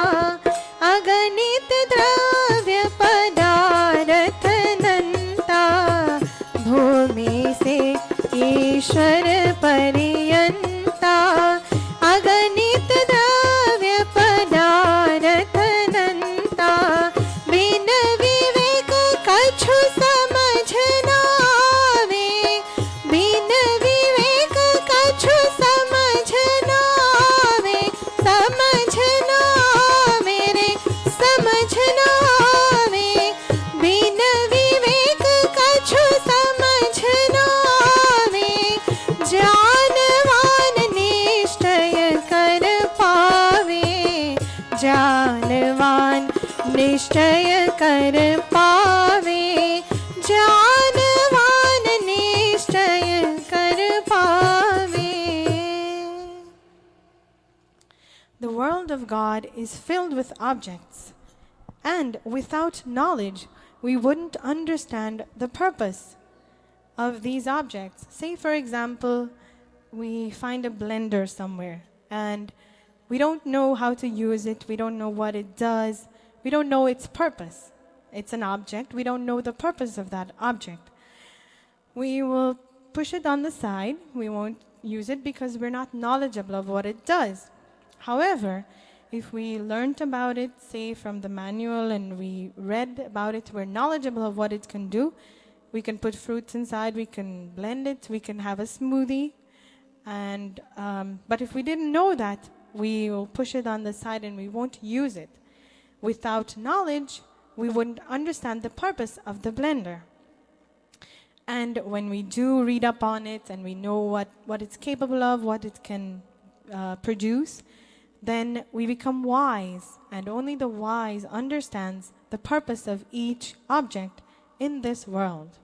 Speaker 3: अगणित द्रव्य पदार्थ अनंता। भूमि से ईश्वर पर्यंता अगणित द्रव्य पदार्थ अनंता। बिन विवेक कछु समझ न आवे, बिन विवेक कछु समझ न आवे। समझ न आवे रे समझ न आवे, बिन विवेक कछु समझ न आवे। ज्ञानवान निश्चय कर पावे, ज्ञानवान निश्चय कर पावे, ज्ञानवान निश्चय कर पावे।
Speaker 4: the world of God is filled with objects, and without knowledge, we wouldn't understand the purpose of these objects. Say, for example, we find a blender somewhere, and we don't know how to use it, we don't know what it does, we don't know its purpose. It's an object, we don't know the purpose of that object. We will push it on the side, we won't use it because we're not knowledgeable of what it does. However, if we learned about it, say from the manual, and we read about it, we're knowledgeable of what it can do. We can put fruits inside, we can blend it, we can have a smoothie. And but if we didn't know that, we will push it on the side and we won't use it. Without knowledge, we wouldn't understand the purpose of the blender. And when we do read up on it and we know what it's capable of, what it can produce, then we become wise, and only the wise understands the purpose of each object in this world.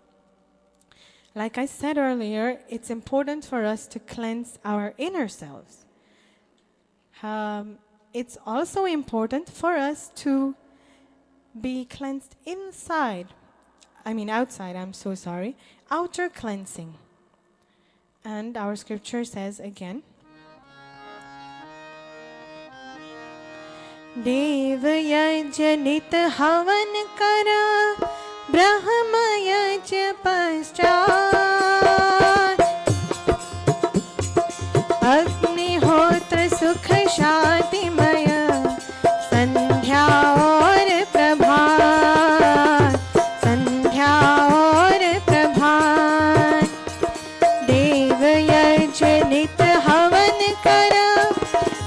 Speaker 4: Like I said earlier, it's important for us to cleanse our inner selves. It's also important for us to be cleansed outside, I'm so sorry, outer cleansing. And our scripture says again, देव यज्ञ नित हवन करा ब्रह्म यज्ञ पश्चात अग्निहोत्र सुख शांतिमय संध्या और प्रभात संध्या और प्रभात देव यज्ञ नित हवन करा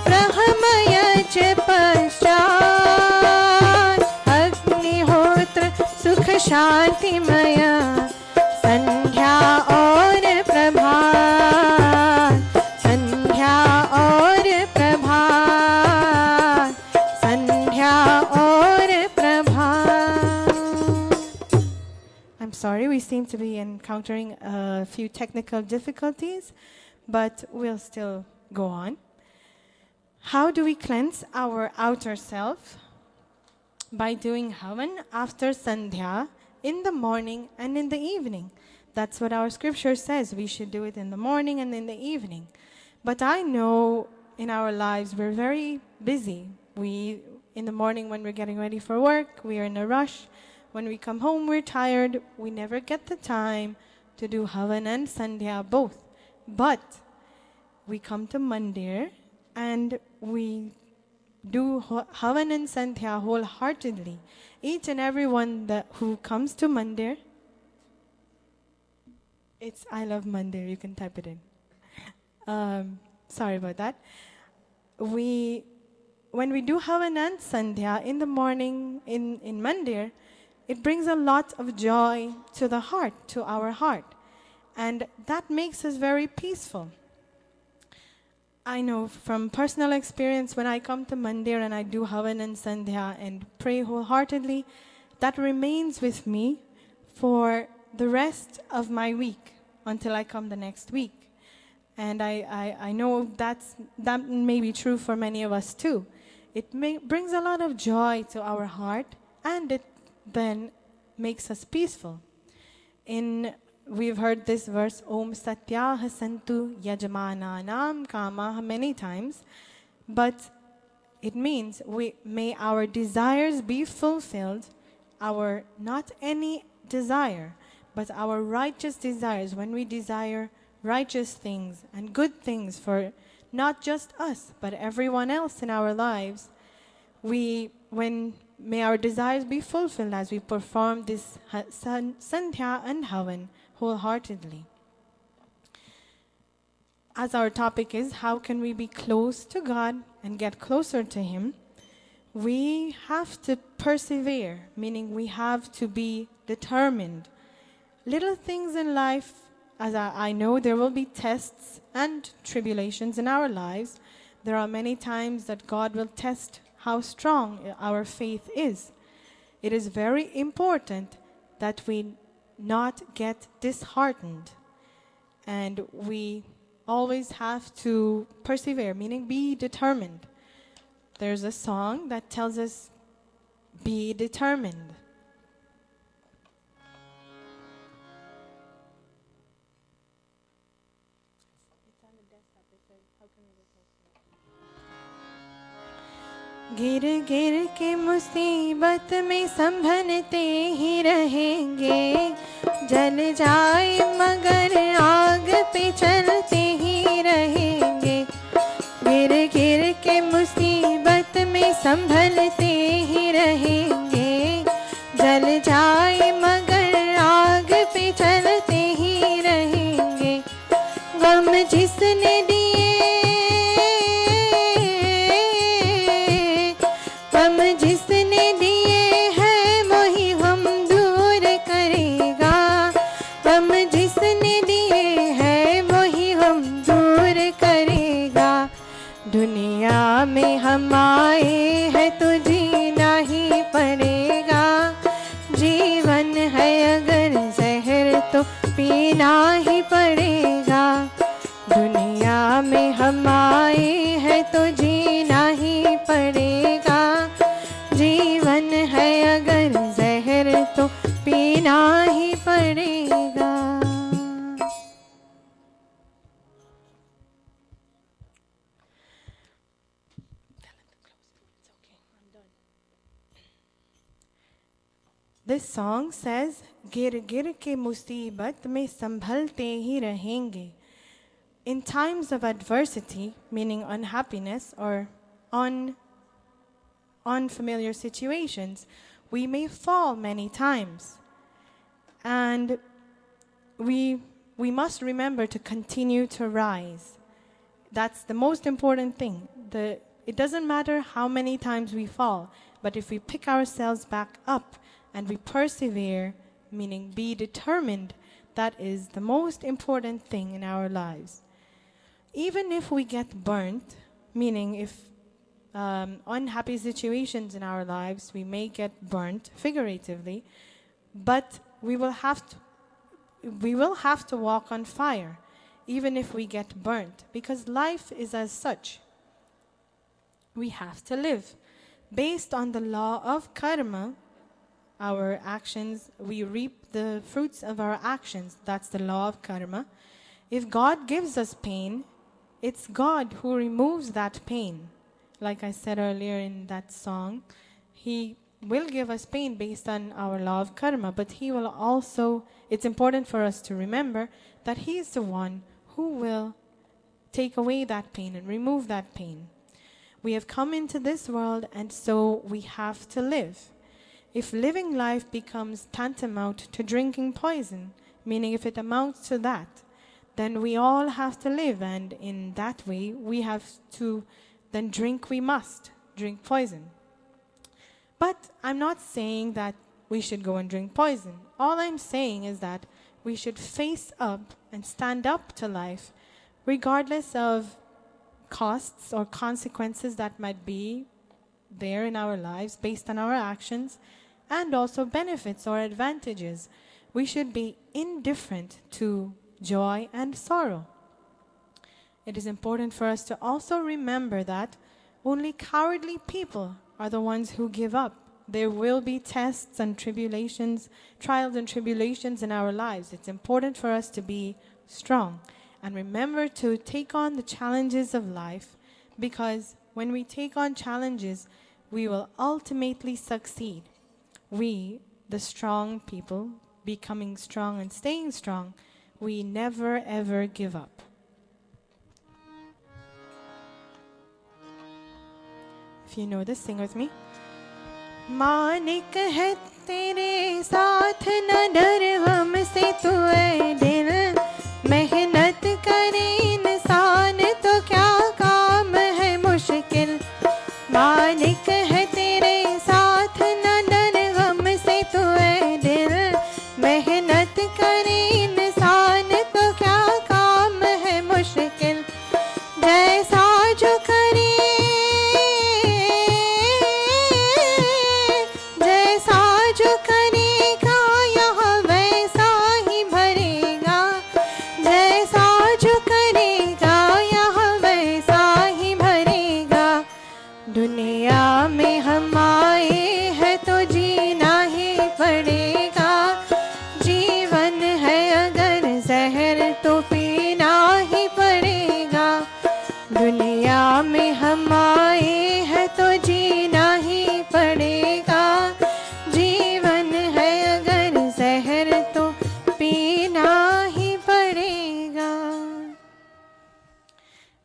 Speaker 4: ब्रह्म यज्ञ पश्चात अग्निहोत्र सुख शांतिमय संध्या और प्रभात संध्या और प्रभात संध्या और प्रभात. I'm sorry, we seem to be encountering a few technical difficulties, but we'll still go on. How do we cleanse our outer self? By doing Havan after Sandhya in the morning and in the evening. That's what our scripture says. We should do it in the morning and in the evening. But I know in our lives we're very busy. In the morning when we're getting ready for work, we are in a rush. When we come home, we're tired. We never get the time to do Havan and Sandhya both. But we come to Mandir and we do Havan and Sandhya wholeheartedly. Each and every one who comes to Mandir, I love Mandir, you can type it in. Sorry about that. When we do Havan and Sandhya in the morning in Mandir, it brings a lot of joy to the heart, to our heart. And that makes us very peaceful. I know from personal experience, when I come to Mandir and I do Havan and Sandhya and pray wholeheartedly, that remains with me for the rest of my week until I come the next week. And I know that may be true for many of us too. It brings a lot of joy to our heart, and it then makes us peaceful. We've heard this verse, Om Satyah Santu Yajmananam Kamah, many times, but it means may our desires be fulfilled, not any desire, but our righteous desires. When we desire righteous things and good things for not just us, but everyone else in our lives, may our desires be fulfilled as we perform this Sandhya and Havan wholeheartedly. As our topic is, how can we be close to God and get closer to Him? We have to persevere, meaning we have to be determined. Little things in life, as I know there will be tests and tribulations in our lives. There are many times that God will test how strong our faith is. It is very important that we not get disheartened, and we always have to persevere, meaning be determined. There's a song that tells us, be determined. गिर गिर के मुसीबत में संभलते ही रहेंगे, जल जाए मगर आग पे चलते ही रहेंगे। गिर गिर के मुसीबत में संभलते ही रहेंगे, जल जाए मगर आग पे चलते ही रहेंगे। गम जिसने जिसने दिए हैं वही हम दूर करेगा, हम जिसने दिए हैं वही हम दूर करेगा। दुनिया में हम आए हैं तो जीना ही पड़ेगा, जीवन है अगर जहर तो पीना ही पड़ेगा। दुनिया में हम आए हैं तो जीना ही पड़ेगा। जीवन है अगर जहर तो पीना ही पड़ेगा। This song says, गिर गिर के मुसीबत में संभलते ही रहेंगे. In times of adversity, meaning unhappiness or unfamiliar situations, we may fall many times. And we must remember to continue to rise. That's the most important thing. It doesn't matter how many times we fall, but if we pick ourselves back up and we persevere, meaning be determined, that is the most important thing in our lives. Even if we get burnt, meaning if unhappy situations in our lives, we may get burnt figuratively, but we will have to walk on fire, even if we get burnt, because life is as such. We have to live. Based on the law of karma, our actions, we reap the fruits of our actions. That's the law of karma. If God gives us pain, it's God who removes that pain. Like I said earlier in that song, He will give us pain based on our law of karma, but He will also, it's important for us to remember that He is the one who will take away that pain and remove that pain. We have come into this world, and so we have to live. If living life becomes tantamount to drinking poison, meaning if it amounts to that, then we all have to live, and in that way we have to then we must drink poison. But I'm not saying that we should go and drink poison. All I'm saying is that we should face up and stand up to life, regardless of costs or consequences that might be there in our lives based on our actions, and also benefits or advantages. We should be indifferent to joy and sorrow. It is important for us to also remember that only cowardly people are the ones who give up. There will be tests and tribulations, trials and tribulations in our lives. It's important for us to be strong and remember to take on the challenges of life, because when we take on challenges, we will ultimately succeed. We, the strong people, becoming strong and staying strong, we never ever give up. If you know this, sing with me. Manik है तेरे साथ न डर गम से तू ऐ दिल मेहनत करे इंसान तो क्या काम है मुश्किल मानिक है तेरे साथ न डर गम से तू ऐ दिल मेहनत करे इंसान तो क्या काम है मुश्किल जैसा जो करे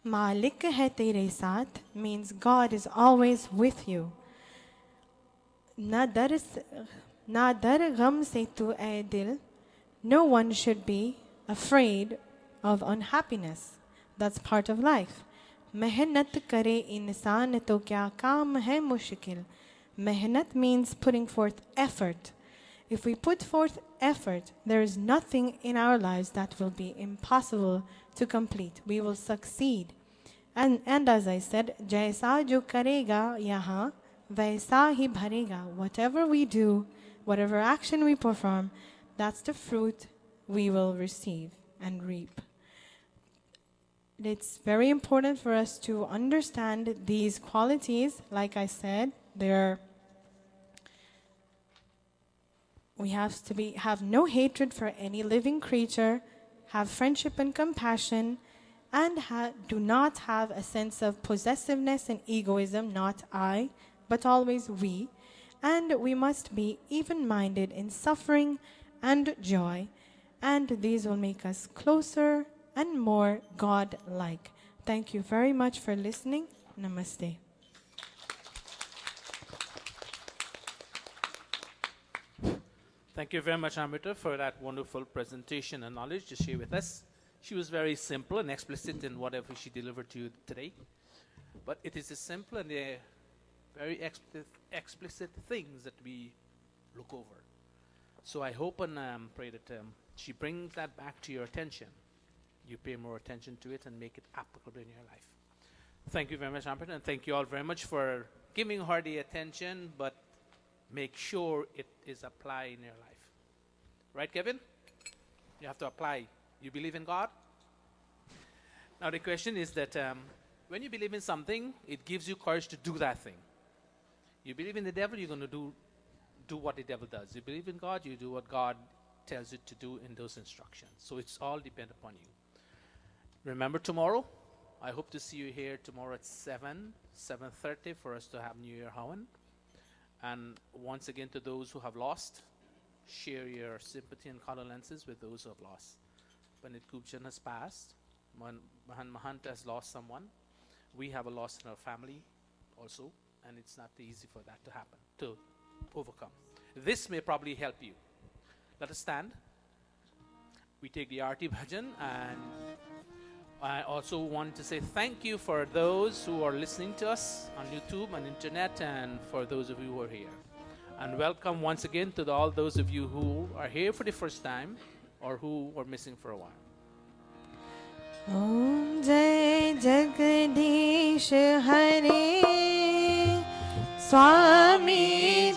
Speaker 4: मालिक है तेरे साथ means God is always with you. ना डर गम से तू ऐ दिल. No one should be afraid of unhappiness. That's part of life. मेहनत करे इंसान तो क्या काम है मुश्किल. Mehnat means putting forth effort. If we put forth effort, there is nothing in our lives that will be impossible to complete. We will succeed. And as I said, जैसा जो करेगा यहाँ वैसा ही भरेगा. Whatever we do, whatever action we perform, that's the fruit we will receive and reap. It's very important for us to understand these qualities. Like I said, we have no hatred for any living creature, have friendship and compassion, and do not have a sense of possessiveness and egoism, not I, but always we. And we must be even-minded in suffering and joy, and these will make us closer and more God-like. Thank you very much for listening. Namaste.
Speaker 2: Thank you very much, Amrita, for that wonderful presentation and knowledge to share with us. She was very simple and explicit in whatever she delivered to you today. But it is the simple and the very explicit things that we look over. So I hope and pray that she brings that back to your attention. You pay more attention to it and make it applicable in your life. Thank you very much, Amrita, and thank you all very much for giving her the attention, but make sure it is applied in your life. Right, Kevin? You have to apply. You believe in God? Now the question is that when you believe in something, it gives you courage to do that thing. You believe in the devil, you're going to do what the devil does. You believe in God, you do what God tells you to do in those instructions. So it's all depend upon you. Remember tomorrow? I hope to see you here tomorrow at 7:30 for us to have New Year Hawan. And once again, to those who have lost, share your sympathy and condolences with those who have lost. Pandit Kubchan has passed. Mahan Mahant has lost someone. We have a loss in our family also, and it's not easy for that to happen, to overcome. This may probably help you. Let us stand. We take the Arti Bhajan, and I also want to say thank you for those who are listening to us on YouTube and internet, and for those of you who are here. And welcome once again to all those of you who are here for the first time or who were missing for a while.
Speaker 4: Om Jai Jagdish Hare Swami